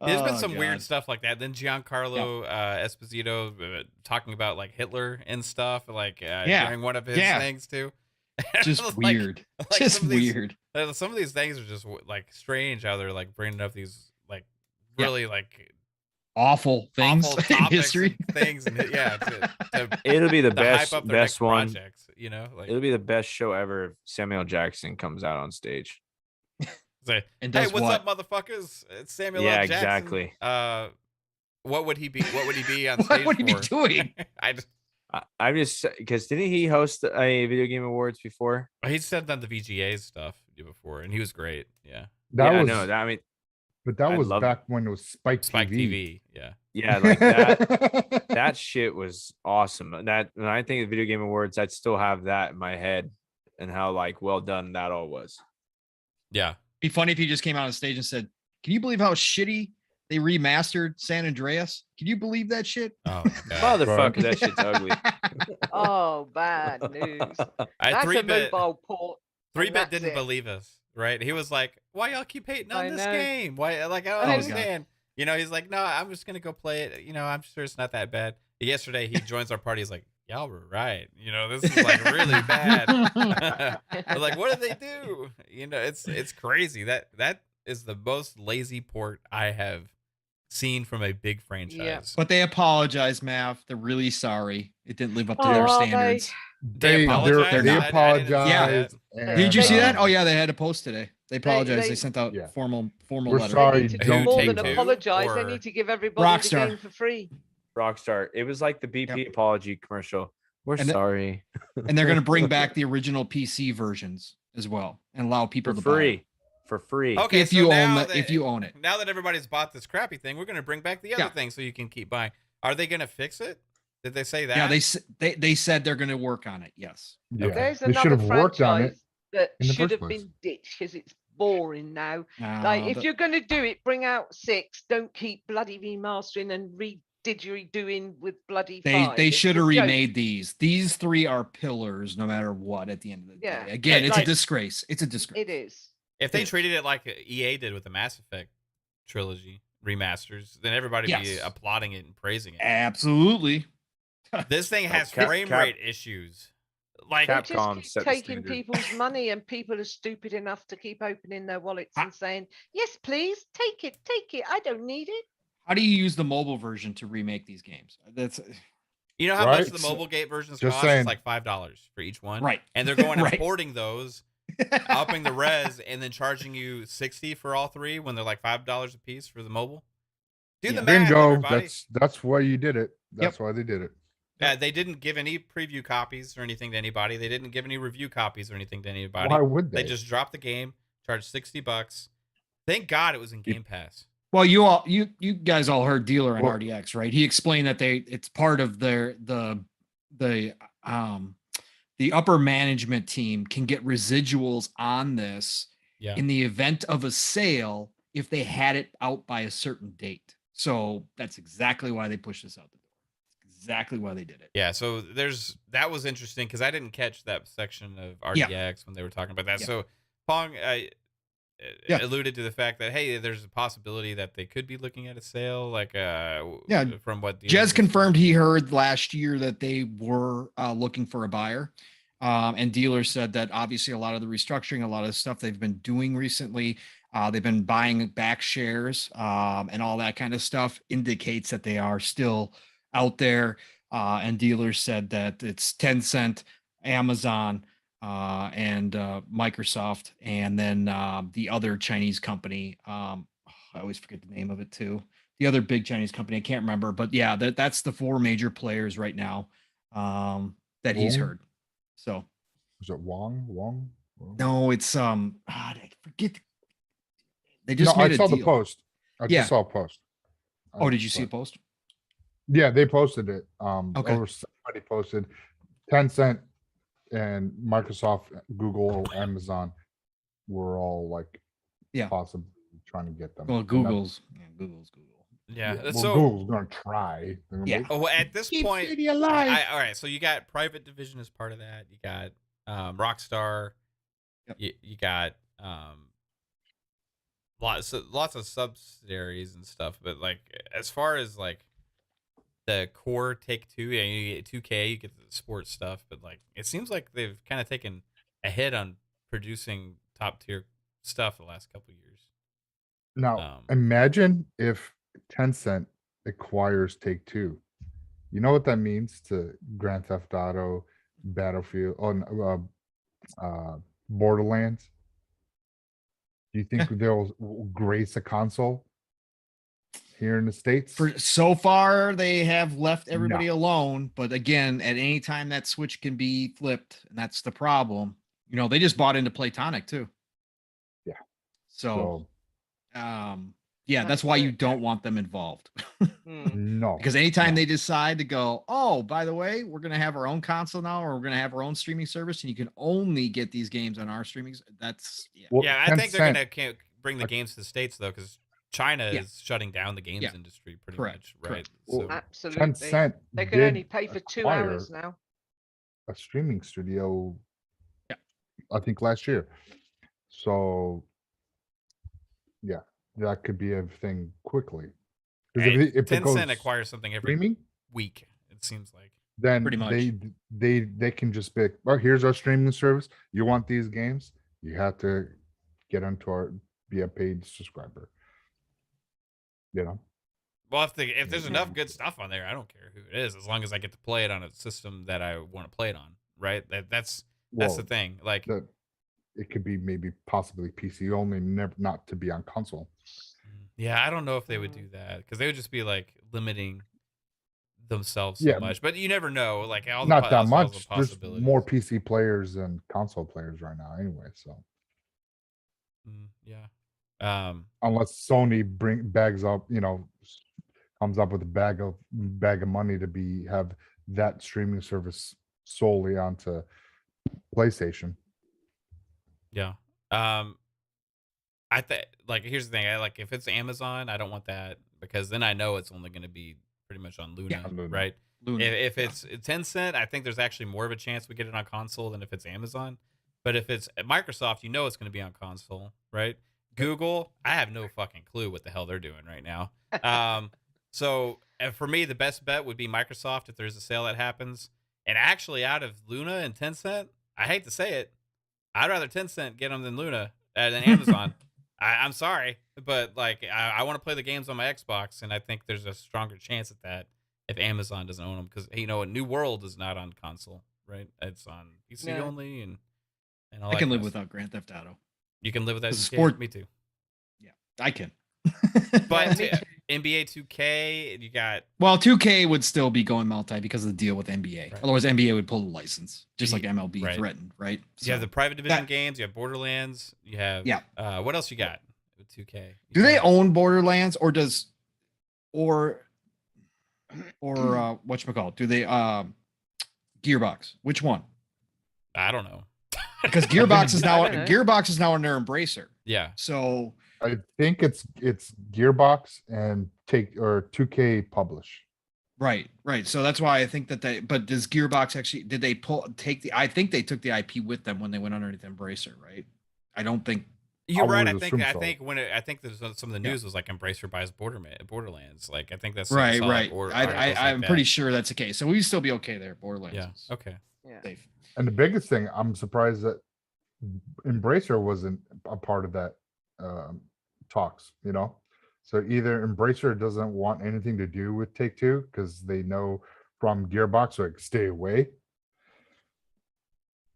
There's been Oh, some weird God. stuff like that. Then Giancarlo Esposito talking about Hitler and stuff, during one of his Yeah. things too. Just Like- weird. like Just some of these- weird. Some of these things are just strange how they're bringing up these Yeah. really Awful things awful in topics history. and things and to It'll be the to hype best up their next best one. projects. It'll be the best show ever if Samuel Jackson comes out on stage. Say, And hey, does what's what? up, motherfuckers? It's Samuel Yeah, L. Jackson. exactly. What would he be? What would he be on stage What would he be for? doing? I'm just because didn't he host a video game awards before? He said on the VGA stuff before, and he was great. Yeah, That yeah, was. no, I mean, But that I was love- back when it was Spike Spike TV. TV. Yeah, yeah, like that. That shit was awesome. That when I think of video game awards, I'd still have that in my head and how well done that all was. yeah. Be funny if he just came out on stage and said, "Can you believe how shitty They remastered San Andreas. Can you believe that shit? Oh my god. Motherfucker, that shit's ugly. Oh, bad news. I That's a 3-bit mobile port. and 3-bit that's didn't it. believe us, right? He was like, "Why y'all keep hating on I this know. game? Why? Like, I don't Oh, God. understand." You know, he's like, "No, I'm just gonna go play it. You know, I'm sure it's not that bad." Yesterday, he joins our party. He's like, "Y'all were right. You know, this is like really bad." We're like, "What did they do?" You know, it's crazy. That is the most lazy port I have seen from a big franchise. But they apologized, Mav. They're really sorry. It didn't live up to Oh, their are they? standards. They apologized? They're They not. I didn't see apologized. that. and, Did you see that? um, Oh yeah, they had a post today. They apologized. They, they- sent out Yeah. formal We're letter. sorry. They need to Who, do more than Take-Two, apologize. They or need to give everybody the Rockstar. game for free. Rockstar. It was like the BP apology commercial. We're And the- sorry. And they're going to bring back the original PC versions as well and allow people For to buy free. it. For free. Okay, If so you now own that- if you own it. Now that everybody's bought this crappy thing, we're gonna bring back the other Yeah. thing so you can keep buying. Are they gonna fix it? Did they say that? Yeah, they said they're going to work on it. Yes. Yeah. There's They should another have worked on it. franchise that in the should first have place. been ditched because it's boring now. Like, if but- you're going to do it, bring out 6. Don't keep bloody remastering and doing with bloody They 5. they It's should a have joke. remade these. These 3 are pillars no matter what at the end of the Yeah, day. Again, but it's like- a disgrace. It's a disgrace. It is. If they treated it like EA did with the Mass Effect trilogy remasters, then everybody would be Yes. applauding it and praising it. Absolutely. This thing has Cap- frame Cap- rate issues. Like, They Capcom just set keep the taking standard. people's money, and people are stupid enough to keep opening their wallets Ah. and saying, "Yes, please, take it, take it. I don't need it." How do you use the mobile version to remake these games? That's you know how much Right? the mobile gate versions Just cost? saying. It's like $5 for each one. right. And they're going and Right. porting those, upping the res, and then charging you 60 for all 3 when they're like $5 a piece for the mobile. Do Yeah. the math, Bingo. everybody. That's why you did it. That's why they did it. They didn't give any preview copies or anything to anybody. They didn't give any review copies or anything to anybody. Why would they? They just dropped the game, charged $60. Thank God it was in Game Pass. Well, you guys all heard Dealer on Well- RDX, right? He explained that it's part of the upper management team can get residuals on this Yeah. in the event of a sale if they had it out by a certain date. So that's exactly why they pushed this out the door. Exactly why they did it. Yeah, so that was interesting because I didn't catch that section of RDX when they were talking about that. Yeah. So Pong Yeah. alluded to the fact that, hey, there's a possibility that they could be looking at a sale, like from what Jez confirmed he heard last year that they were looking for a buyer. And Dealer said that obviously a lot of the restructuring, a lot of the stuff they've been doing recently, they've been buying back shares and all that kind of stuff indicates that they are still out there. And Dealer said that it's Tencent, Amazon, and Microsoft, and then the other Chinese company. I always forget the name of it too. The other big Chinese company, I can't remember, but yeah, that's the 4 major players right now that he's Wong? heard. So Was it Wong? no, it's I forget. They No, just I made a saw deal. the post. I Yeah. just saw a post. Oh, did you see a post? Yeah, they posted it. Okay. Or somebody posted Tencent and Microsoft, Google, Amazon were all like, Yeah. possibly trying to get them. Well, And that's- Google. Yeah. well, So Google's gonna try. They're gonna Yeah. make- oh, at this Keep point, City alive. all right. So you got Private Division as part of that. You got Rockstar. Yep. You got lots of subsidiaries and stuff. But like as far as like the core Take-Two, yeah, you get 2K, you get the sports stuff. But like it seems like they've kind of taken a hit on producing top tier stuff the last couple of years. Now, imagine if Tencent acquires Take-Two. You know what that means to Grand Theft Auto, Battlefield, Borderlands? Do you think they'll grace a console here in the States? For so far, they have left everybody No. alone. But again, at any time that switch can be flipped, and that's the problem. You know, they just bought into Playtonic too. Yeah. So, yeah, that's why you don't want them involved. No. Because anytime no. they decide to go, oh, by the way, we're gonna have our own console now, or we're gonna have our own streaming service, and you can only get these games on our streaming. That's Well, yeah, I think they're 10 gonna can't bring the games to the States though, because China Yeah. is shutting down the games Yeah. industry pretty Correct, much, right? correct. Well, So Absolutely. Tencent They can did only pay for 2 acquire hours now. a streaming studio, Yeah. I think last year. So, yeah, that could be a thing quickly. Because hey, if it goes Tencent acquires something every streaming, week. It seems like. then Pretty much. they can just be, oh, here's our streaming service. You want these games? You have to get onto be a paid subscriber. You know. Well, if there's enough good stuff on there, I don't care who it is, as long as I get to play it on a system that I want to play it on, right? That's the Well, thing. Like, that it could be maybe possibly PC only, never not to be on console. yeah, I don't know if they would do that because they would just be like limiting themselves so Yeah, much. But you never know. Like all the Not that all the much. There's possibilities. more PC players than console players right now, anyway. So Yeah. unless Sony bags up, comes up with a bag of money to have that streaming service solely onto PlayStation. Yeah. I think like here's the thing. I like if it's Amazon, I don't want that because then I know it's only going to be pretty much on Luna, Yeah, on Luna. right? Luna, If it's Tencent, I think there's actually more of a chance we get it on console than if it's Amazon. But if it's Microsoft, it's going to be on console, right? Google, I have no fucking clue what the hell they're doing right now. So for me, the best bet would be Microsoft if there's a sale that happens. And actually, out of Luna and Tencent, I hate to say it, I'd rather Tencent get them than Luna than Amazon. I'm sorry, but like I want to play the games on my Xbox, and I think there's a stronger chance at that if Amazon doesn't own them because New World is not on console, right? It's on PC No. only, and all I that can kind live of without Grand Theft Auto. You can live with that. It's a Okay, sport. Me too. Yeah, I can. But me too. NBA 2K, you got Well, 2K would still be going multi because of the deal with NBA. Right. Otherwise, NBA would pull the license, just like Ye- MLB right. threatened, right? you have the private division that- games, you have Borderlands, you have Yeah. What else you got with 2K? Do they own Borderlands or whatchamacallit? Do they Gearbox? Which one? I don't know. Because Gearbox is now I don't know. Gearbox is now under Embracer. Yeah. So I think it's Gearbox and 2K publish. right. So that's why I think that but does Gearbox actually did they I think they took the IP with them when they went underneath Embracer, right? I don't think You're right. would assume so. I think there's some of the news was like Embracer buys Borderlands. Like I think that's right. Or I'm pretty sure that's the case. So we'd still be okay there. Borderlands. Yeah. is Okay. Yeah. safe. And the biggest thing, I'm surprised that Embracer wasn't a part of that talks, So either Embracer doesn't want anything to do with Take-Two because they know from Gearbox, like stay away.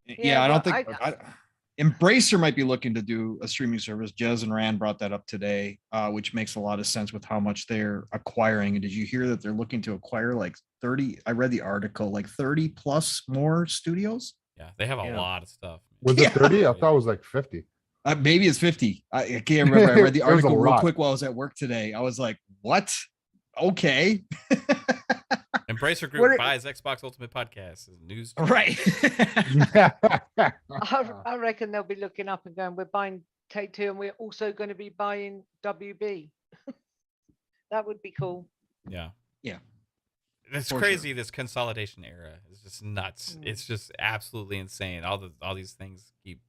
Yeah, I don't well, think Embracer might be looking to do a streaming service. Jez and Rand brought that up today, which makes a lot of sense with how much they're acquiring. And did you hear that they're looking to acquire like 30? I read the article, like 30 plus more studios. Yeah, they have a Yeah. lot of stuff. Was Yeah. it 30? I thought it was like 50. Maybe it's 50. I can't remember. I read the There's a article real lot. quick while I was at work today. I was like, what? Okay. Embracer Group What- buys Xbox Ultimate Podcast. News. Right. I reckon they'll be looking up and going, we're buying Take-Two and we're also going to be buying WB. That would be cool. Yeah. Yeah. It's For crazy. This consolidation era is just nuts. Mm. It's just absolutely insane. All these things keep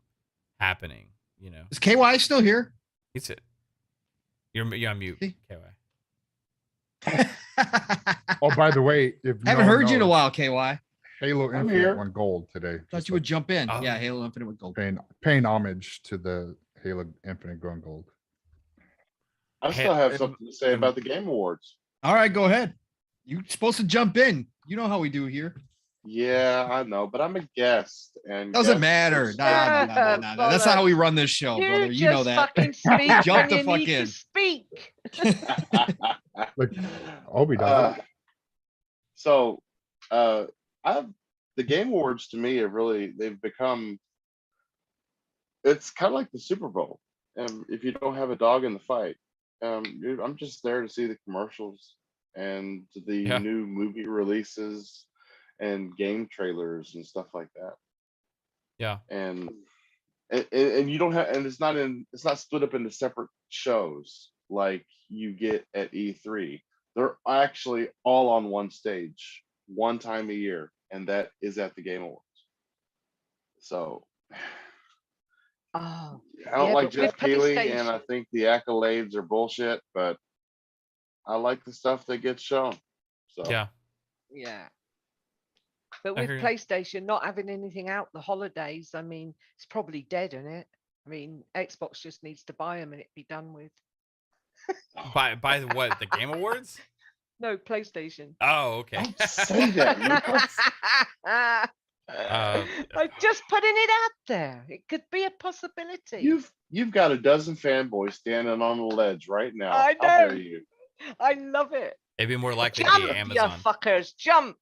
happening. Is KY still here? It's it. You're on mute, See? KY. Oh, by the way, if Haven't no one heard you in a knows, while, KY. Halo I'm Infinite here. won gold today. Thought Just you would jump in. Oh. Yeah, Halo Infinite with gold. paying homage to the Halo Infinite going gold. I still have and- something to say about the Game Awards. All right, go ahead. You're supposed to jump in. You know how we do here. Yeah, I know, but I'm a guest, and Doesn't guests matter. are- Nah. That's not how we run this show, You brother. just You know that. fucking speak Jump when the you fuck need in. to speak. Like Obi does Uh, it. so, the Game Awards to me they've become. It's kind of like the Super Bowl. If you don't have a dog in the fight, I'm just there to see the commercials and the Yeah. new movie releases and game trailers and stuff like that. Yeah. And you don't have, and it's not split up into separate shows. like you get at E3. They're actually all on one stage, one time a year, and that is at the Game Awards. So Oh, I yeah, don't like but with Jeff Keighley, and I PlayStation, think the accolades are bullshit, but I like the stuff that gets shown. So Yeah. yeah. But I with hear you. PlayStation not having anything out the holidays, I mean, it's probably dead, isn't it? I mean, Xbox just needs to buy them and it'd be done with. By the what? The Game Awards? No, PlayStation. Oh, okay. don't say that, Lucas. I'm just putting it out there. It could be a possibility. You've got a dozen fanboys standing on the ledge right now. I How dare know. you? I love it. It'd be more likely to Jump, be you Amazon. fuckers, jump.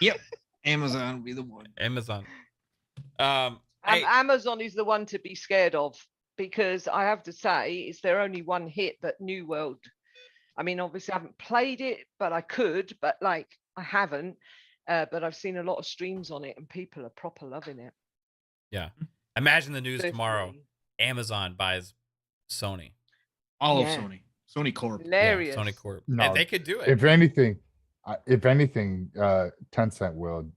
Yep. Amazon will be the one. Amazon. Hey, Amazon is the one to be scared of, because I have to say it's their only one hit, that New World. I mean, obviously I haven't played it, but I could, but like I haven't. But I've seen a lot of streams on it and people are proper loving it. yeah. Imagine the news So tomorrow. funny. Amazon buys Sony. All Yeah. of Sony Corp. Hilarious. Yeah, Sony Corp. No, And they could do it. If anything, Tencent will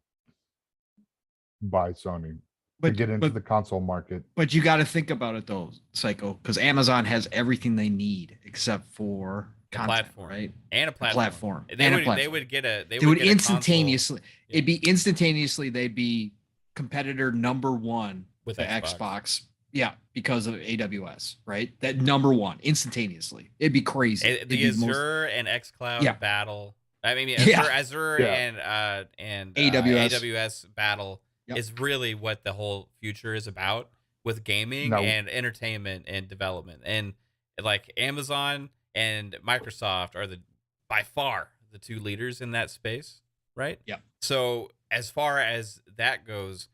buy Sony to But get into the console market. But you got to think about it though, Psycho, because Amazon has everything they need except for The content, platform. right? And a platform. Platform. They And a would, platform. they would get a They would get a console instantaneously. Yeah. It'd be instantaneously. They'd be competitor number one With to Xbox. Xbox. Yeah, because of AWS, right? That number one instantaneously. It'd be crazy. The It'd be most- Azure and xCloud Yeah. battle. I mean, Yeah. Azure Yeah. and AWS. AWS battle Yep. is really what the whole future is about with gaming No. and entertainment and development. And like Amazon and Microsoft are by far the two leaders in that space, right? Yep. So as far as that goes,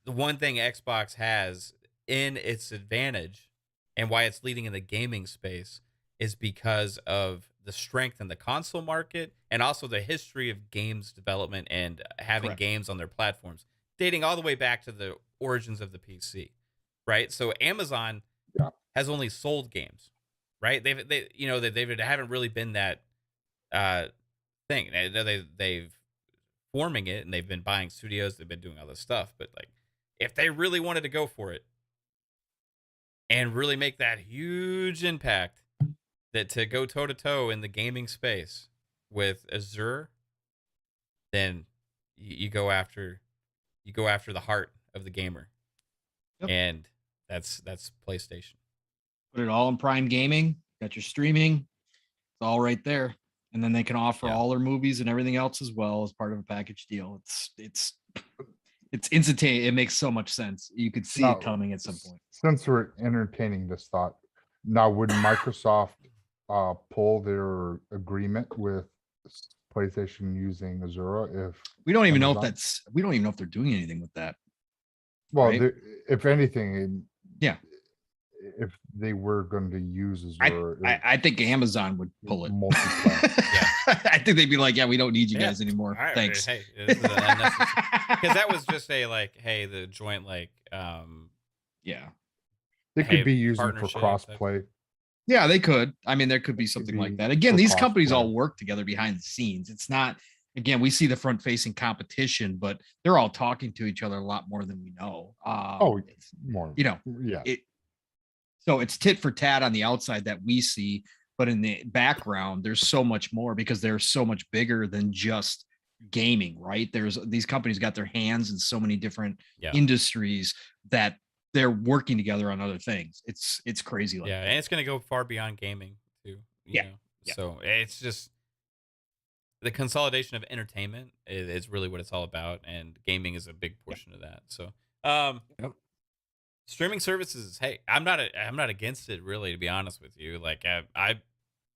the one thing Xbox has in its advantage and why it's leading in the gaming space is because of the strength in the console market and also the history of games development and having Correct. games on their platforms, dating all the way back to the origins of the PC, right? So Amazon Yeah. has only sold games, right? They haven't really been that thing. They've forming it and they've been buying studios, they've been doing all this stuff, but like if they really wanted to go for it and really make that huge impact, that to go toe to toe in the gaming space with Azure, then you go after the heart of the gamer. Yep. And that's PlayStation. Put it all in Prime Gaming. Got your streaming. It's all right there. And then they can offer Yeah. all their movies and everything else as well as part of a package deal. It's instantaneous. It makes so much sense. You could see Now, it coming at some point. Since we're entertaining this thought, now would Microsoft pull their agreement with PlayStation using Azure if We don't even know if Amazon? we don't even know if they're doing anything with that. well Right. if anything Yeah. if they were going to use Azure I think Amazon would pull it. multi-cloud. I think they'd be like, yeah, we don't need you Yeah. guys anymore. All right, Thanks. Hey, this is unnecessary. Because that was just a like, hey, the joint like Yeah. They Hey, could be used for partnership cross type. play. Yeah, they could. I mean, there could be It could something like be that. Again, for these companies cosplay. all work together behind the scenes. It's not, again, we see the front facing competition, but they're all talking to each other a lot more than we know. It's- More. you know, Yeah. so it's tit for tat on the outside that we see, but in the background, there's so much more because they're so much bigger than just gaming, right? There's these companies got their hands in so many different Yeah. industries that they're working together on other things. It's crazy. Like Yeah, and it's gonna go far beyond gaming too. You Yeah, know? yeah. So it's just the consolidation of entertainment is really what it's all about, and gaming is a big portion of that. So, Yep. streaming services. Hey, I'm not against it really, to be honest with you. Like I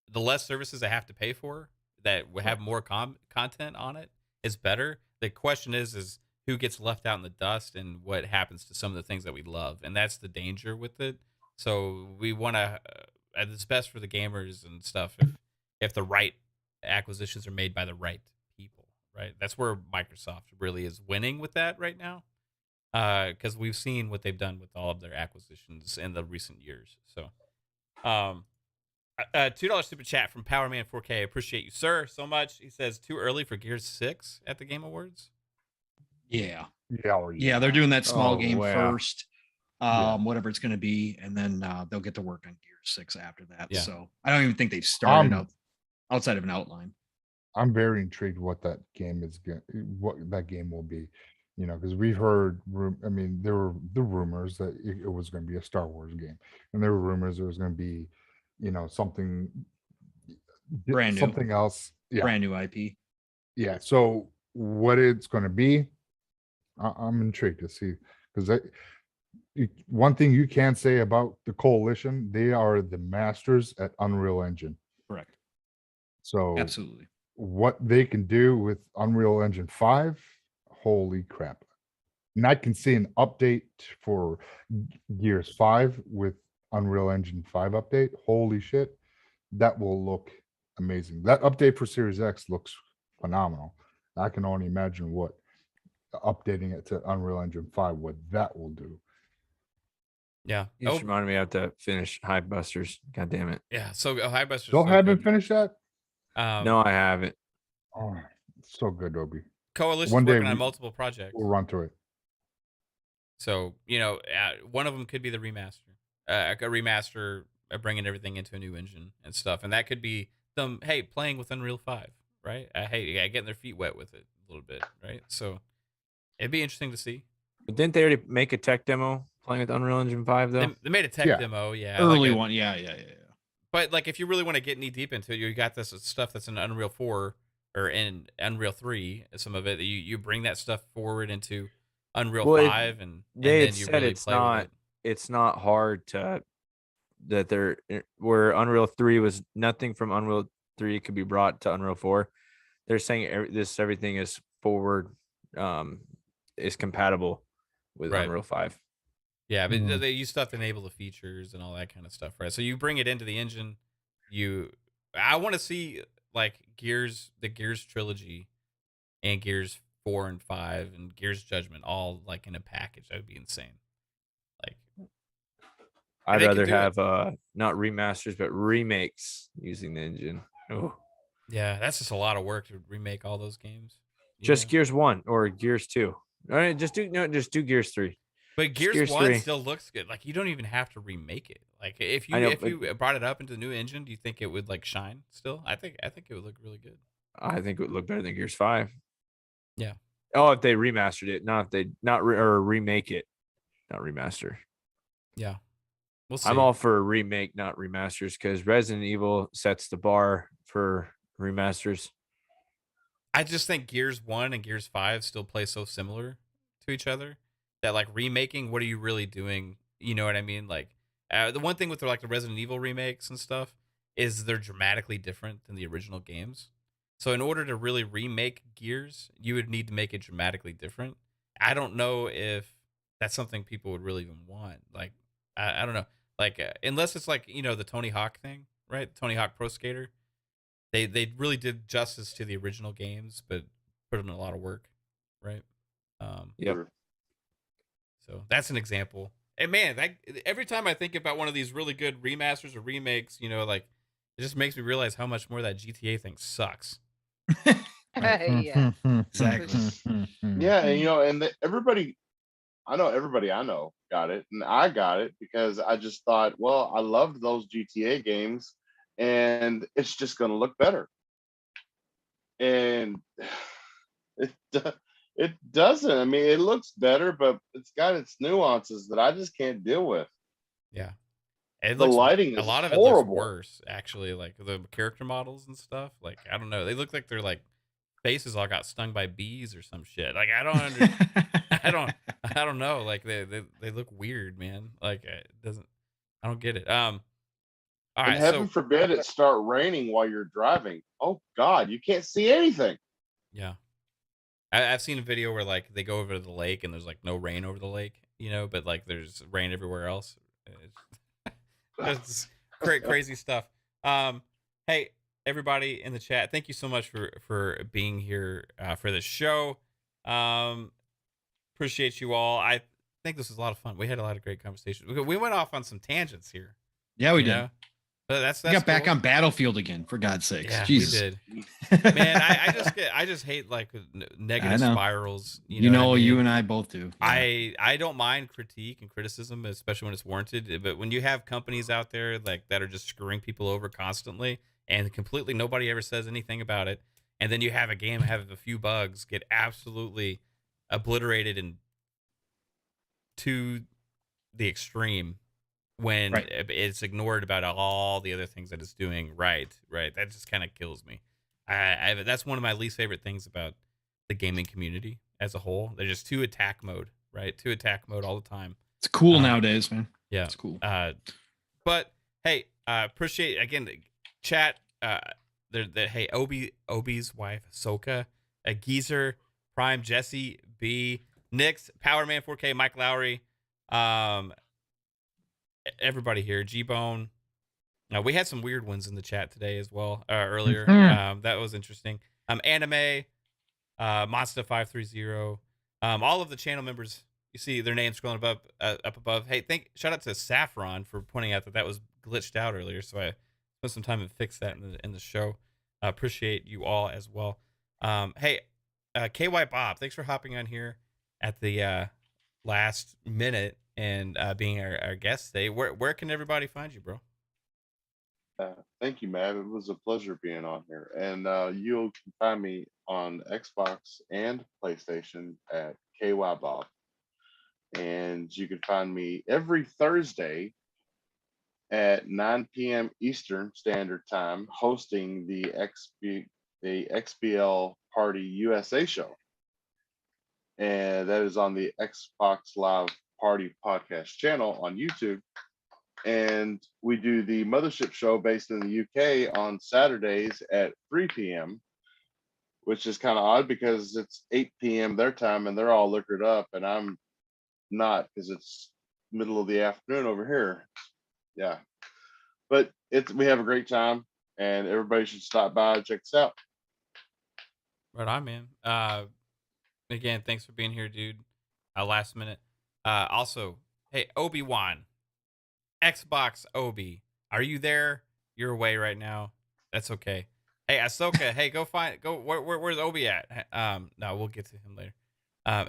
the less services I have to pay for that will have more content on it is better. The question is who gets left out in the dust and what happens to some of the things that we love, and that's the danger with it. So we want to it's best for the gamers and stuff if the right acquisitions are made by the right people, right? That's where Microsoft really is winning with that right now, because we've seen what they've done with all of their acquisitions in the recent years. So $2 super chat from Powerman 4K. Appreciate you, sir, so much. He says too early for Gears 6 at the Game Awards. Yeah. Yeah, They're doing that small Oh, game wow. first, Yeah. whatever it's going to be, and then they'll get to work on Gears 6 after that. Yeah. So I don't even think they've started Um, out outside of an outline. I'm very intrigued what that game is what that game will be, because we've heard I mean, there were the rumors that it was going to be a Star Wars game, and there were rumors there was going to be, something Brand new. something else. Yeah, Brand new IP. yeah. So what it's going to be, I'm intrigued to see, because one thing you can say about the Coalition, they are the masters at Unreal Engine. Correct. So Absolutely. what they can do with Unreal Engine 5, holy crap. And I can see an update for Gears 5 with Unreal Engine 5 update. Holy shit. That will look amazing. That update for Series X looks phenomenal. I can only imagine what updating it to Unreal Engine 5, what that will do. Yeah. You just reminded me I have to finish Hive Busters. God damn it. Yeah. So Highbusters. Still haven't finished that? No, I haven't. Oh, it's so good, Obi. Coalition's One day working on multiple projects. We'll run to it. So, one of them could be the remaster. A remaster bringing everything into a new engine and stuff. And that could be them, hey, playing with Unreal 5, right? Getting their feet wet with it a little bit, right? So it'd be interesting to see. But didn't they already make a tech demo playing with Unreal Engine 5 though? They made a tech Yeah. demo, yeah. Early like one. Yeah. But like if you really want to get knee deep into it, you got this stuff that's in Unreal 4 or in Unreal 3, some of it. You bring that stuff forward into Unreal Well, 5 and They then had you said really it's play with not it. it's not hard to that they're where Unreal 3 was nothing from Unreal 3 could be brought to Unreal 4. They're saying everything is forward is compatible with Right. Unreal 5. Yeah, but Mhm. they use stuff to enable the features and all that kind of stuff, right? So you bring it into the engine. I want to see like the Gears trilogy, and Gears 4 and 5 and Gears Judgment all like in a package. That would be insane. Like, I'd they could rather do it. have not remasters but remakes using the engine. Oh, yeah, that's just a lot of work to remake all those games. you just know? Gears 1 or Gears 2. All right, just do Gears 3. But just Gears Gears 1 3. still looks good. Like you don't even have to remake it. Like if I know, you brought it up into the new engine, do you think it would like shine still? I think it would look really good. I think it would look better than Gears 5. Yeah. Oh, if they remastered it, not if they or remake it, not remaster. Yeah. We'll see. I'm all for a remake, not remasters, because Resident Evil sets the bar for remasters. I just think Gears 1 and Gears 5 still play so similar to each other that like remaking, what are you really doing? You know what I mean? Like the one thing with the Resident Evil remakes and stuff is they're dramatically different than the original games. So in order to really remake Gears, you would need to make it dramatically different. I don't know if that's something people would really even want. Like I don't know. Like unless it's like, the Tony Hawk thing, right? Tony Hawk Pro Skater. They really did justice to the original games, but put in a lot of work, right? Yep. So that's an example. And man, every time I think about one of these really good remasters or remakes, it just makes me realize how much more that GTA thing sucks. Yeah. Exactly. Yeah, and everybody, I know got it, and I got it because I just thought, well, I loved those GTA games, and it's just going to look better. And it doesn't. I mean, it looks better, but it's got its nuances that I just can't deal with. Yeah. The lighting a is lot of it horrible. looks worse, actually. Like the character models and stuff. Like I don't know, they look like their faces all got stung by bees or some shit. Like I don't know. Like they look weird, man. Like it doesn't. I don't get it. All And right, heaven so forbid it start raining while you're driving. Oh God, you can't see anything. yeah, I've seen a video where like they go over to the lake and there's like no rain over the lake, but like there's rain everywhere else. It's crazy stuff. Hey everybody in the chat, thank you so much for being here for the show. Appreciate you all. I think this was a lot of fun. We had a lot of great conversations. We went off on some tangents here. Yeah, we you did. know? But that's We got back cool. on Battlefield again, for God's sakes. Yeah, Jesus. we did. Man, I just hate like negative know. spirals. You know, what I mean? you and I both do. Yeah. I don't mind critique and criticism, especially when it's warranted. But when you have companies out there like that are just screwing people over constantly and completely nobody ever says anything about it, and then you have a game have a few bugs get absolutely obliterated and to the extreme when Right. it's ignored about all the other things that it's doing right. That just kind of kills me. That's one of my least favorite things about the gaming community as a whole. They're just too attack mode, right? Too attack mode all the time. It's cool nowadays, man. Yeah, It's cool. But hey, appreciate again, chat. Hey, Obi's wife, Ahsoka, Geezer, Prime, Jesse, B, Nix, Powerman 4K, Mike Lowry, everybody here, G-Bone. We had some weird ones in the chat today as well, earlier. That was interesting. Anime, Monsta530, all of the channel members. You see their names scrolling up above. Hey, shout out to Saffron for pointing out that was glitched out earlier. So I spent some time to fix that in the show. Appreciate you all as well. Hey, KY Bob, thanks for hopping on here at the last minute and being our guest today. Where can everybody find you, bro? Thank you, Matt. It was a pleasure being on here. And you can find me on Xbox and PlayStation at KY Bob. And you can find me every Thursday at 9 p.m. Eastern Standard Time hosting the XBL Party USA show. And that is on the Xbox Live Party podcast channel on YouTube. And we do the Mothership show based in the UK on Saturdays at 3 p.m., which is kind of odd because it's 8 p.m. their time and they're all liquored up and I'm not because it's middle of the afternoon over here. Yeah. But we have a great time and everybody should stop by and check us out. Right on, man. Again, thanks for being here, dude. Last minute. Also, hey, OBllWAN. Xbox Obi, are you there? You're away right now. That's okay. Hey, Ahsoka, hey, where's Obi at? No, we'll get to him later.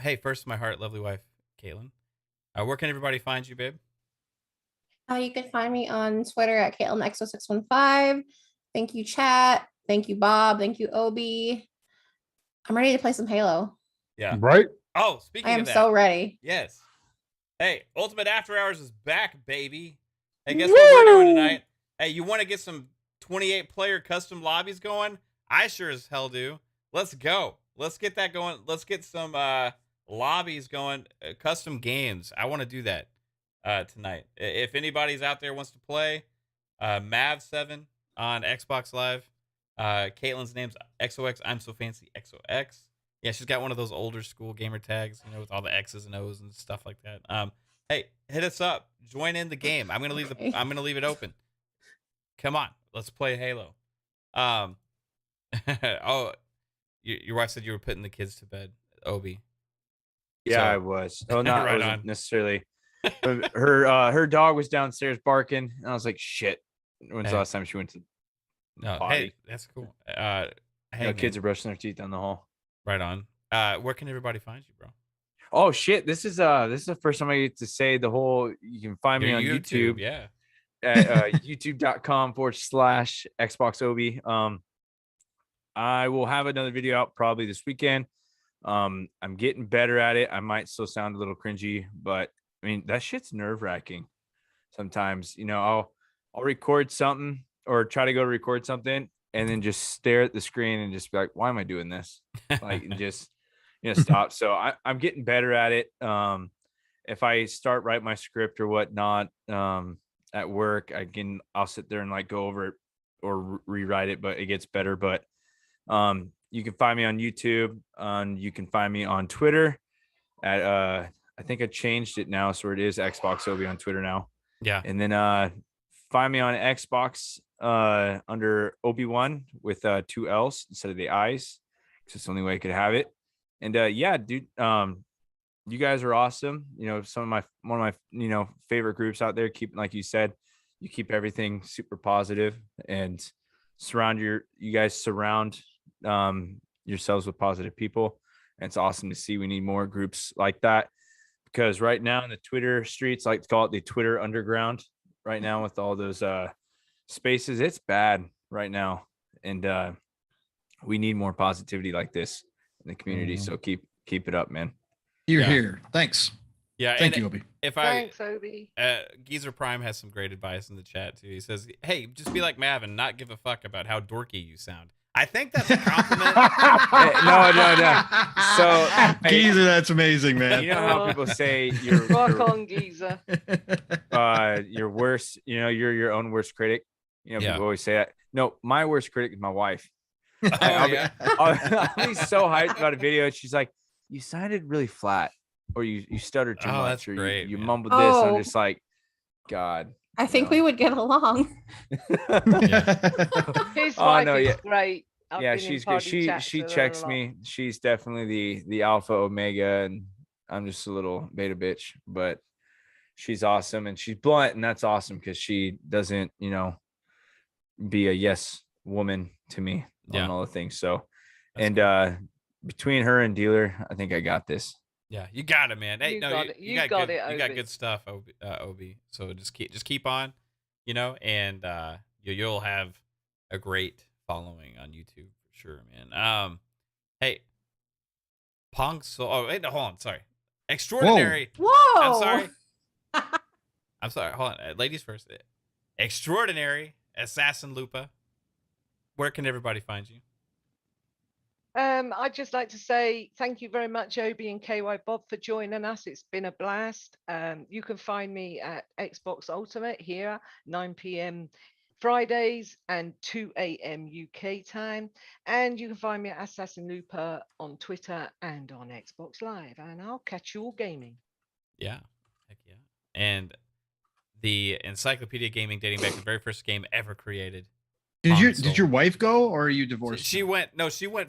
Hey, first, my heart, lovely wife, Kaitlin. Where can everybody find you, babe? You can find me on Twitter at KaitlinXO615. Thank you, chat. Thank you, Bob. Thank you, Obi. I'm ready to play some Halo. Yeah. Right? Oh, speaking I am of that, so ready. yes. Hey, Ultimate After Hours is back, baby. Hey, guess what we're doing tonight? Hey, you want to get some 28-player custom lobbies going? I sure as hell do. Let's go. Let's get that going. Let's get some lobbies going, custom games. I want to do that tonight. If anybody's out there wants to play, Mav7 on Xbox Live. Caitlin's name's XOX. I'm so fancy XOX. Yeah, she's got one of those older school gamer tags, with all the X's and O's and stuff like that. Hey, hit us up. Join in the game. I'm gonna leave it open. Come on, let's play Halo. Oh, your wife said you were putting the kids to bed, Obi. Yeah, So- I was. Oh, not Right wasn't on. necessarily. But her dog was downstairs barking, and I was like, "Shit." When's Hey. the last time she went to? No, hey, Potty. that's cool. Hey, Kids man, are brushing their teeth down the hall. right on. Where can everybody find you, bro? Oh shit! This is the first time I get to say the whole. You can find me Your on YouTube. yeah. At youtube.com/Xbox Obi. I will have another video out probably this weekend. I'm getting better at it. I might still sound a little cringy, but I mean that shit's nerve-wracking. Sometimes, I'll record something or try to go to record something and then just stare at the screen and just be like, why am I doing this? Like, and just stop. So I'm getting better at it. If I start write my script or whatnot at work, I'll sit there and like go over it or rewrite it, but it gets better. But you can find me on YouTube. You can find me on Twitter at I think I changed it now, so it is Xbox Obi on Twitter now. Yeah. And then find me on Xbox under OBllWAN with 2 L's instead of the I's. It's the only way I could have it. And yeah, dude, you guys are awesome. One of my favorite groups out there. Keep, like you said, you keep everything super positive and you guys surround yourselves with positive people. And it's awesome to see. We need more groups like that, because right now in the Twitter streets, I like to call it the Twitter underground right now, with all those spaces, it's bad right now. And we need more positivity like this in the community. So keep it up, man. You're Yeah. here. Thanks. Yeah. Thank you, Obi. If I Thanks, Obi. Geezer Prime has some great advice in the chat too. He says, "Hey, just be like Mav and not give a fuck about how dorky you sound." I think that's a compliment. No. So Geezer, that's amazing, man. you know how people say you're Rock on, Geezer. your worst, you're your own worst critic. Yeah. People always say that. No, my worst critic is my wife. Oh, I'll yeah. be so hyped about a video, and she's like, "You sounded really flat, or you stuttered too Oh, much, that's or great, you man. mumbled this." I'm Oh. just like, God. I think No. we would get along. His Oh, wife no, is yeah. great. I've Yeah, been in she's good. party chats She with her a checks lot. me. She's definitely the alpha omega, and I'm just a little beta bitch, but she's awesome, and she's blunt, and that's awesome, because she doesn't, be a yes woman to me Yeah. on all the things. So, That's and cool. Between her and Dealer, I think I got this. Yeah, you got it, man. Hey, You no, got you, it. you You got got good, it, you got Obi. good stuff, Obi. So just keep on, and you'll have a great following on YouTube for sure, man. Hey, Pong Soul. Oh, wait, no, hold on. Sorry, extraordinary. Whoa. I'm sorry. I'm sorry. Hold on, ladies first. Extraordinary AssassinLupa. Where can everybody find you? I'd just like to say thank you very much, Obi and KY Bob, for joining us. It's been a blast. You can find me at Xbox Ultimate here, 9 p.m. Fridays and 2 a.m. UK time. And you can find me at AssassinLupa on Twitter and on Xbox Live. And I'll catch you all gaming. Yeah, heck yeah. And the Encyclopedia Gaming, dating back to the very first game ever created. Did your wife go, or are you divorced? She went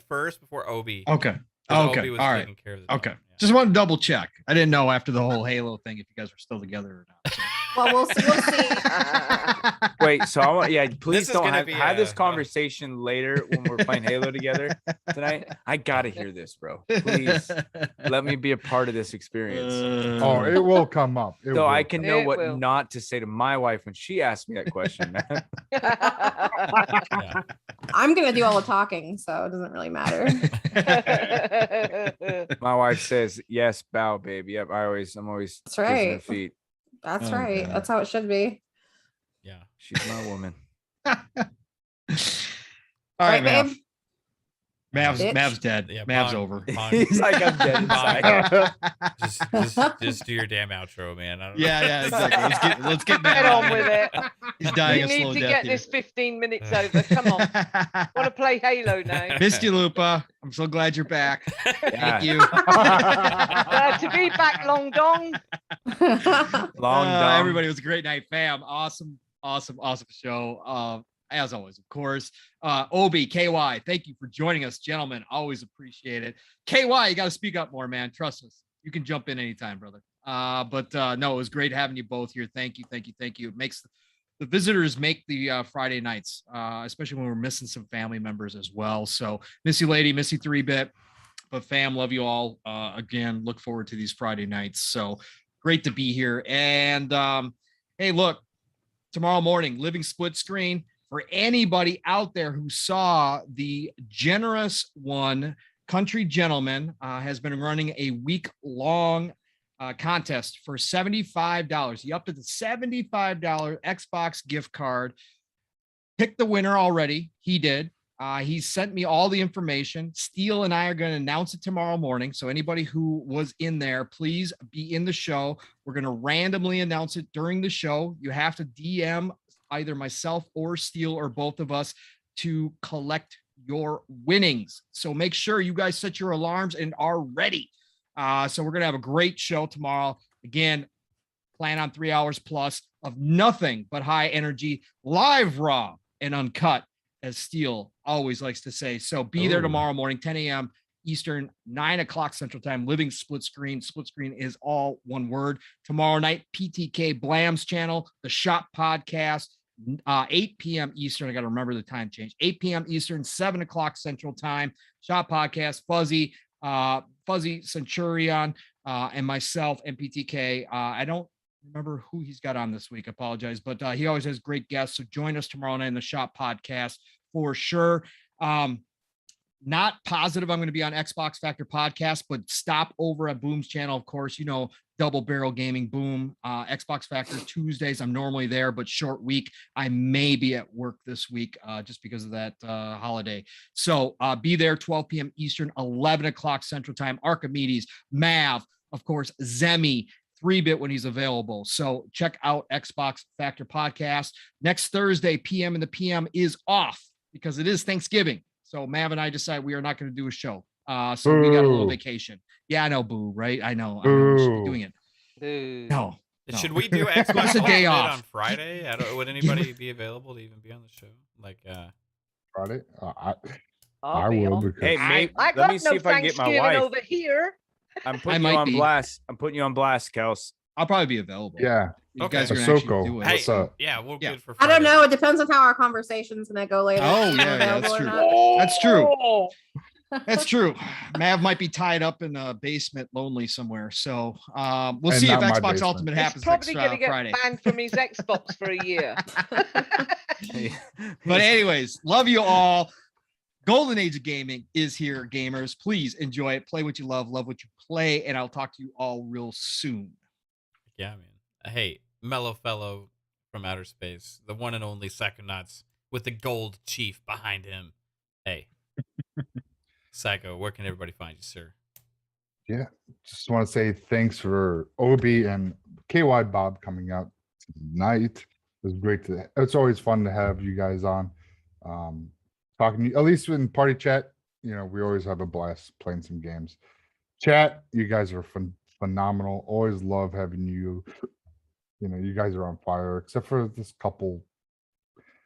first before Obi. Okay. 'Ause Okay. Obi was All right. taking care of the Okay. dog, yeah. Just want to double check. I didn't know after the whole Halo thing if you guys were still together or not. So. Well, we'll see. We'll see. Wait, so I want, please is don't gonna have, be have this a- conversation later when we're playing Halo together tonight. I gotta hear this, bro. Please let me be a part of this experience. Oh, it will come up. It So will I can know It what will. not to say to my wife when she asks me that question, man. Yeah. I'm gonna do all the talking, so it doesn't really matter. My wife says, "Yes, bow, babe." Yep, I'm always That's kissing her right. feet. That's Oh, right. God. That's how it should be. Yeah. She's my woman. All right, Right, Mav. babe? Mav's Bitch. dead. Yeah, Mav's Pong- over. Pong- He's like, I'm dead inside. just do your damn outro, man. I don't Yeah, exactly. Let's get Mav Get out on of with here. it. He's dying You a need slow to death get here. this 15 minutes over. Come on. Want to play Halo now? Missed you, Lupa. I'm so glad you're back. Yeah. Thank you. Glad to be back, Long Dong. Long dong. Everybody, it was a great night, fam. Awesome show. As always, of course. Obi, KY, thank you for joining us, gentlemen. Always appreciate it. KY, you got to speak up more, man. Trust us. You can jump in anytime, brother. No, it was great having you both here. Thank you. It makes the visitors make the Friday nights, especially when we're missing some family members as well. So miss you, lady, miss you 3-bit. But fam, love you all. Again, look forward to these Friday nights. So great to be here. And hey, look, tomorrow morning, living split screen. For anybody out there who saw the generous one, Country Gentleman has been running a week-long contest for $75. He upped it to $75 Xbox gift card. Picked the winner already. He did. He sent me all the information. Steele and I are going to announce it tomorrow morning. So anybody who was in there, please be in the show. We're going to randomly announce it during the show. You have to DM either myself or Steele or both of us to collect your winnings. So make sure you guys set your alarms and are ready. So we're going to have a great show tomorrow. Again, plan on 3 hours plus of nothing but high energy, live, raw, and uncut, as Steele always likes to say. So be there tomorrow morning, 10 a.m. Eastern, 9 o'clock Central Time, Living Split Screen. Split Screen is all one word. Tomorrow night, PTK Blam's channel, the Shop Podcast, 8 p.m. Eastern. I got to remember the time change. 8 p.m. Eastern, 7 o'clock Central Time, Shop Podcast, Fuzzy Centurion, and myself, MPTK. I don't remember who he's got on this week. I apologize, but he always has great guests. So join us tomorrow night in the Shop Podcast for sure. Not positive I'm going to be on Xbox Factor Podcast, but stop over at Boom's channel. Of course, you know, Double Barrel Gaming, Boom, Xbox Factor Tuesdays. I'm normally there, but short week. I may be at work this week just because of that holiday. So be there 12 p.m. Eastern, 11 o'clock Central Time. Archimedes, Mav, of course, Zemi, 3-Bit when he's available. So check out Xbox Factor Podcast. Next Thursday, PM in the PM is off because it is Thanksgiving. So Mav and I decide we are not going to do a show. So we got a little vacation. Yeah, I know, boo, right? I know we should be doing it. Boo. No. Should we do Xbox a day Ultimate off on Friday? Would anybody be available to even be on the show? Like Friday? I'll I be will on. because Hey, mate, I let got me see no if I can get my Thanksgiving wife. over here. I'm I putting you might on be. blast. I'm putting you on blast, Kels. I'll probably be available. yeah, You Okay. guys are going to actually Ahsoka, do it. what's up? yeah, we're Yeah. good for I don't Friday. know. It depends on how our conversation's gonna go later. Oh, if yeah, I'm yeah, that's available or true. not. That's true. That's true. Mav might be tied up in a basement, lonely somewhere. So we'll And see if not my Xbox basement. Ultimate He's happens probably next going to get Friday. banned from his Xbox for a year. But anyways, love you all. Golden Age of Gaming is here, gamers. Please enjoy it. Play what you love what you play, and I'll talk to you all real soon. Yeah, man. Hey, mellow fellow from outer space, the one and only Psychonauts with the gold chief behind him. Hey, Psycho, where can everybody find you, sir? Just want to say thanks for OB and KY Bob coming out tonight. It was great it's always fun to have you guys on. Talking to you, at least in party chat, you know, we always have a blast playing some games. Chat, you guys are phenomenal. Always love having you. You know, you guys are on fire, except for this couple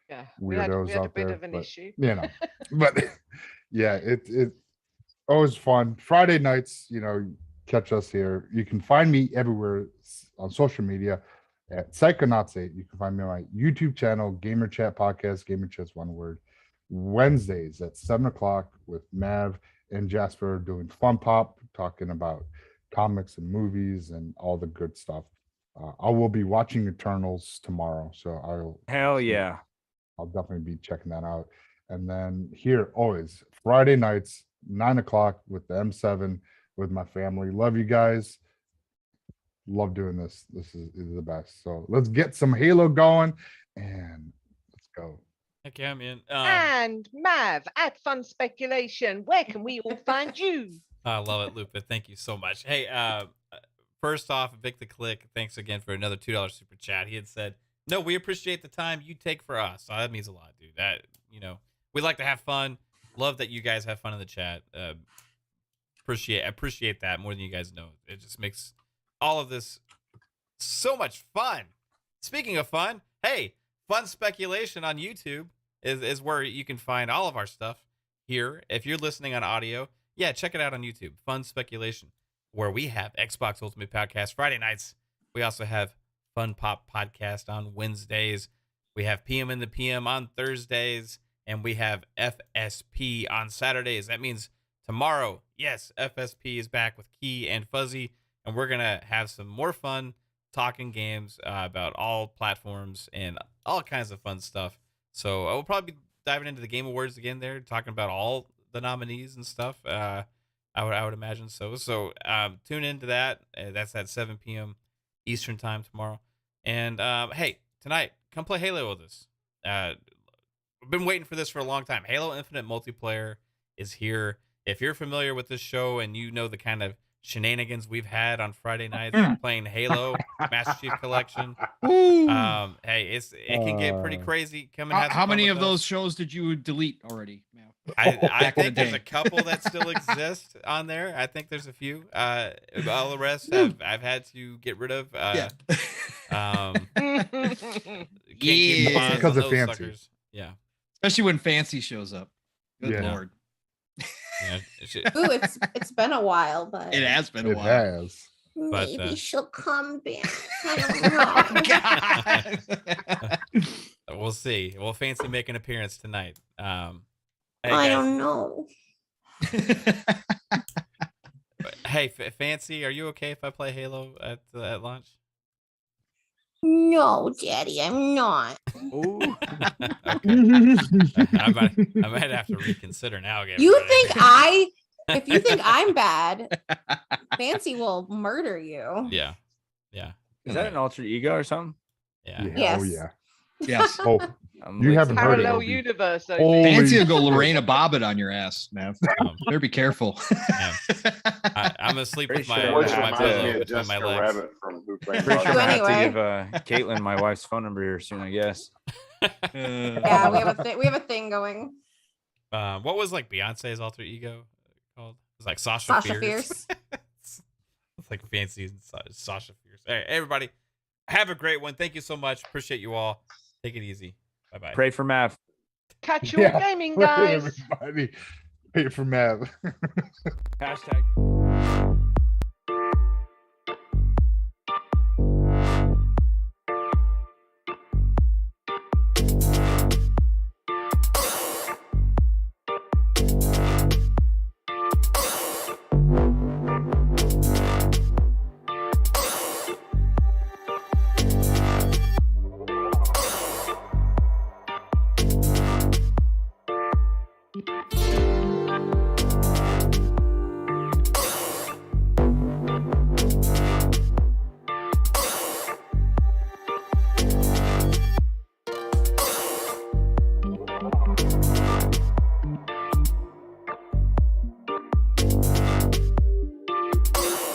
Yeah, weirdos we had a out bit there. of an but, issue. you know, but yeah, it always fun. Friday nights, you know, catch us here. You can find me everywhere on social media at Psychonauts 8. You can find me on my YouTube channel, Gamer Chat Podcast, Gamer Chat's one word. Wednesdays at 7 o'clock with Mav and Jasper doing Fun Pop, talking about comics and movies and all the good stuff. I will be watching Eternals tomorrow, so Hell yeah. I'll definitely be checking that out. And then here, always Friday nights, 9 o'clock with the M7 with my family. Love you guys. Love doing this. This is the best. So let's get some Halo going and let's go. Heck yeah, man. And Mav at Fun Speculation, where can we all find you? I love it, Lupa. Thank you so much. Hey, first off, Vic the Click, thanks again for another $2 super chat. He had said, "No, we appreciate the time you take for us." So that means a lot, dude. That, you know, we like to have fun. Love that you guys have fun in the chat. Appreciate that more than you guys know. It just makes all of this so much fun. Speaking of fun, hey, Fun Speculation on YouTube is where you can find all of our stuff here. If you're listening on audio, yeah, check it out on YouTube. Fun Speculation, where we have Xbox Ultimate Podcast Friday nights. We also have Fun Pop Podcast on Wednesdays. We have PM in the PM on Thursdays. And we have FSP on Saturdays. That means tomorrow, yes, FSP is back with Key and Fuzzy. And we're going to have some more fun talking games about all platforms and all kinds of fun stuff. So we'll probably be diving into the Game Awards again there, talking about all the nominees and stuff. I would imagine so. So tune into that. That's at 7 p.m. Eastern time tomorrow. And hey, tonight, come play Halo with us. We've been waiting for this for a long time. Halo Infinite multiplayer is here. If you're familiar with this show and you know the kind of shenanigans we've had on Friday nights playing Halo Master Chief Collection, hey, it can get pretty crazy. Come and have some How fun many with of us. those shows did you delete already? I Back in the think there's day. a couple that still exist on there. I think there's a few. All the rest I've had to get rid of. Can't keep Yeah. tabs Because on of those fancy. suckers. Yeah. Especially when Fancy shows up. Good Yeah. Lord. You know, Ooh, it's been a while, but It has been a It while. has. But, maybe she'll come back. I don't know. God. we'll see. We'll fancy make an appearance tonight. Hey I guys. don't know. Hey, Fancy, are you okay if I play Halo at launch? No, Daddy, I'm not. Ooh. Okay. I might have to reconsider now. You think if you think I'm bad, Fancy will murder you. Yeah. Is that an alter ego or something? Yeah. Yeah. Oh Yes. yeah. Yes. Oh, I'm you like, haven't heard it. Parallel Obi. universe. Holy Fancy will go shit. Lorena Bobbitt on your ass, man. Um, Better be careful. I'm gonna sleep Pretty with my, sure Which I my have reminds pillow me of between my Jessica legs. Rabbit from Who Framed Pretty sure I'm Roger gonna have Anyway. to give Kaitlin my wife's phone number here soon, I guess. Yeah, we have a thing going. What was like Beyonce's alter ego called? It was like Sasha Sasha Fierce. Fierce. It's like Fancy and Sasha Fierce. Hey, everybody, have a great one. Thank you so much. Appreciate you all. Take it easy. Bye bye. Pray for Mav. Catch you all gaming, Wait, guys. everybody. Wait for Matt. Hashtag.